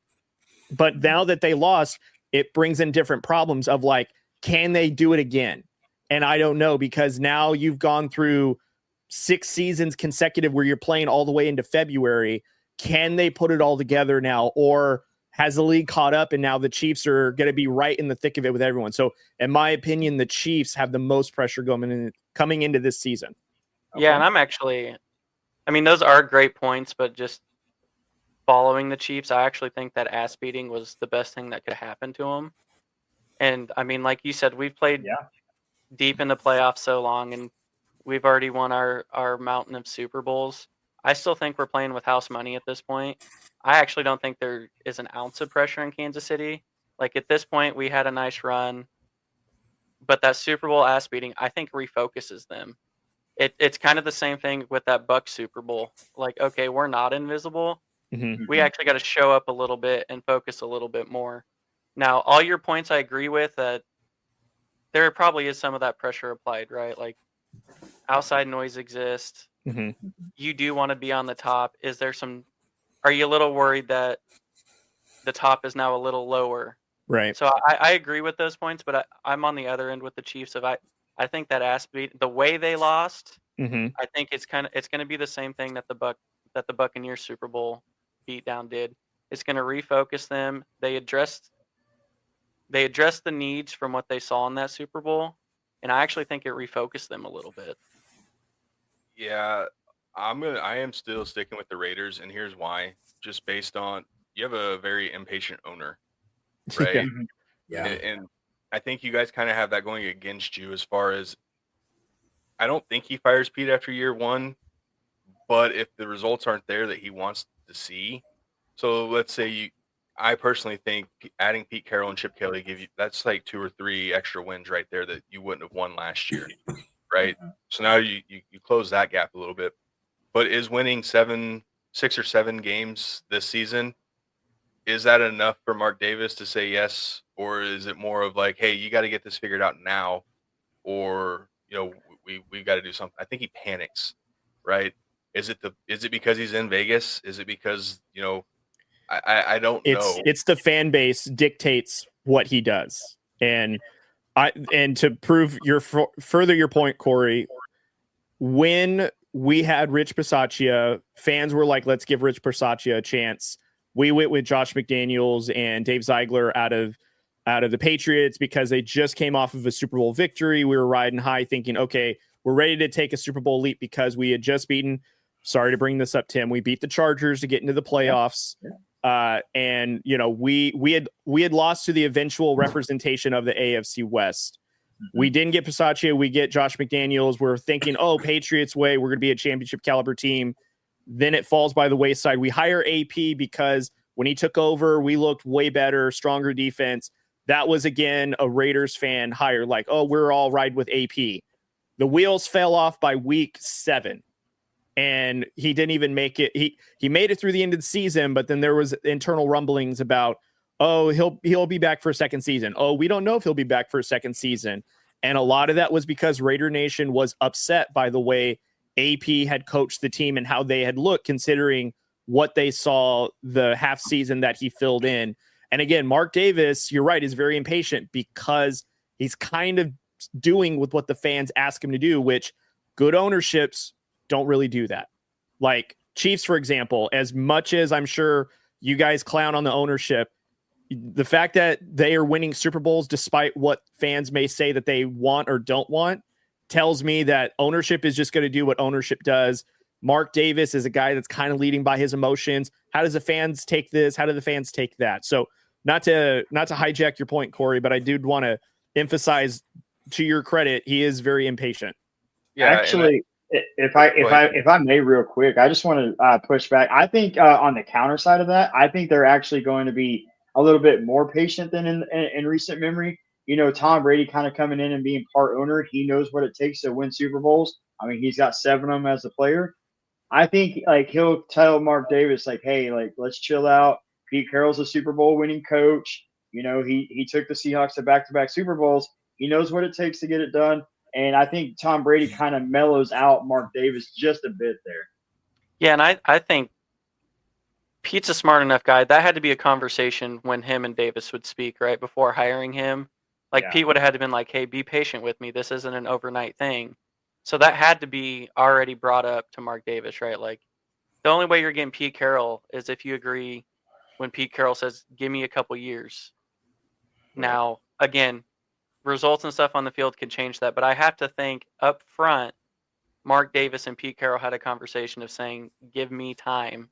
But now that they lost, it brings in different problems of like, can they do it again? And I don't know, because now you've gone through 6 seasons consecutive where you're playing all the way into February. Can they put it all together now? Or has the league caught up and now the Chiefs are going to be right in the thick of it with everyone? So in my opinion, the Chiefs have the most pressure coming into this season. Okay. Yeah, and I'm actually, those are great points, but just following the Chiefs, I actually think that ass beating was the best thing that could happen to them. And like you said, we've played deep in the playoffs so long, and we've already won our mountain of Super Bowls. I still think we're playing with house money at this point. I actually don't think there is an ounce of pressure in Kansas City. Like at this point, we had a nice run, but that Super Bowl ass beating, I think, refocuses them. It's kind of the same thing with that Bucs Super Bowl. Like, okay, we're not invisible. Mm-hmm. We actually got to show up a little bit and focus a little bit more. Now, all your points I agree with, that there probably is some of that pressure applied, right? Like outside noise exists. Mm-hmm. You do want to be on the top. Are you a little worried that the top is now a little lower? Right. So I agree with those points, but I'm on the other end with the Chiefs. I think that ass beat, the way they lost, mm-hmm. I think it's going to be the same thing that the Buccaneers Super Bowl beatdown did. It's going to refocus them. They addressed the needs from what they saw in that Super Bowl, and I actually think it refocused them a little bit. Yeah, I am still sticking with the Raiders, and here's why. Just based on, you have a very impatient owner, right? Yeah. And I think you guys kind of have that going against you as far as, I don't think he fires Pete after year 1, but if the results aren't there that he wants to see, so let's say I personally think adding Pete Carroll and Chip Kelly that's like 2 or 3 extra wins right there that you wouldn't have won last year, right? So now you close that gap a little bit. But is winning 6 or 7 games this season, is that enough for Mark Davis to say yes? Or is it more of like, hey, you got to get this figured out now, or we got to do something? I think he panics, right? Is it because he's in Vegas? Is it because I don't know. It's the fan base dictates what he does, and to prove further your point, Cory, when we had Rich Bisaccia, fans were like, let's give Rich Bisaccia a chance. We went with Josh McDaniels and Dave Ziegler out of the Patriots because they just came off of a Super Bowl victory. We were riding high thinking, okay, we're ready to take a Super Bowl leap because we had just beaten. Sorry to bring this up, Tim. We beat the Chargers to get into the playoffs. And we had lost to the eventual representation of the AFC West. We didn't get Pasaccio. We get Josh McDaniels. We're thinking, Patriots way, we're going to be a championship caliber team. Then it falls by the wayside. We hire AP because when he took over, we looked way better, stronger defense. That was, again, a Raiders fan hire. Like, we're all right with AP. The wheels fell off by week 7. And he didn't even make it. He made it through the end of the season, but then there was internal rumblings about, he'll be back for a second season. We don't know if he'll be back for a second season. And a lot of that was because Raider Nation was upset by the way AP had coached the team and how they had looked, considering what they saw the half season that he filled in. And again, Mark Davis, you're right, is very impatient because he's kind of doing with what the fans ask him to do, which good ownerships don't really do that. Like Chiefs, for example, as much as I'm sure you guys clown on the ownership, the fact that they are winning Super Bowls despite what fans may say that they want or don't want tells me that ownership is just going to do what ownership does. Mark Davis is a guy that's kind of leading by his emotions. How does the fans take this? How do the fans take that? So not to hijack your point, Cory, but I did want to emphasize, to your credit, he is very impatient. Yeah, actually, if I may real quick, I just want to push back. I think on the counter side of that, I think they're actually going to be a little bit more patient than in recent memory. Tom Brady kind of coming in and being part owner. He knows what it takes to win Super Bowls. I mean, he's got 7 of them as a player. I think he'll tell Mark Davis hey, let's chill out. Pete Carroll's a Super Bowl winning coach. He took the Seahawks to back-to-back Super Bowls. He knows what it takes to get it done. And I think Tom Brady kind of mellows out Mark Davis just a bit there. Yeah, and I think Pete's a smart enough guy. That had to be a conversation when him and Davis would speak, right, before hiring him. Pete would have had to been like, hey, be patient with me. This isn't an overnight thing. So that had to be already brought up to Mark Davis, right? The only way you're getting Pete Carroll is if you agree when Pete Carroll says, give me a couple years. Right. Now, again, results and stuff on the field can change that, but I have to think up front, Mark Davis and Pete Carroll had a conversation of saying, give me time.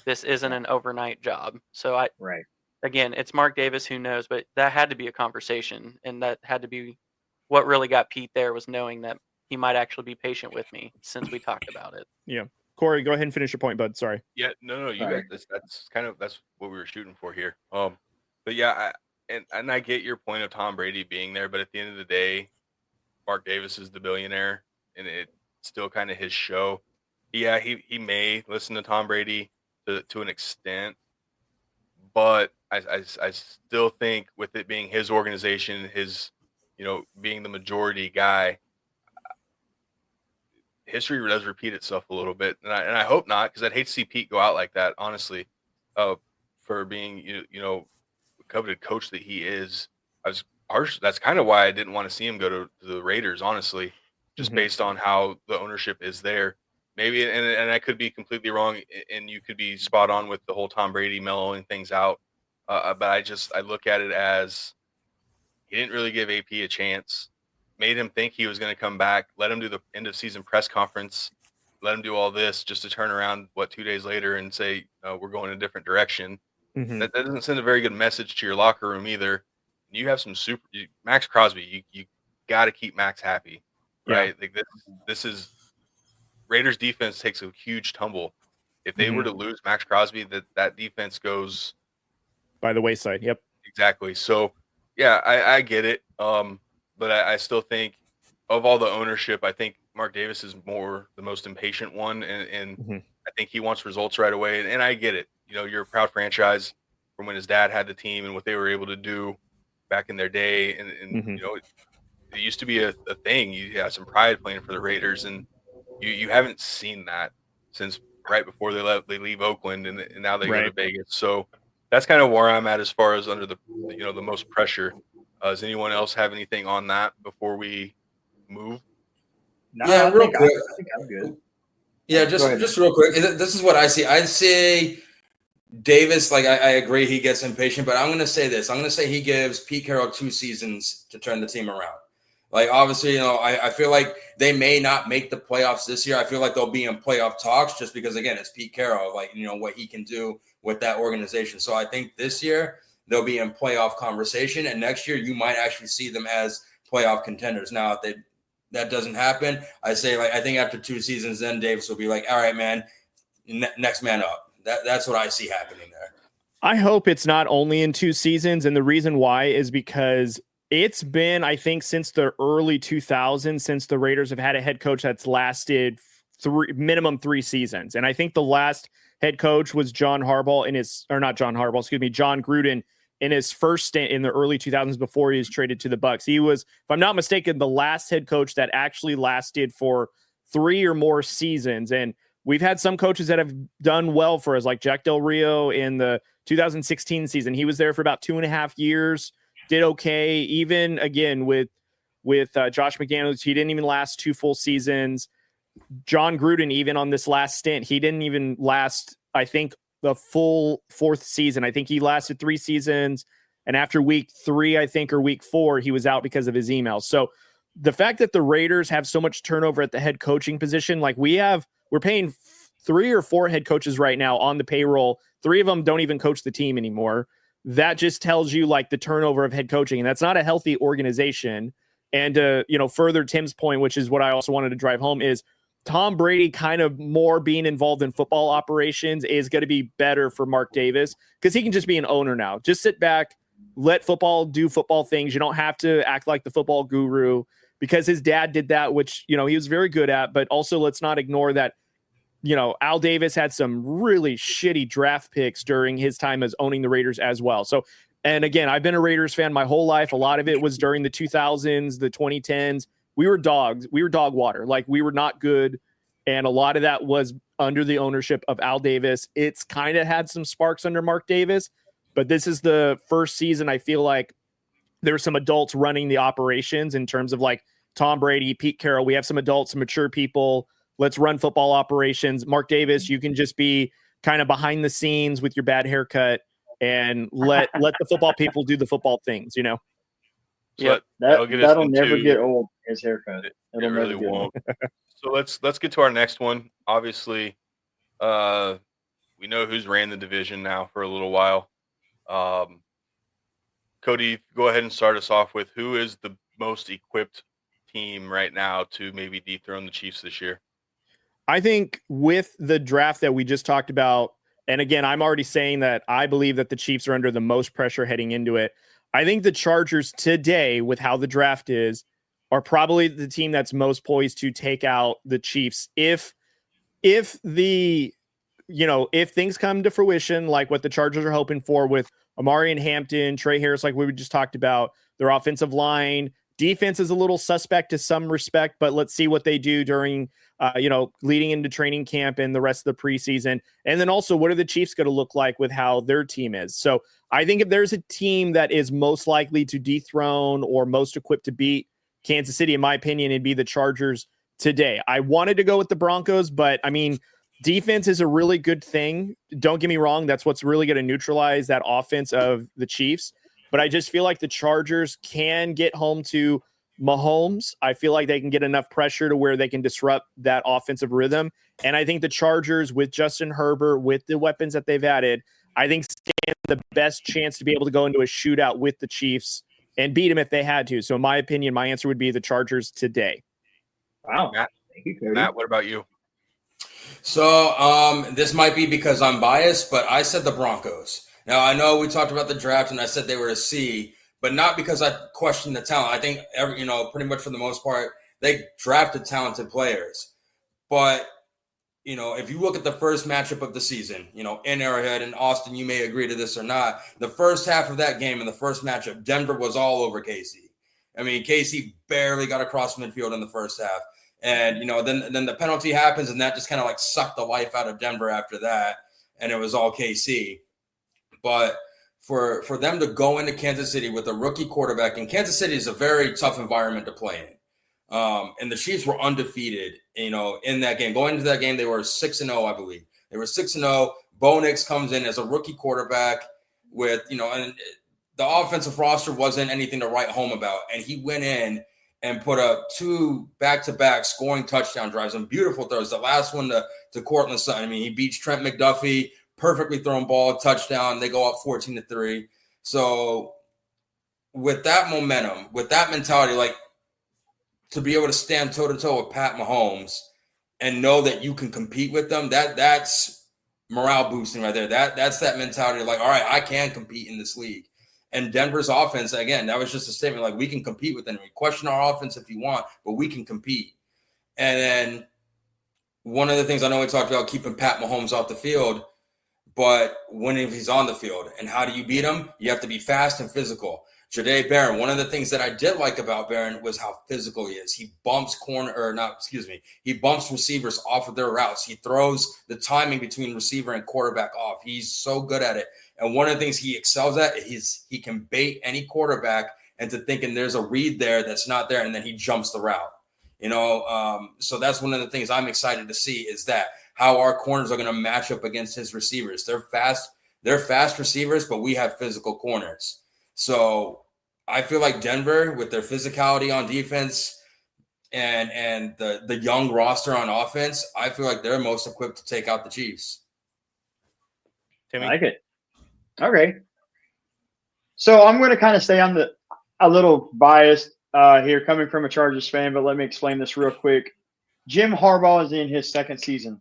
This isn't an overnight job. So again, it's Mark Davis who knows, but that had to be a conversation, and that had to be what really got Pete there, was knowing that he might actually be patient with me since we talked about it. Yeah. Cory, go ahead and finish your point, bud. Sorry. Yeah, no, you guys, that's what we were shooting for here. But yeah, and I get your point of Tom Brady being there, but at the end of the day, Mark Davis is the billionaire, and it's still kind of his show. Yeah, he may listen to Tom Brady to an extent, but I still think with it being his organization, his being the majority guy, history does repeat itself a little bit, and I hope not, because I'd hate to see Pete go out like that, honestly, for being coveted coach that he is. I was harsh. That's kind of why I didn't want to see him go to the Raiders, honestly, just based on how the ownership is there. Maybe, and I could be completely wrong, and you could be spot on with the whole Tom Brady mellowing things out. But I look at it as he didn't really give AP a chance, made him think he was going to come back, let him do the end of season press conference, let him do all this just to turn around 2 days later and say, we're going in a different direction. That doesn't send a very good message to your locker room either. You have some Max Crosby. You got to keep Max happy, right? This is Raiders defense takes a huge tumble. If they were to lose Max Crosby, that defense goes by the wayside. Yep, exactly. So yeah, I get it. But I still think of all the ownership, I think Mark Davis is the most impatient one, and I think he wants results right away. And I get it. You're a proud franchise from when his dad had the team and what they were able to do back in their day. And it used to be a thing. You had some pride playing for the Raiders, and you haven't seen that since right before they leave Oakland, and now they go to Vegas. So that's kind of where I'm at as far as under the the most pressure. Does anyone else have anything on that before we move? No, yeah, real quick. I think I'm good. Yeah, just real quick. This is what I see. I say Davis, I agree he gets impatient, but I'm going to say this. I'm going to say he gives Pete Carroll 2 seasons to turn the team around. Like, obviously, I feel like they may not make the playoffs this year. I feel like they'll be in playoff talks just because, again, it's Pete Carroll, like, what he can do with that organization. So I think this year they'll be in playoff conversation, and next year you might actually see them as playoff contenders. Now, if that doesn't happen, I think after 2 seasons, then Davis will be like, all right, man, next man up. That's what I see happening there. I hope it's not only in 2 seasons. And the reason why is because it's been, I think, since the early 2000s, since the Raiders have had a head coach that's lasted minimum 3 seasons. And I think the last head coach was John Gruden in his first stint in the early 2000s before he was traded to the Bucs. He was, if I'm not mistaken, the last head coach that actually lasted for 3 or more seasons. And we've had some coaches that have done well for us, like Jack Del Rio in the 2016 season. He was there for about 2.5 years. Did okay. Even again with Josh McDaniels, he didn't even last 2 full seasons. John Gruden, even on this last stint, he didn't even last, I think, the full 4th season. I think he lasted 3 seasons. And after week 3, I think, or week 4, he was out because of his emails. So the fact that the Raiders have so much turnover at the head coaching position, like we're paying 3 or 4 head coaches right now on the payroll. 3 of them don't even coach the team anymore. That just tells you like the turnover of head coaching, and that's not a healthy organization. And further Tim's point, which is what I also wanted to drive home, is Tom Brady kind of more being involved in football operations is going to be better for Mark Davis because he can just be an owner now. Just sit back, let football do football things. You don't have to act like the football guru because his dad did that, which, he was very good at. But also let's not ignore that, Al Davis had some really shitty draft picks during his time as owning the Raiders as well. So, and again, I've been a Raiders fan my whole life. A lot of it was during the 2000s, the 2010s. We were dogs. We were dog water. Like, we were not good. And a lot of that was under the ownership of Al Davis. It's kind of had some sparks under Mark Davis, but this is the first season I feel like there's some adults running the operations in terms of like Tom Brady, Pete Carroll. We have some adults, some mature people. Let's run football operations. Mark Davis, you can just be kind of behind the scenes with your bad haircut and let the football people do the football things, So yeah, that'll never get old, his haircut. It really won't. So let's get to our next one. Obviously, we know who's ran the division now for a little while. Cody, go ahead and start us off with who is the most equipped team right now to maybe dethrone the Chiefs this year? I think with the draft that we just talked about, and again, I'm already saying that I believe that the Chiefs are under the most pressure heading into it. I think the Chargers today, with how the draft is, are probably the team that's most poised to take out the Chiefs. If things come to fruition, like what the Chargers are hoping for with Amari and Hampton, Trey Harris, like we just talked about, their offensive line, defense is a little suspect to some respect, but let's see what they do during, leading into training camp and the rest of the preseason. And then also, what are the Chiefs going to look like with how their team is? So I think if there's a team that is most likely to dethrone or most equipped to beat Kansas City, in my opinion, it'd be the Chargers today. I wanted to go with the Broncos, but I mean, defense is a really good thing. Don't get me wrong. That's what's really going to neutralize that offense of the Chiefs. But I just feel like the Chargers can get home to Mahomes. I feel like they can get enough pressure to where they can disrupt that offensive rhythm. And I think the Chargers, with Justin Herbert, with the weapons that they've added, I think stand the best chance to be able to go into a shootout with the Chiefs and beat them if they had to. So in my opinion, my answer would be the Chargers today. Wow. Matt, Thank you, Cody. Matt, what about you? So this might be because I'm biased, but I said the Broncos. Now, I know we talked about the draft and I said they were a C, but not because I questioned the talent. I think pretty much for the most part, they drafted talented players. But, if you look at the first matchup of the season, in Arrowhead and Austin, you may agree to this or not. The first half of that game in the first matchup, Denver was all over KC. I mean, KC barely got across midfield in the first half. And, then the penalty happens and that just kind of like sucked the life out of Denver after that. And it was all KC. But for them to go into Kansas City with a rookie quarterback, and Kansas City is a very tough environment to play in. And the Chiefs were undefeated, in that game. Going into that game, they were 6-0, I believe. They were 6-0. Bo Nix comes in as a rookie quarterback with, and the offensive roster wasn't anything to write home about. And he went in and put up 2 back-to-back scoring touchdown drives and beautiful throws. The last one to Cortland Sutton. I mean, he beats Trent McDuffie, perfectly thrown ball, touchdown. They go up 14-3. So with that momentum, with that mentality, like to be able to stand toe-to-toe with Pat Mahomes and know that you can compete with them, that's morale boosting right there. That's that mentality like, all right, I can compete in this league. And Denver's offense, again, that was just a statement like we can compete with them. Question our offense if you want, but we can compete. And then one of the things I know we talked about keeping Pat Mahomes off the field, but when if he's on the field, and how do you beat him? You have to be fast and physical. Jahdae Barron, one of the things that I did like about Barron was how physical he is. He bumps he bumps receivers off of their routes. He throws the timing between receiver and quarterback off. He's so good at it. And one of the things he excels at is he can bait any quarterback into thinking there's a read there that's not there, and then he jumps the route. So that's one of the things I'm excited to see is that how our corners are going to match up against his receivers. They're fast receivers, but we have physical corners. So I feel like Denver, with their physicality on defense and the young roster on offense, I feel like they're most equipped to take out the Chiefs. Timmy? I like it. Okay. So I'm going to kind of stay on a little biased here coming from a Chargers fan, but let me explain this real quick. Jim Harbaugh is in his second season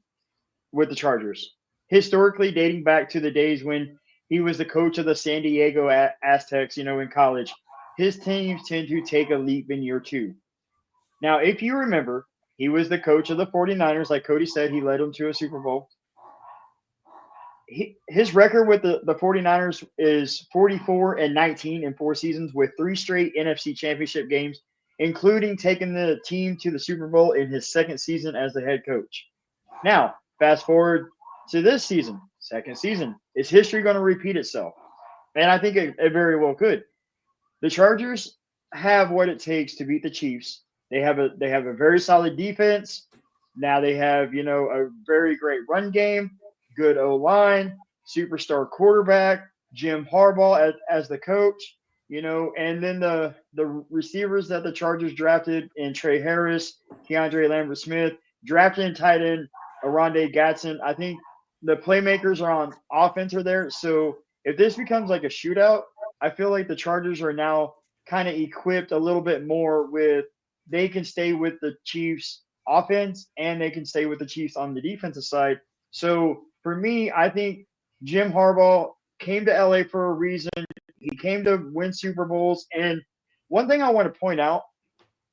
with the Chargers. Historically, dating back to the days when he was the coach of the San Diego Aztecs, in college. His teams tend to take a leap in year 2. Now, if you remember, he was the coach of the 49ers. Like Cody said, he led them to a Super Bowl. His record with the 49ers is 44-19 in 4 seasons with 3 straight NFC Championship games, including taking the team to the Super Bowl in his second season as the head coach. Now, fast forward to this season, second season. Is history going to repeat itself? And I think it very well could. The Chargers have what it takes to beat the Chiefs. They have a very solid defense. Now they have, a very great run game, good O-line, superstar quarterback, Jim Harbaugh as the coach, and then the receivers that the Chargers drafted in Trey Harris, Keandre Lambert-Smith, drafted in tight end Arondé Gatson. I think the playmakers are on offense are there. So if this becomes like a shootout, I feel like the Chargers are now kind of equipped a little bit more with they can stay with the Chiefs offense and they can stay with the Chiefs on the defensive side. So for me, I think Jim Harbaugh came to LA for a reason. He came to win Super Bowls. And one thing I want to point out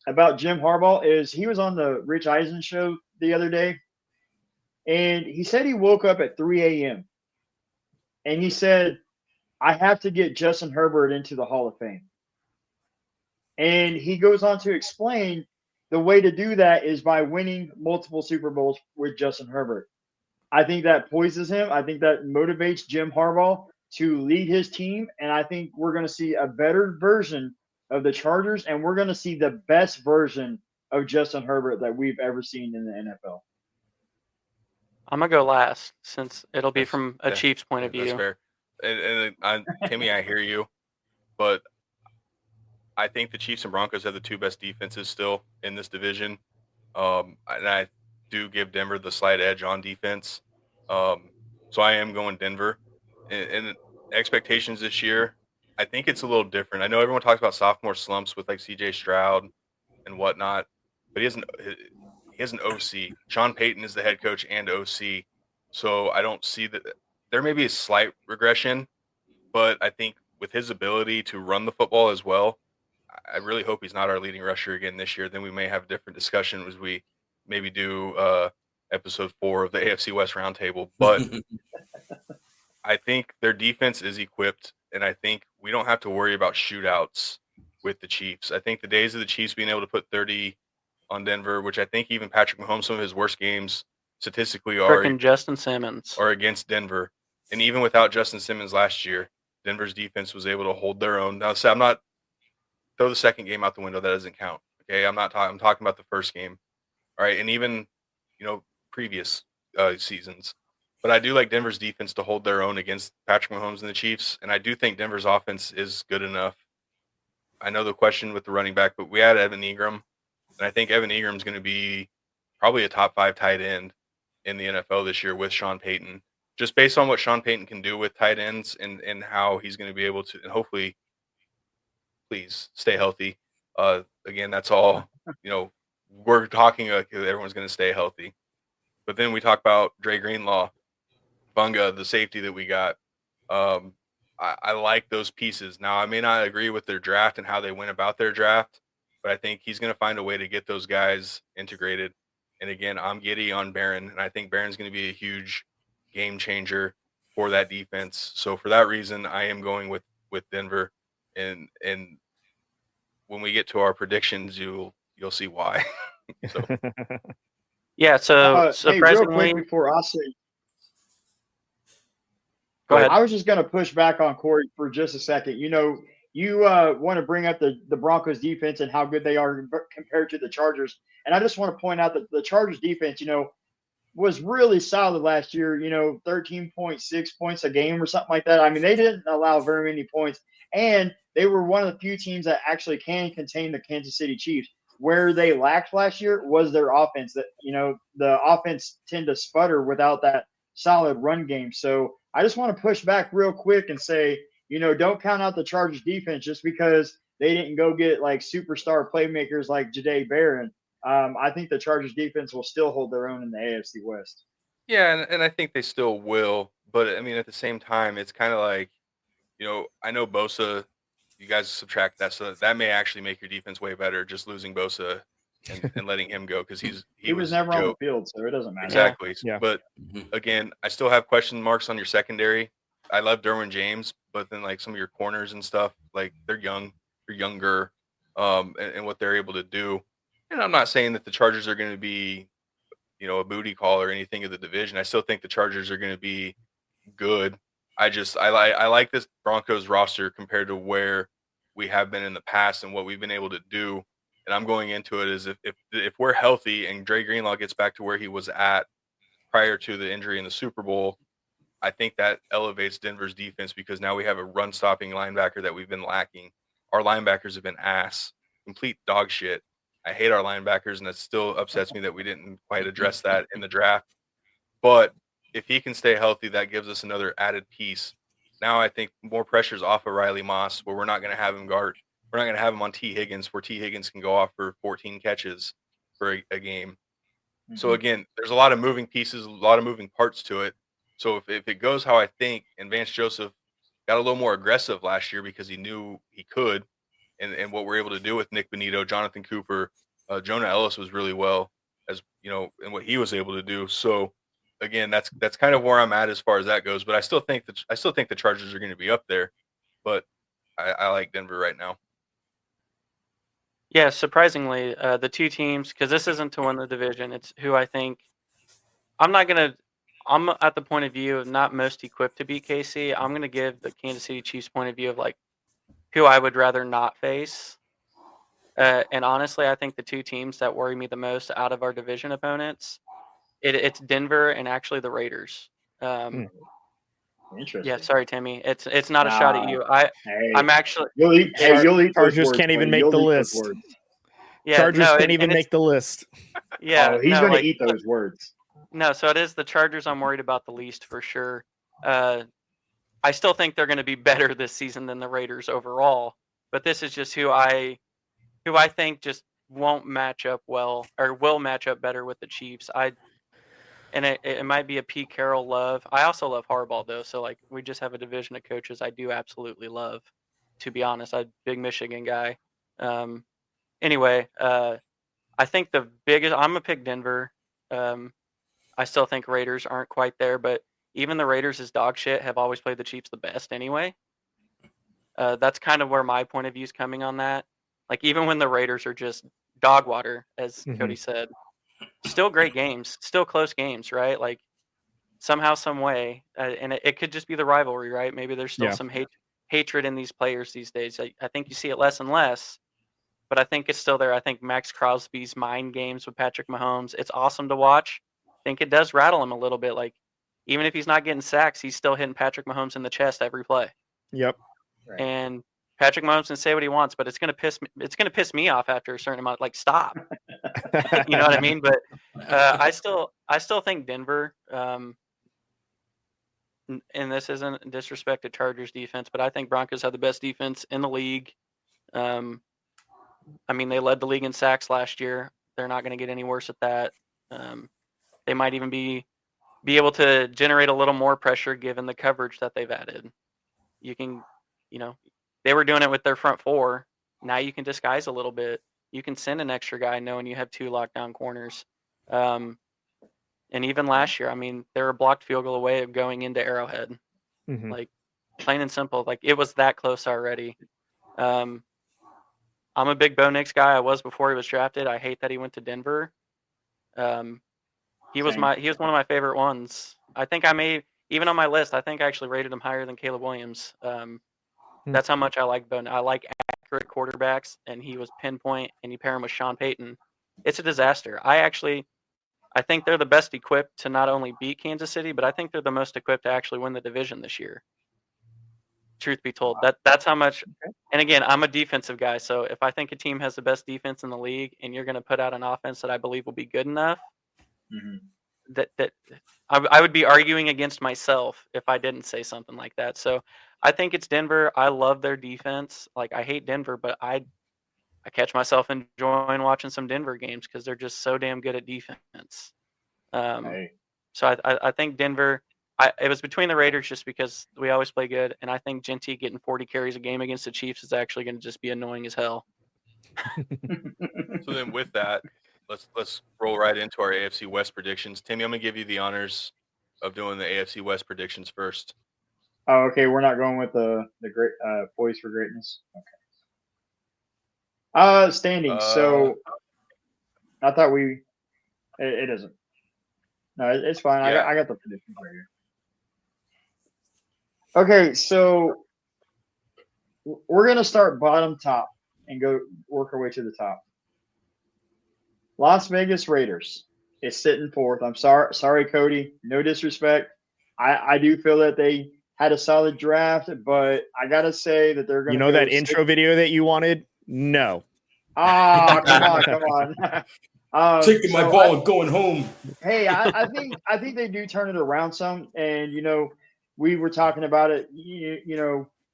about Jim Harbaugh is he was on the Rich Eisen show the other day. And he said he woke up at 3 a.m. And he said, I have to get Justin Herbert into the Hall of Fame. And he goes on to explain the way to do that is by winning multiple Super Bowls with Justin Herbert. I think that poises him. I think that motivates Jim Harbaugh to lead his team. And I think we're going to see a better version of the Chargers, and we're going to see the best version of Justin Herbert that we've ever seen in the NFL. I'm going to go last since it'll be from a Chiefs point of view. That's fair. And Timmy, I hear you, but I think the Chiefs and Broncos have the 2 best defenses still in this division. And I do give Denver the slight edge on defense. So I am going Denver. And expectations this year, I think it's a little different. I know everyone talks about sophomore slumps with like C.J. Stroud and whatnot, but he has an OC. Sean Payton is the head coach and OC. So I don't see that. There may be a slight regression, but I think with his ability to run the football as well, I really hope he's not our leading rusher again this year. Then we may have a different discussion as we maybe do episode 4 of the AFC West Roundtable. But I think their defense is equipped, and I think we don't have to worry about shootouts with the Chiefs. I think the days of the Chiefs being able to put 30 on Denver, which I think even Patrick Mahomes, some of his worst games statistically Frickin' Justin Simmons are against Denver. And even without Justin Simmons last year, Denver's defense was able to hold their own. Now, so I'm not throw the second game out the window. That doesn't count. Okay, I'm talking about the first game. All right, and even previous seasons. But I do like Denver's defense to hold their own against Patrick Mahomes and the Chiefs, and I do think Denver's offense is good enough. And I do think Denver's offense is good enough to I know the question with the running back, but we had Evan Ingram, and I think Evan Ingram's going to be probably a top 5 tight end in the NFL this year with Sean Payton, just based on what Sean Payton can do with tight ends and how he's going to be able to, and hopefully, please stay healthy. Again, that's all, we're talking like everyone's going to stay healthy. But then we talk about Dre Greenlaw, Bunga, the safety that we got. I like those pieces. Now, I may not agree with their draft and how they went about their draft, but I think he's going to find a way to get those guys integrated. And again, I'm giddy on Barron, and I think Barron's going to be a huge game changer for that defense. So for that reason, I am going with Denver. And when we get to our predictions, you'll see why. So. Yeah. So surprisingly, hey, real quick before I say. Go ahead. I was just going to push back on Cory for just a second. You want to bring up the Broncos defense and how good they are compared to the Chargers. And I just want to point out that the Chargers defense, was really solid last year, 13.6 points a game or something like that. I mean, they didn't allow very many points. And they were one of the few teams that actually can contain the Kansas City Chiefs. Where they lacked last year was their offense. That the offense tend to sputter without that solid run game. So I just want to push back real quick and say, don't count out the Chargers defense just because they didn't go get like superstar playmakers like Jahdae Barron. I think the Chargers defense will still hold their own in the AFC West. Yeah, and I think they still will. But, I mean, at the same time, it's kind of like, I know Bosa, you guys subtract that, so that may actually make your defense way better, just losing Bosa and letting him go because he was never on the field, so it doesn't matter. Exactly. Yeah. But again, I still have question marks on your secondary. I love Derwin James, but then like some of your corners and stuff, like they're younger, and what they're able to do. And I'm not saying that the Chargers are going to be, a booty call or anything of the division. I still think the Chargers are going to be good. I like this Broncos roster compared to where we have been in the past and what we've been able to do. And I'm going into it as if we're healthy and Dre Greenlaw gets back to where he was at prior to the injury in the Super Bowl, I think that elevates Denver's defense because now we have a run-stopping linebacker that we've been lacking. Our linebackers have been complete dog shit. I hate our linebackers, and that still upsets me that we didn't quite address that in the draft. But if he can stay healthy, that gives us another added piece. Now I think more pressure's off of Riley Moss, where we're not going to have him guard. We're not going to have him on T. Higgins, where T. Higgins can go off for 14 catches for a game. Mm-hmm. So, again, there's a lot of moving pieces, a lot of moving parts to it. So if it goes how I think, and Vance Joseph got a little more aggressive last year because he knew he could, and what we're able to do with Nick Bonito, Jonathan Cooper, Jonah Ellis was really well, as and what he was able to do. So, again, that's kind of where I'm at as far as that goes. But I still think the Chargers are going to be up there. But I like Denver right now. Yeah, surprisingly, the two teams, because this isn't to win the division, it's who I think I'm at the point of view of not most equipped to beat KC. I'm going to give the Kansas City Chiefs point of view of like who I would rather not face. And honestly, I think the two teams that worry me the most out of our division opponents, it's Denver and actually the Raiders. Interesting. Yeah, sorry, Timmy. It's not a shot at you. I'm actually. You'll eat Chargers can't even make the list. Yeah, Chargers can't even make the list. Yeah, he's going to eat those words. No, so it is the Chargers I'm worried about the least for sure. I still think they're going to be better this season than the Raiders overall, but this is just who I think just won't match up well or will match up better with the Chiefs. And it might be a Pete Carroll love. I also love Harbaugh though, so like we just have a division of coaches I do absolutely love. To be honest, I'm a big Michigan guy. Anyway, I think the biggest I'm gonna pick Denver. I still think Raiders aren't quite there, but even the Raiders as dog shit have always played the Chiefs the best anyway. That's kind of where my point of view is coming on that. Like even when the Raiders are just dog water, as Cody said, still great games, still close games, right? Like somehow, some way, and it could just be the rivalry, right? Maybe there's still some hatred in these players these days. I think you see it less and less, but I think it's still there. I think Max Crosby's mind games with Patrick Mahomes, it's awesome to watch. I think it does rattle him a little bit. Like even if he's not getting sacks, he's still hitting Patrick Mahomes in the chest every play. Yep. And Patrick Mahomes can say what he wants, but it's gonna piss me off after a certain amount. Like, stop. You know what I mean? But I still think Denver. And this isn't disrespect to Chargers defense, but I think Broncos have the best defense in the league. I mean, they led the league in sacks last year. They're not going to get any worse at that. They might even be able to generate a little more pressure given the coverage that they've added. You can, they were doing it with their front four. Now you can disguise a little bit. You can send an extra guy knowing you have 2 lockdown corners. And even last year, I mean, they were a blocked field goal away of going into Arrowhead. Mm-hmm. Like, plain and simple. Like, it was that close already. I'm a big Bo Nix guy. I was before he was drafted. I hate that he went to Denver. He was one of my favorite ones. I think even on my list, I think I actually rated him higher than Caleb Williams. That's how much I like Bo. I like accurate quarterbacks, and he was pinpoint, and you pair him with Sean Payton. It's a disaster. I think they're the best equipped to not only beat Kansas City, but I think they're the most equipped to actually win the division this year. Truth be told, that's how much. And again, I'm a defensive guy, so if I think a team has the best defense in the league, and you're going to put out an offense that I believe will be good enough, that I would be arguing against myself if I didn't say something like that. So I think it's Denver. I love their defense. Like, I hate Denver, but I catch myself enjoying watching some Denver games because they're just so damn good at defense. So I think Denver. It was between the Raiders just because we always play good, and I think Genty getting 40 carries a game against the Chiefs is actually going to just be annoying as hell. So then with that, let's roll right into our AFC West predictions. Timmy, I'm going to give you the honors of doing the AFC West predictions first. Oh, okay. We're not going with the great Poise for Greatness. Okay. Standings. So I thought it isn't. No, it's fine. Yeah. I got the predictions right here. Okay, so we're gonna start bottom top and go work our way to the top. Las Vegas Raiders is sitting fourth. I'm sorry, Cody. No disrespect. I do feel that they had a solid draft, but I gotta say that they're gonna. That intro video that you wanted? No. Ah, come on. Taking my ball and going home. Hey, I think they do turn it around some, and we were talking about it,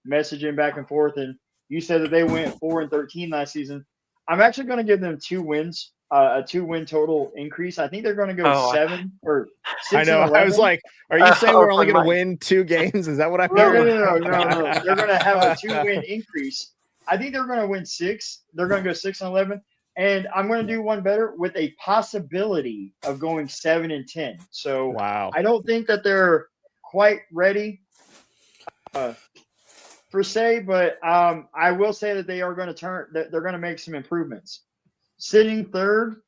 messaging back and forth, and you said that they went 4-13 last season. I'm actually going to give them 2 wins, a 2-win total increase. I think they're going to go 7 or 6. I know. I was like, are you saying we're only going to win 2 games? Is that what I'm hearing? No. They're going to have a 2-win increase. I think they're going to win 6. They're going to go 6-11. And I'm going to do one better with a possibility of going 7-10. So wow. I don't think that they're quite ready per se, but I will say that they are going to they're going to make some improvements. Sitting third,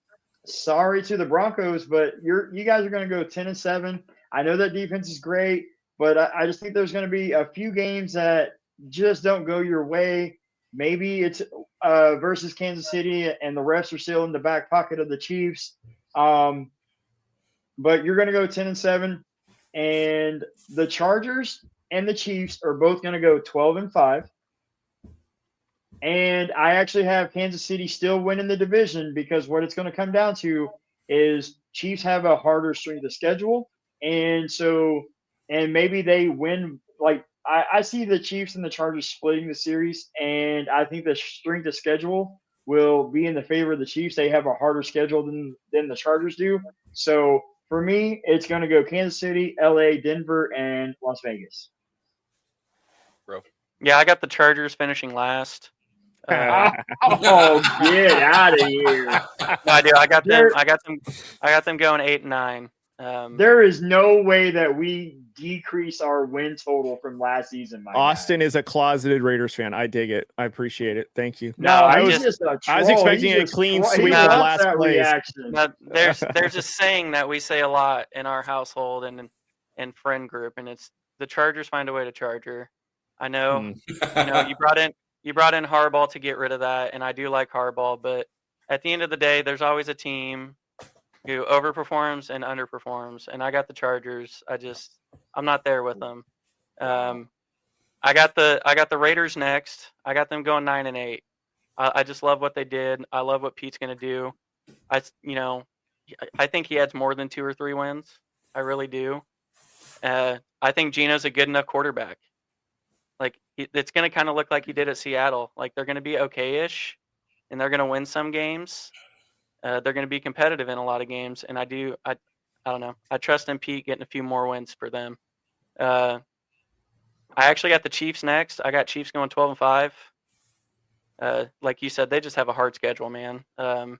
sorry to the Broncos, but you guys are going to go 10-7. I know that defense is great, but I just think there's going to be a few games that just don't go your way. Maybe it's versus Kansas City, and the refs are still in the back pocket of the Chiefs. But you're going to go 10-7, and the Chargers and the Chiefs are both going to go 12-5. And I actually have Kansas City still winning the division because what it's going to come down to is Chiefs have a harder strength of schedule, and maybe they win like. I see the Chiefs and the Chargers splitting the series, and I think the strength of schedule will be in the favor of the Chiefs. They have a harder schedule than the Chargers do. So for me, it's going to go Kansas City, LA, Denver, and Las Vegas. Bro. Yeah, I got the Chargers finishing last. Get out of here! No, I do. I got them going 8-9. There is no way that we decrease our win total from last season. Austin is a closeted Raiders fan. I dig it. I appreciate it. Thank you. No, I was expecting a clean sweep of last place. There's a saying that we say a lot in our household and friend group, and it's the Chargers find a way to Charger. I know, you brought in Harbaugh to get rid of that, and I do like Harbaugh, but at the end of the day, there's always a team who overperforms and underperforms, and I got the Chargers. I'm not there with them. I got the Raiders next. I got them going 9-8. I just love what they did. I love what Pete's going to do. I think he adds more than 2 or 3 wins. I really do. I think Geno's a good enough quarterback. Like, it's going to kind of look like he did at Seattle. Like, they're going to be okay-ish, and they're going to win some games. They're going to be competitive in a lot of games, and I don't know. I trust in Pete getting a few more wins for them. I actually got the Chiefs next. I got Chiefs going 12-5. Like you said, they just have a hard schedule, man. And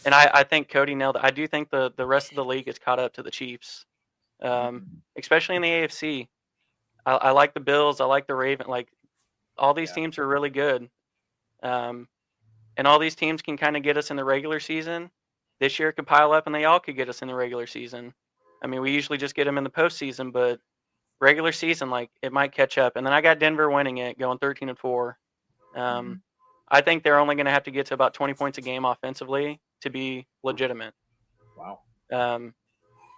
I think Cody nailed it. I do think the rest of the league is caught up to the Chiefs, especially in the AFC. I like the Bills. I like the Ravens. Like, all these teams are really good. And all these teams can kind of get us in the regular season. This year could pile up, and they all could get us in the regular season. I mean, we usually just get them in the postseason, but regular season, like, it might catch up. And then I got Denver winning it, going 13-4. I think they're only going to have to get to about 20 points a game offensively to be legitimate. Wow.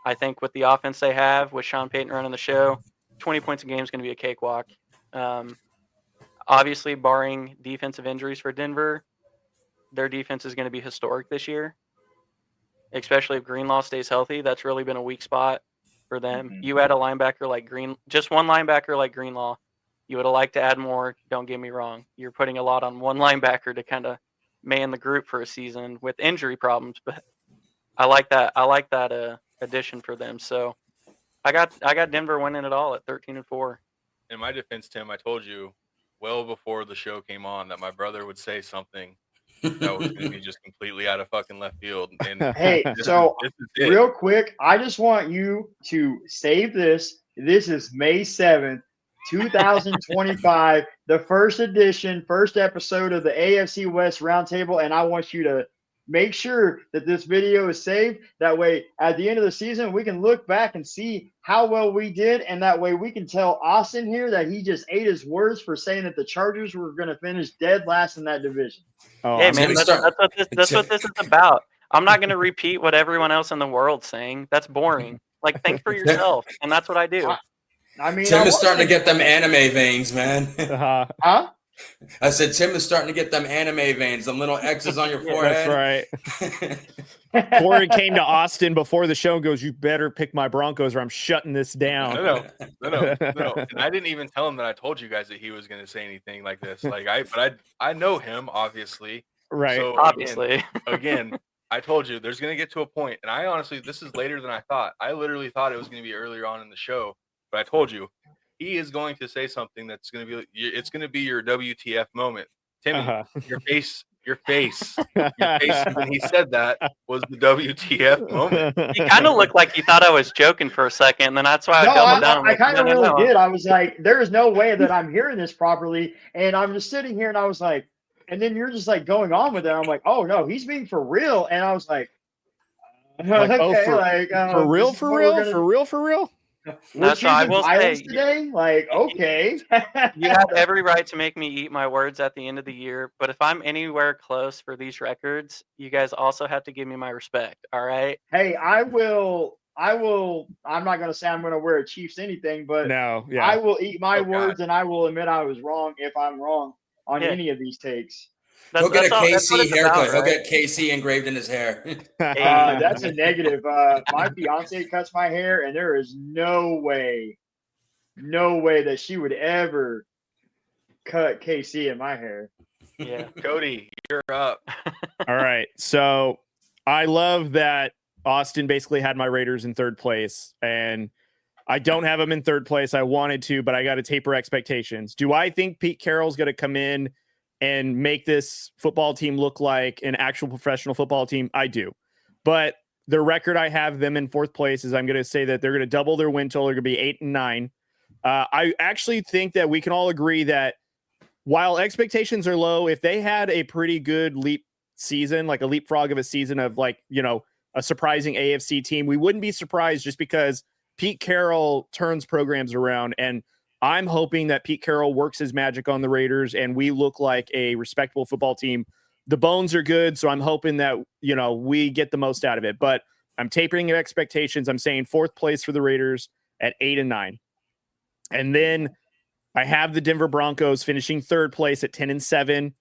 I think with the offense they have, with Sean Payton running the show, 20 points a game is going to be a cakewalk. Obviously, barring defensive injuries for Denver, their defense is going to be historic this year, especially if Greenlaw stays healthy. That's really been a weak spot for them. You add a linebacker like just one linebacker like Greenlaw. You would have liked to add more. Don't get me wrong. You're putting a lot on one linebacker to kind of man the group for a season with injury problems, but I like that. I like that addition for them. So I got Denver winning it all at 13-4. In my defense, Tim, I told you well before the show came on that my brother would say something that was going to be just completely out of fucking left field. And Hey, so real quick, I just want you to save this. This is May 7th, 2025, the first episode of the AFC West Roundtable, and I want you to make sure that this video is saved. That way, at the end of the season, we can look back and see how well we did, and that way we can tell Austin here that he just ate his words for saying that the Chargers were going to finish dead last in that division. Oh, hey, man, that's what this is about. I'm not going to repeat what everyone else in the world's saying. That's boring. Like, think for yourself, and that's what I do. I mean, Tim is starting to get them anime veins, man. Huh? I said, Tim is starting to get them anime veins, them little X's on your forehead. That's right. Cory came to Austin before the show and goes, "You better pick my Broncos or I'm shutting this down." No. And I didn't even tell him that I told you guys that he was going to say anything like this. Like, I know him, obviously. Right. So obviously. Again, I told you there's going to get to a point, and I honestly, this is later than I thought. I literally thought it was going to be earlier on in the show, but I told you he is going to say something that's going to be, it's going to be your WTF moment. Timmy, your face when he said that was the WTF moment. He kind of looked like he thought I was joking for a second, and then that's why I doubled down. I kind of really did. I was like, there is no way that I'm hearing this properly, and I'm just sitting here, and I was like, and then you're just like going on with it. I'm like, oh no, he's being for real, and I was like, okay, for real. That's what I will say. Today? Like, okay. You have every right to make me eat my words at the end of the year, but if I'm anywhere close for these records, you guys also have to give me my respect, all right? Hey, I will. I'm not going to say I'm going to wear a Chiefs anything, but I will eat my words, and I will admit I was wrong if I'm wrong on any of these takes. He'll get a KC haircut. He'll get KC engraved in his hair. That's a negative. My fiance cuts my hair, and there is no way that she would ever cut KC in my hair. Yeah, Cody, you're up. All right. So I love that Austin basically had my Raiders in third place, and I don't have them in third place. I wanted to, but I got to taper expectations. Do I think Pete Carroll's going to come in and make this football team look like an actual professional football team? I do. But the record I have them in fourth place is I'm going to say that they're going to double their win total. They're going to be 8-9. I actually think that we can all agree that while expectations are low, if they had a pretty good leap season, like a leapfrog of a season of like, you know, a surprising AFC team, we wouldn't be surprised just because Pete Carroll turns programs around. And I'm hoping that Pete Carroll works his magic on the Raiders and we look like a respectable football team. The bones are good, so I'm hoping that, you know, we get the most out of it. But I'm tapering your expectations. I'm saying fourth place for the Raiders at 8-9. And then I have the Denver Broncos finishing third place at 10-7.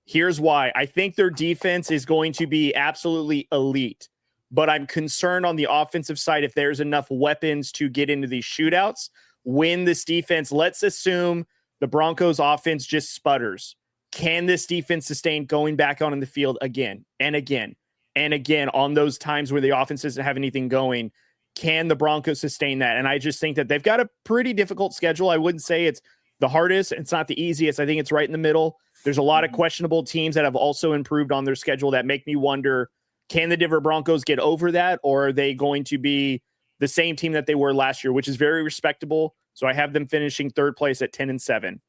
Here's why. I think their defense is going to be absolutely elite, but I'm concerned on the offensive side if there's enough weapons to get into these shootouts. When this defense, let's assume the Broncos offense just sputters. Can this defense sustain going back on in the field again and again and again on those times where the offense doesn't have anything going? Can the Broncos sustain that? And I just think that they've got a pretty difficult schedule. I wouldn't say it's the hardest. It's not the easiest. I think it's right in the middle. There's a lot of questionable teams that have also improved on their schedule that make me wonder, can the Denver Broncos get over that, or are they going to be the same team that they were last year, which is very respectable. So I have them finishing third place at 10-7.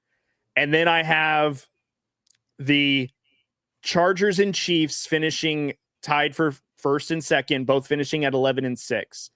And then I have the Chargers and Chiefs finishing tied for first and second, both finishing at 11-6.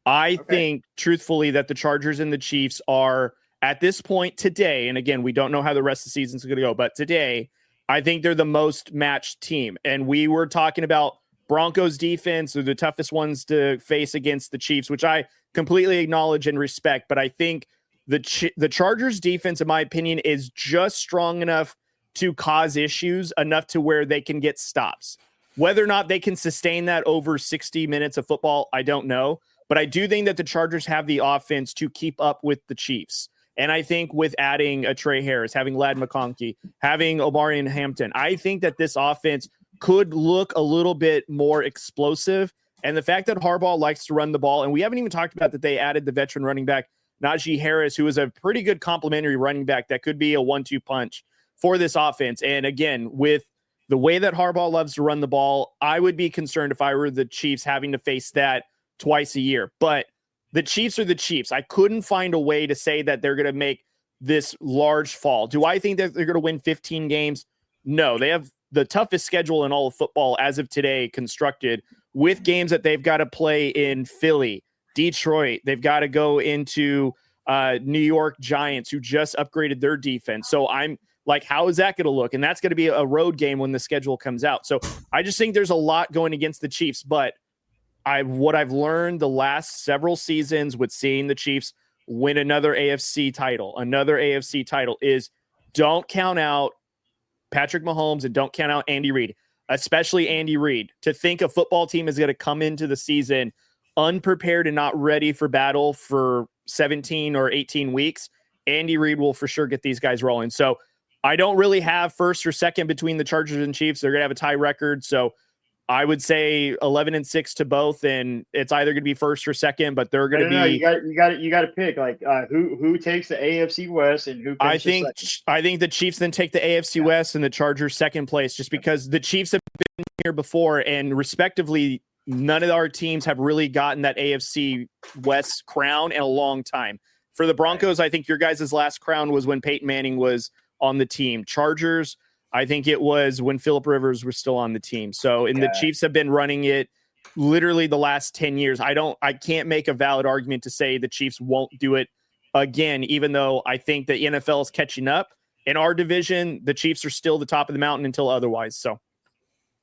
I think, truthfully, that the Chargers and the Chiefs are, at this point today, and again, we don't know how the rest of the season is going to go, but today, I think they're the most matched team. And we were talking about Broncos defense are the toughest ones to face against the Chiefs, which I completely acknowledge and respect. But I think the Chargers defense, in my opinion, is just strong enough to cause issues enough to where they can get stops. Whether or not they can sustain that over 60 minutes of football, I don't know. But I do think that the Chargers have the offense to keep up with the Chiefs. And I think with adding a Trey Harris, having Ladd McConkey, having Omarion Hampton, I think that this offense could look a little bit more explosive. And the fact that Harbaugh likes to run the ball, and we haven't even talked about that they added the veteran running back, Najee Harris, who is a pretty good complementary running back that could be a 1-2 punch for this offense. And again, with the way that Harbaugh loves to run the ball, I would be concerned if I were the Chiefs having to face that twice a year. But the Chiefs are the Chiefs. I couldn't find a way to say that they're going to make this large fall. Do I think that they're going to win 15 games? No, they have the toughest schedule in all of football as of today constructed, with games that they've got to play in Philly, Detroit. They've got to go into New York Giants, who just upgraded their defense. So I'm like, how is that going to look? And that's going to be a road game when the schedule comes out. So I just think there's a lot going against the Chiefs, but what I've learned the last several seasons with seeing the Chiefs win another AFC title is don't count out Patrick Mahomes and don't count out Andy Reid, especially Andy Reid. To think a football team is going to come into the season unprepared and not ready for battle for 17 or 18 weeks, Andy Reid will for sure get these guys rolling. So I don't really have first or second between the Chargers and Chiefs. They're going to have a tie record. So I would say 11-6 to both, and it's either going to be first or second, but they're going to be. You got to pick like who takes the AFC West and who. I think the Chiefs then take the AFC West and the Chargers second place, just because the Chiefs have been here before, and respectively, none of our teams have really gotten that AFC West crown in a long time. For the Broncos, I think your guys' last crown was when Peyton Manning was on the team. Chargers, I think it was when Phillip Rivers was still on the team. So, and the Chiefs have been running it literally the last 10 years. I can't make a valid argument to say the Chiefs won't do it again, even though I think the NFL is catching up. In our division, the Chiefs are still the top of the mountain until otherwise. So,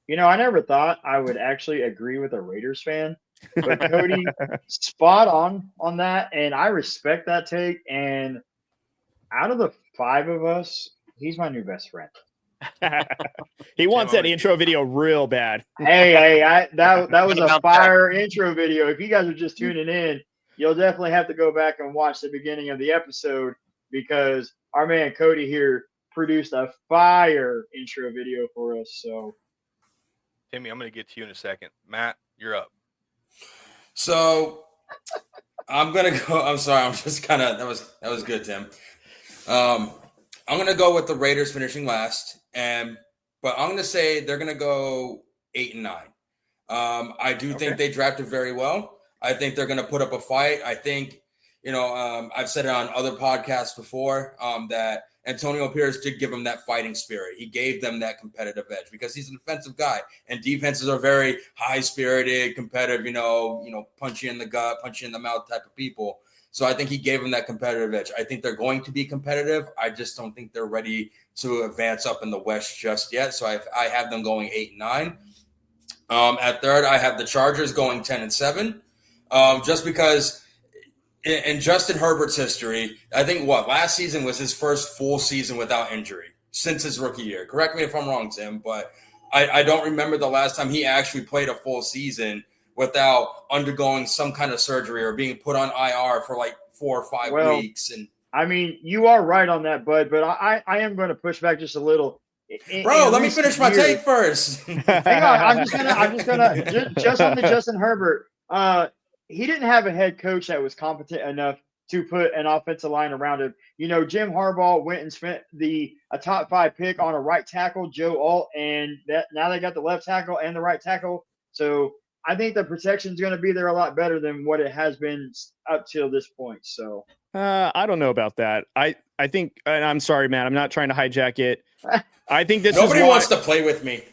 I never thought I would actually agree with a Raiders fan, but Cody, spot on that. And I respect that take. And out of the five of us, he's my new best friend. He wants that intro video real bad. Hey, that was a fire intro video. If you guys are just tuning in, you'll definitely have to go back and watch the beginning of the episode, because our man Cody here produced a fire intro video for us. So, Timmy, I'm going to get to you in a second. Matt, you're up. So I'm going to go. I'm sorry. I'm just kind of that was good, Tim. I'm going to go with the Raiders finishing last, but I'm going to say they're going to go 8-9. I do think they drafted very well. I think they're going to put up a fight. I think, I've said it on other podcasts before, that Antonio Pierce did give them that fighting spirit. He gave them that competitive edge because he's an offensive guy, and defenses are very high-spirited, competitive, punch you in the gut, punch you in the mouth type of people. So I think he gave them that competitive edge. I think they're going to be competitive. I just don't think they're ready to advance up in the West just yet. So I have them going 8-9. At third, I have the Chargers going 10-7. Just because in Justin Herbert's history, I think last season was his first full season without injury since his rookie year. Correct me if I'm wrong, Tim, but I don't remember the last time he actually played a full season without undergoing some kind of surgery or being put on IR for like 4 or 5 weeks. And I mean, you are right on that, Bud, but I am going to push back just a little. Bro, let me finish my take first. Hang on, I'm just gonna just on the Justin Herbert. He didn't have a head coach that was competent enough to put an offensive line around him. You know, Jim Harbaugh went and spent a top 5 pick on a right tackle, Joe Alt, and now they got the left tackle and the right tackle. So I think the protection is going to be there a lot better than what it has been up till this point. So I don't know about that. I think, and I'm sorry, Matt, I'm not trying to hijack it. I think nobody wants to play with me.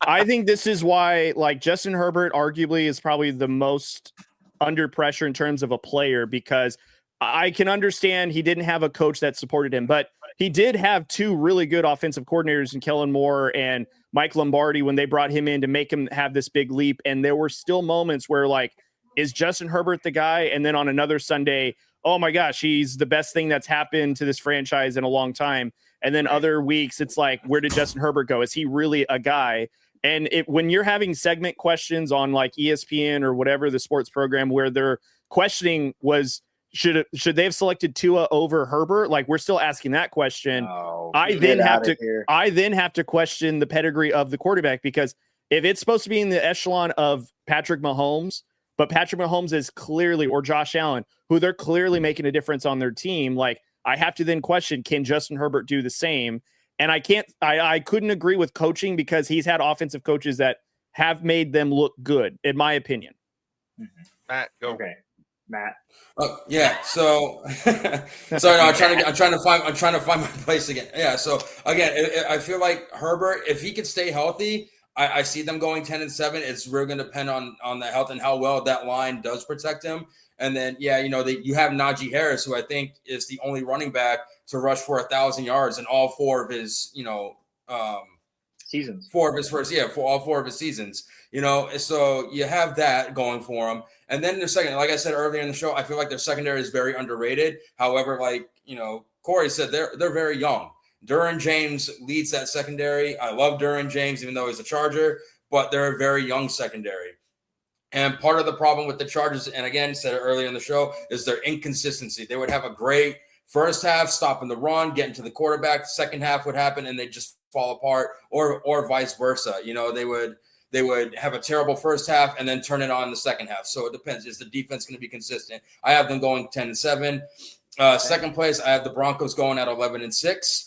I think this is why, like, Justin Herbert arguably is probably the most under pressure in terms of a player, because I can understand he didn't have a coach that supported him, but he did have 2 really good offensive coordinators in Kellen Moore and Mike Lombardi when they brought him in to make him have this big leap. And there were still moments where, like, is Justin Herbert the guy? And then on another Sunday, oh my gosh, he's the best thing that's happened to this franchise in a long time. And then other weeks, it's like, where did Justin Herbert go? Is he really a guy? And when you're having segment questions on like ESPN or whatever the sports program where they're questioning was, should they have selected Tua over Herbert? Like, we're still asking that question. I then have to question the pedigree of the quarterback, because if it's supposed to be in the echelon of Patrick Mahomes, but Patrick Mahomes is clearly, or Josh Allen, who they're clearly making a difference on their team, like, I have to then question, can Justin Herbert do the same? And I couldn't agree with coaching, because he's had offensive coaches that have made them look good, in my opinion. Matt, go. Okay, Matt. Yeah. So, sorry, no, I'm trying to find my place again. Yeah. So again, I feel like Herbert, if he could stay healthy, I see them going 10-7. It's really going to depend on the health and how well that line does protect him. And then, yeah, you know, you have Najee Harris, who I think is the only running back to rush for 1,000 yards in all 4 of his, seasons. 4 of his first, for all 4 of his seasons. You know, so you have that going for him. And then the second, like I said earlier in the show, I feel like their secondary is very underrated. However, like, you know, Cory said, they're very young. Derwin James leads that secondary. I love Derwin James, even though he's a Charger, but they're a very young secondary. And part of the problem with the Chargers, and again, said it earlier in the show, is their inconsistency. They would have a great first half, stopping the run, getting to the quarterback. The second half would happen, and they just fall apart, or vice versa. You know, they would have a terrible first half and then turn it on in the second half. So it depends. Is the defense going to be consistent? I have them going 10-7. Second place, I have the Broncos going at 11-6.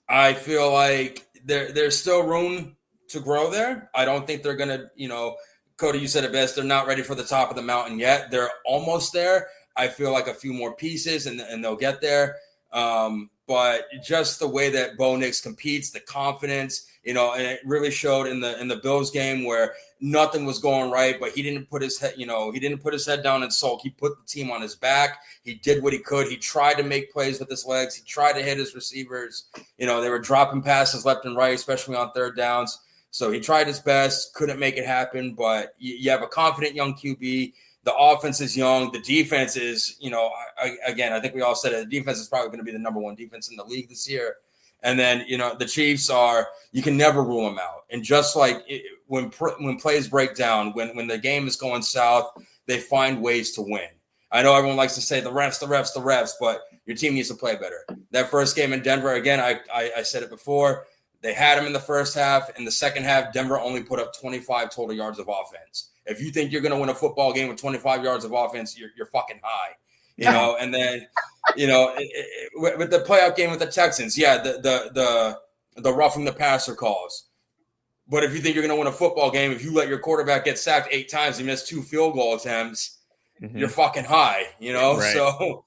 I feel like there's still room to grow there. I don't think they're going to, you know, Cody, you said it best. They're not ready for the top of the mountain yet. They're almost there. I feel like a few more pieces and they'll get there. But just the way that Bo Nix competes, the confidence, you know, and it really showed in the Bills game where nothing was going right, but he didn't put his head down and sulk. He put the team on his back. He did what he could. He tried to make plays with his legs. He tried to hit his receivers. You know, they were dropping passes left and right, especially on third downs. So he tried his best, couldn't make it happen, but you have a confident young QB. The offense is young. The defense is, you know, again, I think we all said it. The defense is probably going to be the number 1 defense in the league this year. And then, you know, the Chiefs you can never rule them out. And just like when plays break down, when the game is going south, they find ways to win. I know everyone likes to say the refs, but your team needs to play better. That first game in Denver, again, I said it before. They had him in the first half. In the second half, Denver only put up 25 total yards of offense. If you think you're going to win a football game with 25 yards of offense, you're fucking high, you know. And then, you know, with the playoff game with the Texans, yeah, the roughing the passer calls. But if you think you're going to win a football game, if you let your quarterback get sacked 8 times and miss 2 field goal attempts, you're fucking high, you know. Right. So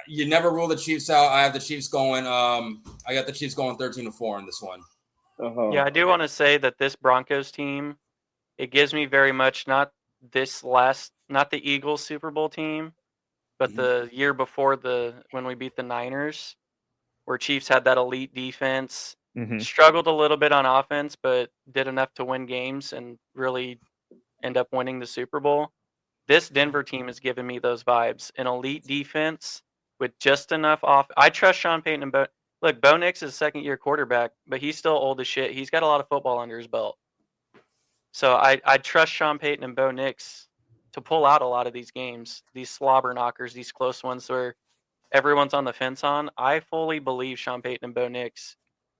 you never rule the Chiefs out. I have the Chiefs going. I got the Chiefs going 13-4 in this one. Yeah, I do want to say that this Broncos team, it gives me very much not the Eagles Super Bowl team, but the year before when we beat the Niners, where Chiefs had that elite defense, struggled a little bit on offense, but did enough to win games and really end up winning the Super Bowl. This Denver team has given me those vibes. An elite defense with just enough off. I trust Sean Payton and Look, Bo Nix is a second-year quarterback, but he's still old as shit. He's got a lot of football under his belt. So I trust Sean Payton and Bo Nix to pull out a lot of these games, these slobber knockers, these close ones where everyone's on the fence on. I fully believe Sean Payton and Bo Nix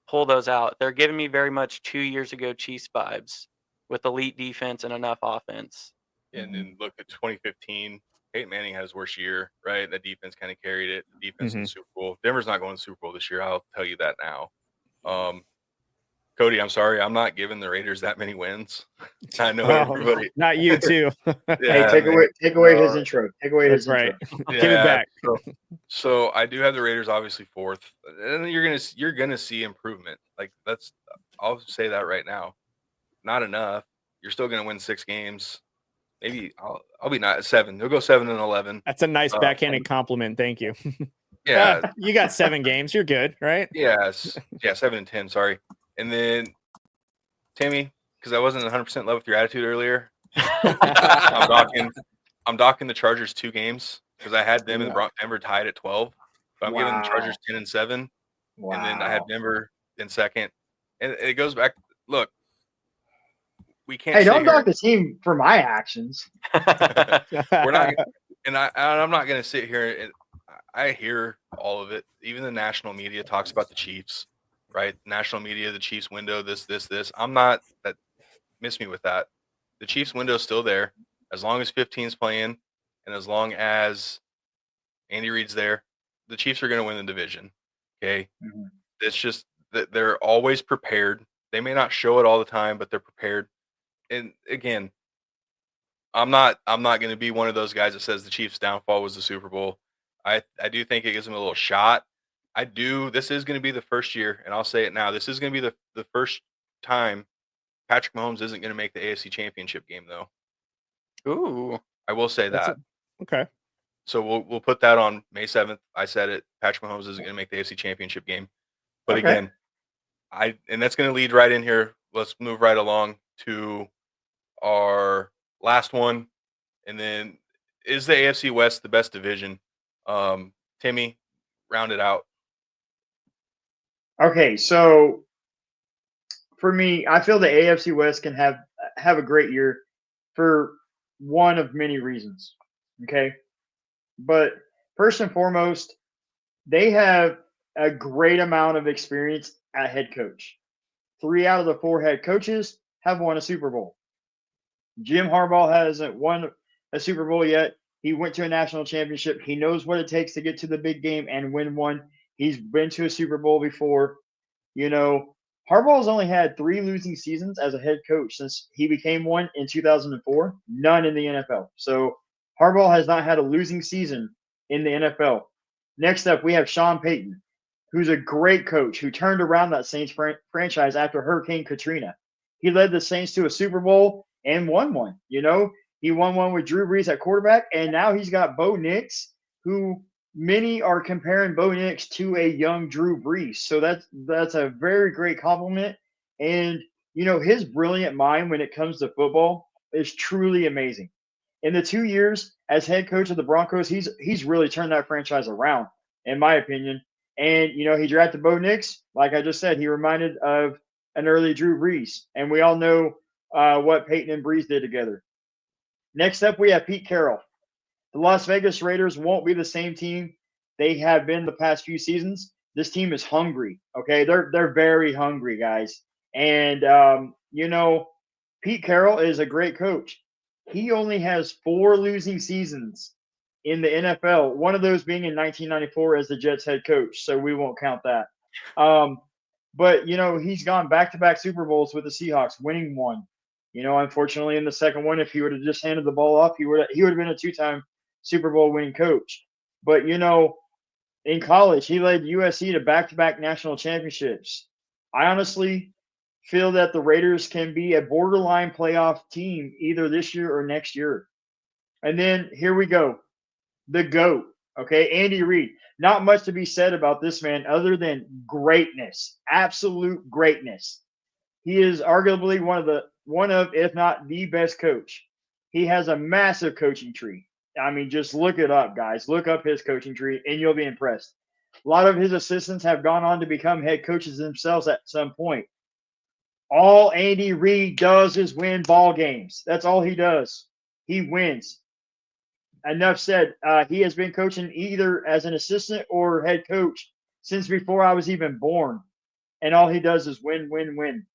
pull those out. They're giving me very much 2 years ago Chiefs vibes with elite defense and enough offense. And then look at 2015. Peyton Manning had his worst year, right? The defense kind of carried it. The defense in the Super Bowl. Denver's not going to the Super Bowl this year. I'll tell you that now. Cody, I'm sorry. I'm not giving the Raiders that many wins. I know everybody. Not you too. Hey, take away his intro. Take away his intro. Yeah, give it back. So I do have the Raiders obviously fourth, and you're gonna see improvement. Like I'll say that right now. Not enough. You're still gonna win 6 games. Maybe I'll be not 7. They'll go 7-11. That's a nice backhanded compliment. Thank you. Yeah, you got 7 games. You're good, right? Yes. Yeah, 7-10. Sorry. And then Timmy, because I wasn't 100% in love with your attitude earlier, I'm docking the Chargers 2 games because I had them and Denver tied at 12. But I'm giving the Chargers 10-7, and then I had Denver in second. And it goes back. Look, we can't. Hey, don't dock the team for my actions. We're not, and I'm not going to sit here and I hear all of it. Even the national media talks about the Chiefs, right? National media, the Chiefs window, this. I'm not that. Miss me with that. The Chiefs window is still there as long as 15's playing, and as long as Andy Reid's there. The Chiefs are going to win the division. Okay, It's just that they're always prepared. They may not show it all the time, but they're prepared. And again, I'm not going to be one of those guys that says the Chiefs' downfall was the Super Bowl. I do think it gives them a little shot. I do. This is going to be the first year, and I'll say it now. This is going to be the first time Patrick Mahomes isn't going to make the AFC Championship game, though. Ooh, I will say that. Okay. So we'll put that on May 7th. I said it. Patrick Mahomes isn't going to make the AFC Championship game. But again, and that's going to lead right in here. Let's move right along to our last one. And then, is the AFC West the best division? Timmy, round it out. Okay, so for me, I feel the AFC West can have a great year for one of many reasons. Okay, but first and foremost, they have a great amount of experience at head coach. 3 out of the 4 head coaches have won a Super Bowl. Jim Harbaugh hasn't won a Super Bowl yet. He went to a national championship. He knows what it takes to get to the big game and win one. He's been to a Super Bowl before. You know, Harbaugh's only had 3 losing seasons as a head coach since he became one in 2004. None in the NFL. So Harbaugh has not had a losing season in the NFL. Next up, we have Sean Payton, who's a great coach who turned around that Saints franchise after Hurricane Katrina. He led the Saints to a Super Bowl and won one. You know, he won one with Drew Brees at quarterback, and now he's got Bo Nix, who many are comparing Bo Nix to a young Drew Brees. So that's a very great compliment. And, you know, his brilliant mind when it comes to football is truly amazing. In the 2 years as head coach of the Broncos, he's really turned that franchise around, in my opinion. And, you know, he drafted Bo Nix. Like I just said, he reminded of an early Drew Brees. And we all know what Peyton and Brees did together. Next up, we have Pete Carroll. The Las Vegas Raiders won't be the same team they have been the past few seasons. This team is hungry, okay? They're very hungry, guys. And, you know, Pete Carroll is a great coach. He only has 4 losing seasons in the NFL, one of those being in 1994 as the Jets head coach, so we won't count that. But, you know, he's gone back-to-back Super Bowls with the Seahawks, winning one. You know, unfortunately, in the second one, if he would have just handed the ball off, he would have been a 2-time Super Bowl winning coach. But, you know, in college, he led USC to back-to-back national championships. I honestly feel that the Raiders can be a borderline playoff team either this year or next year. And then here we go. The GOAT, okay, Andy Reid. Not much to be said about this man other than greatness, absolute greatness. He is arguably one of, if not the best coach He has a massive coaching tree. I mean, just look it up, guys. Look up his coaching tree, and you'll be impressed. A lot of his assistants have gone on to become head coaches themselves at some point. All Andy Reid does is win ball games. That's all he does. He wins. Enough said. He has been coaching either as an assistant or head coach since before I was even born. And all he does is win, win, win.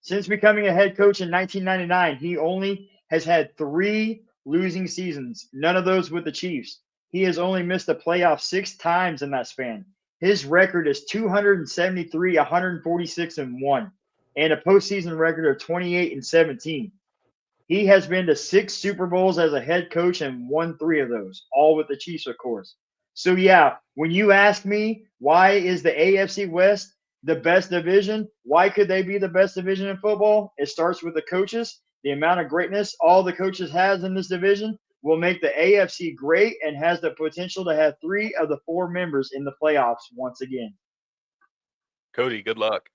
Since becoming a head coach in 1999, he only has had 3 losing seasons, none of those with the Chiefs. He has only missed the playoffs 6 times in that span. His record is 273, 146, and 1, and a postseason record of 28-17. He has been to 6 Super Bowls as a head coach and won 3 of those, all with the Chiefs, of course. So, yeah, when you ask me why is the AFC West the best division, why could they be the best division in football? It starts with the coaches. The amount of greatness all the coaches has in this division will make the AFC great and has the potential to have 3 of the 4 members in the playoffs once again. Cody, good luck.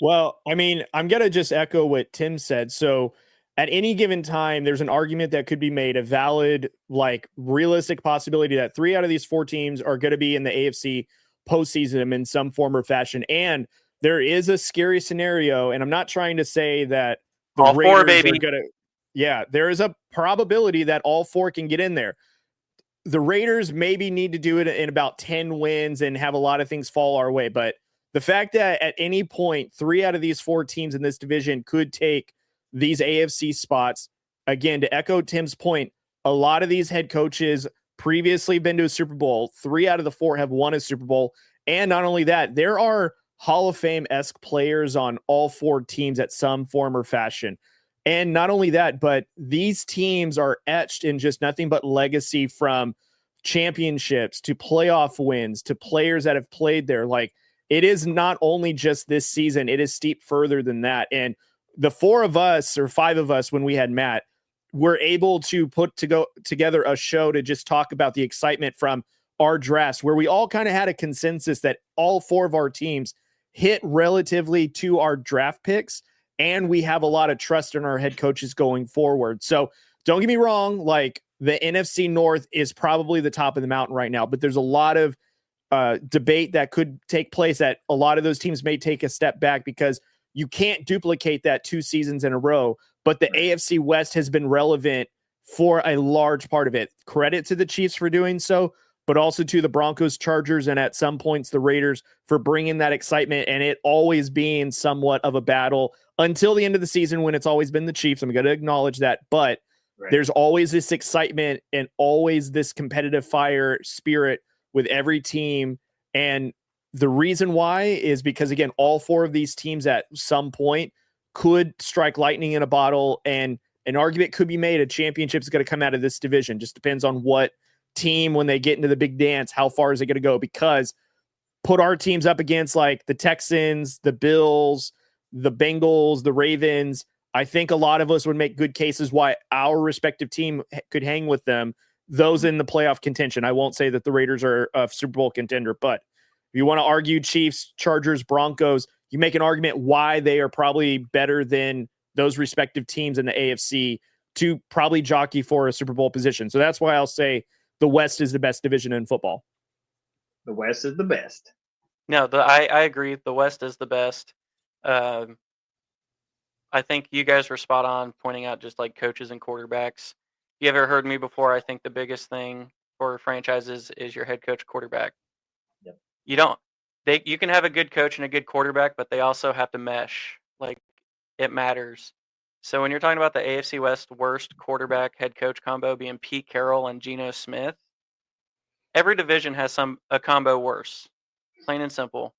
Well, I mean, I'm going to just echo what Tim said. So at any given time, there's an argument that could be made, a valid, like realistic possibility that 3 out of these 4 teams are going to be in the AFC postseason in some form or fashion. And there is a scary scenario. And I'm not trying to say that the all Raiders 4, baby. are going to, yeah, there is a probability that all 4 can get in there. The Raiders maybe need to do it in about 10 wins and have a lot of things fall our way. But the fact that at any point, 3 out of these 4 teams in this division could take these AFC spots, again, to echo Tim's point, a lot of these head coaches previously been to a Super Bowl. 3 out of the 4 have won a Super Bowl. And not only that, there are Hall of Fame-esque players on all 4 teams at some form or fashion. And not only that, but these teams are etched in just nothing but legacy, from championships to playoff wins to players that have played there. Like, it is not only just this season, it is steep further than that. And the 4 of us, or 5 of us when we had Matt, were able to put together a show to just talk about the excitement from our drafts, where we all kind of had a consensus that all 4 of our teams hit relatively to our draft picks, and we have a lot of trust in our head coaches going forward. So don't get me wrong, like, the NFC North is probably the top of the mountain right now, but there's a lot of debate that could take place that a lot of those teams may take a step back, because you can't duplicate that 2 seasons in a row. But the AFC West has been relevant for a large part of it. Credit to the Chiefs for doing so, but also to the Broncos, Chargers, and at some points the Raiders for bringing that excitement, and it always being somewhat of a battle until the end of the season, when it's always been the Chiefs. I'm going to acknowledge that, but there's always this excitement and always this competitive fire spirit with every team. And the reason why is because, again, all 4 of these teams at some point could strike lightning in a bottle, and an argument could be made a championship is going to come out of this division. Just depends on what team, when they get into the big dance, how far is it going to go? Because put our teams up against like the Texans, the Bills, the Bengals, the Ravens, I think a lot of us would make good cases why our respective team could hang with them, those in the playoff contention. I won't say that the Raiders are a Super Bowl contender, but if you want to argue Chiefs, Chargers, Broncos, you make an argument why they are probably better than those respective teams in the AFC to probably jockey for a Super Bowl position. So that's why I'll say the West is the best division in football. The West is the best. No, I agree. The West is the best. I think you guys were spot on pointing out just like coaches and quarterbacks. You ever heard me before? I think the biggest thing for franchises is your head coach, quarterback. Yep. You can have a good coach and a good quarterback, but they also have to mesh. Like, it matters. So when you're talking about the AFC West worst quarterback head coach combo being Pete Carroll and Geno Smith, every division has a combo worse. Plain and simple.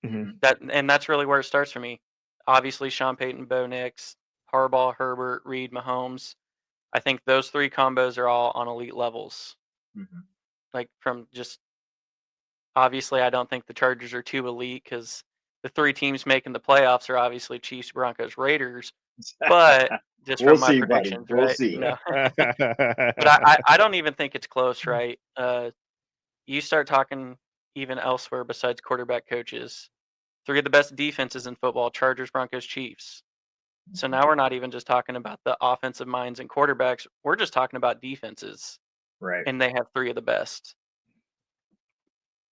Mm-hmm. That's really where it starts for me. Obviously, Sean Payton, Bo Nix, Harbaugh, Herbert, Reed, Mahomes. I think those 3 combos are all on elite levels. Mm-hmm. Like, from just obviously, I don't think the Chargers are too elite, because the 3 teams making the playoffs are obviously Chiefs, Broncos, Raiders. But just We'll from my see, predictions, buddy. We'll right? see. No. But I don't even think it's close, right? You start talking even elsewhere besides quarterback coaches. 3 of the best defenses in football: Chargers, Broncos, Chiefs. So now we're not even just talking about the offensive minds and quarterbacks. We're just talking about defenses. Right. And they have 3 of the best.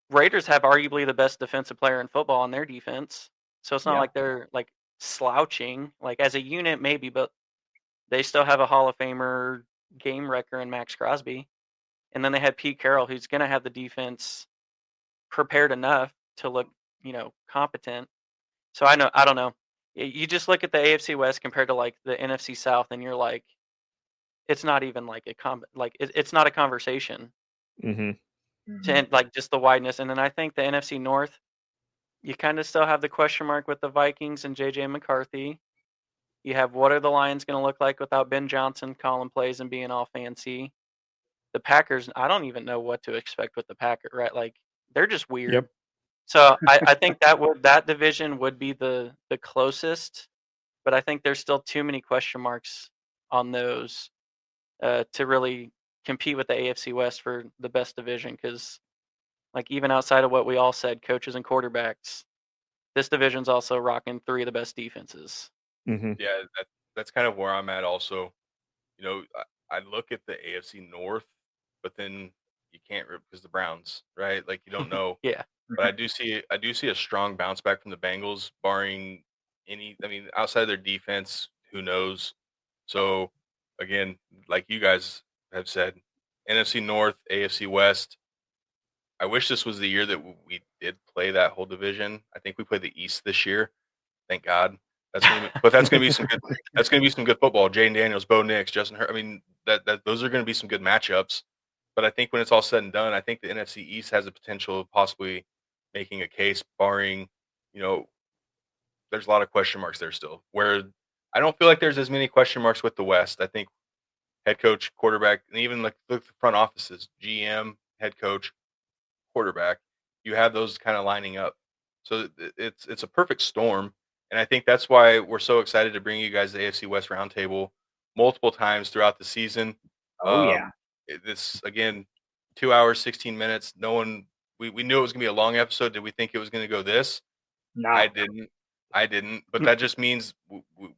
Raiders have arguably the best defensive player in football on their defense. So it's not like they're like slouching. Like as a unit, maybe, but they still have a Hall of Famer game wrecker in Max Crosby. And then they have Pete Carroll, who's going to have the defense prepared enough to look, competent. So I don't know. You just look at the AFC West compared to like the NFC South, and you're like, it's not even like it's not a conversation. Mm-hmm. To like just the wideness. And then I think the NFC North, you kind of still have the question mark with the Vikings and JJ McCarthy. You have what are the Lions going to look like without Ben Johnson calling plays and being all fancy. The Packers, I don't even know what to expect with the Packers, right? Like they're just weird. Yep. So I think that division would be the closest, but I think there's still too many question marks on those to really compete with the AFC West for the best division, because like even outside of what we all said, coaches and quarterbacks, this division's also rocking 3 of the best defenses. Mm-hmm. Yeah, that's kind of where I'm at also. I look at the AFC North, but then you can't because the Browns, right? Like you don't know. Yeah. But I do see a strong bounce back from the Bengals, barring outside of their defense, who knows? So again, like you guys have said, NFC North, AFC West. I wish this was the year that we did play that whole division. I think we played the East this year. Thank God. That's gonna be some good. That's gonna be some good football. Jaden Daniels, Bo Nix, Justin Hurt. I mean, those are gonna be some good matchups. But I think when it's all said and done, I think the NFC East has the potential of possibly making a case, barring, there's a lot of question marks there still. Where I don't feel like there's as many question marks with the West. I think head coach, quarterback, and even like the front offices, GM, head coach, quarterback, you have those kind of lining up. So it's a perfect storm. And I think that's why we're so excited to bring you guys the AFC West Roundtable multiple times throughout the season. Oh, yeah. This, again, 2 hours, 16 minutes. We knew it was going to be a long episode. Did we think it was going to go this? No. I didn't. But that just means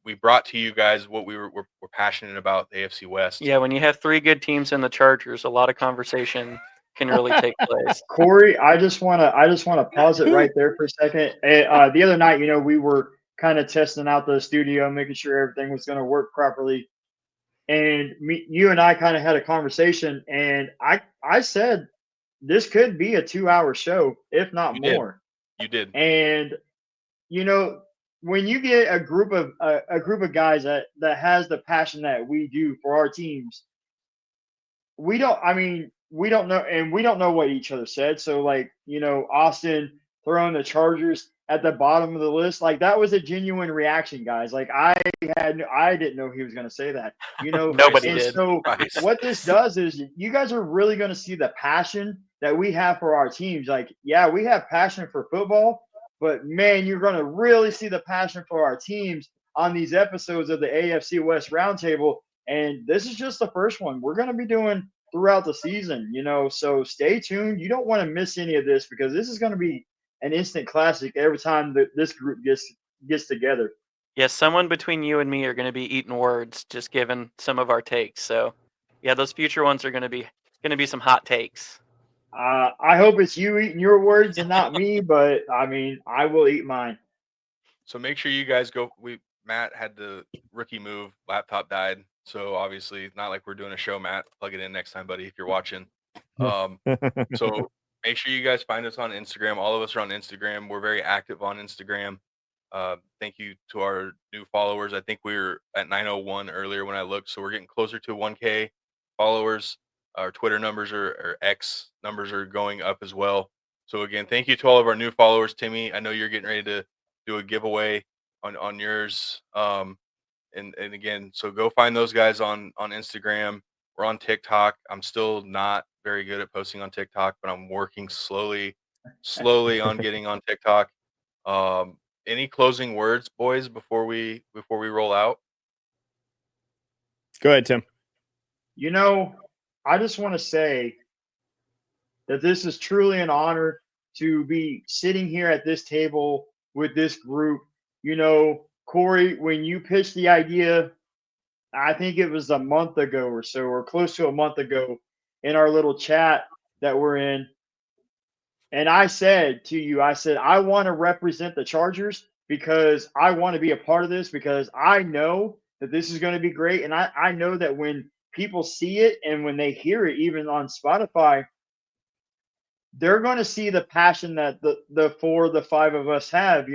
we brought to you guys what we're passionate about, the AFC West. Yeah, when you have 3 good teams in the Chargers, a lot of conversation can really take place. Cory, I just want to pause it right there for a second. The other night, we were kind of testing out the studio, making sure everything was going to work properly. And you and I kind of had a conversation, and I said this could be a 2-hour show, if not more. You did. And when you get a group of guys that has the passion that we do for our teams, we don't know, and we don't know what each other said. So Austin throwing the Chargers at the bottom of the list, like that was a genuine reaction, guys. Like I didn't know he was going to say that, Nobody and did. So what this does is you guys are really going to see the passion that we have for our teams. Like, yeah, we have passion for football, but man, you're going to really see the passion for our teams on these episodes of the AFC West Roundtable. And this is just the first one we're going to be doing throughout the season, so stay tuned. You don't want to miss any of this, because this is going to be an instant classic every time that this group gets together. Yeah, someone between you and me are going to be eating words, just given some of our takes. So, yeah, those future ones are going to be some hot takes. I hope it's you eating your words and not me, but I will eat mine. So make sure you guys go. Matt had the rookie move. Laptop died. So obviously, not like we're doing a show, Matt. Plug it in next time, buddy, if you're watching. So make sure you guys find us on Instagram. All of us are on Instagram. We're very active on Instagram. Thank you to our new followers. I think we were at 901 earlier when I looked. So we're getting closer to 1K followers. Our Twitter numbers or X numbers are going up as well. So again, thank you to all of our new followers. Timmy, I know you're getting ready to do a giveaway on yours. And again, so go find those guys on Instagram. We're on TikTok. I'm still not very good at posting on TikTok, but I'm working slowly on getting on TikTok. Any closing words, boys, before we roll out? Go ahead, Tim. I just want to say that this is truly an honor to be sitting here at this table with this group. Cory, when you pitched the idea, I think it was a month ago or so, or close to a month ago, in our little chat that we're in. And I said to you, I said, I want to represent the Chargers because I want to be a part of this because I know that this is going to be great. And I know that when people see it and when they hear it, even on Spotify, they're going to see the passion that the five of us have,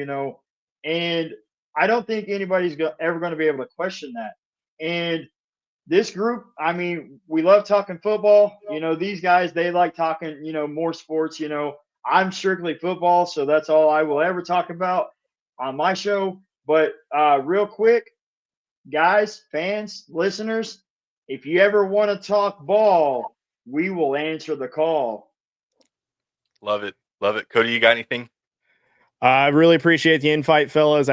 and I don't think anybody's ever going to be able to question that. And this group, I mean, we love talking football. These guys, they like talking, more sports. I'm strictly football, so that's all I will ever talk about on my show. But real quick, guys, fans, listeners, if you ever want to talk ball, we will answer the call. Love it. Love it. Cody, you got anything? I really appreciate the invite, fellas.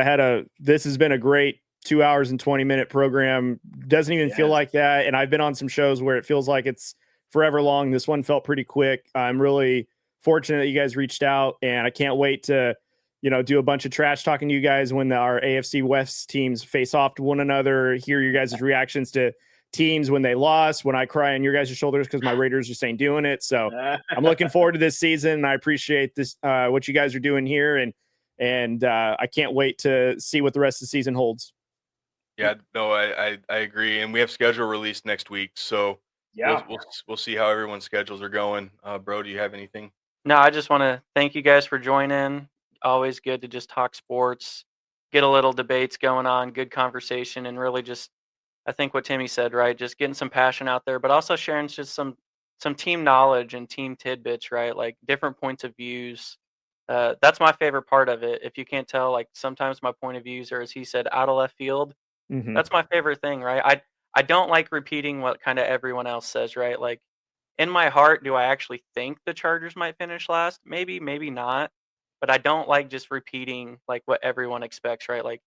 This has been a great 2 hours and 20-minute program. Doesn't even feel like that. And I've been on some shows where it feels like it's forever long. This one felt pretty quick. I'm really fortunate that you guys reached out, and I can't wait to, do a bunch of trash talking to you guys when our AFC West teams face off to one another, hear your guys' reactions to teams when they lost, when I cry on your guys' shoulders because my Raiders just ain't doing it. So I'm looking forward to this season. I appreciate this, what you guys are doing here. And I can't wait to see what the rest of the season holds. Yeah, no, I agree. And we have schedule released next week. So we'll see how everyone's schedules are going. Bro, do you have anything? No, I just want to thank you guys for joining. Always good to just talk sports, get a little debates going on, good conversation, and really just, I think what Timmy said, right? Just getting some passion out there, but also sharing just some team knowledge and team tidbits, right? Like different points of views. That's my favorite part of it. If you can't tell, like sometimes my point of views are, as he said, out of left field. Mm-hmm. That's my favorite thing, right? I don't like repeating what kind of everyone else says, right? Like in my heart, do I actually think the Chargers might finish last? Maybe, maybe not. But I don't like just repeating like what everyone expects, right? Like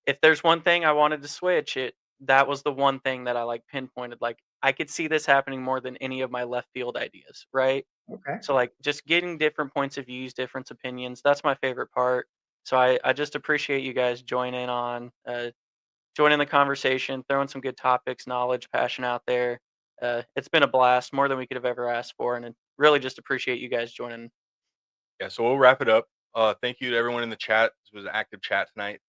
if there's one thing I wanted to switch, that was the one thing that I like pinpointed. Like I could see this happening more than any of my left field ideas, right? Okay. So like just getting different points of views, different opinions, that's my favorite part. So I just appreciate you guys joining the conversation, throwing some good topics, knowledge, passion out there. It's been a blast, more than we could have ever asked for, and really just appreciate you guys joining. Yeah, so we'll wrap it up. Thank you to everyone in the chat. This was an active chat tonight.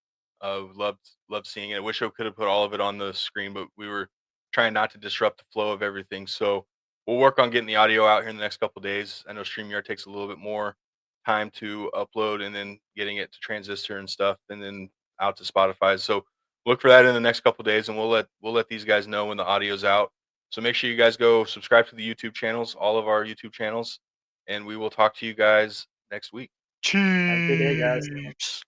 Loved seeing it. I wish I could have put all of it on the screen, but we were trying not to disrupt the flow of everything. So we'll work on getting the audio out here in the next couple of days. I know StreamYard takes a little bit more time to upload and then getting it to Transistor and stuff, and then out to Spotify. So look for that in the next couple of days, and we'll let these guys know when the audio's out. So make sure you guys go subscribe to the YouTube channels, all of our YouTube channels, and we will talk to you guys next week. Have a good day, guys.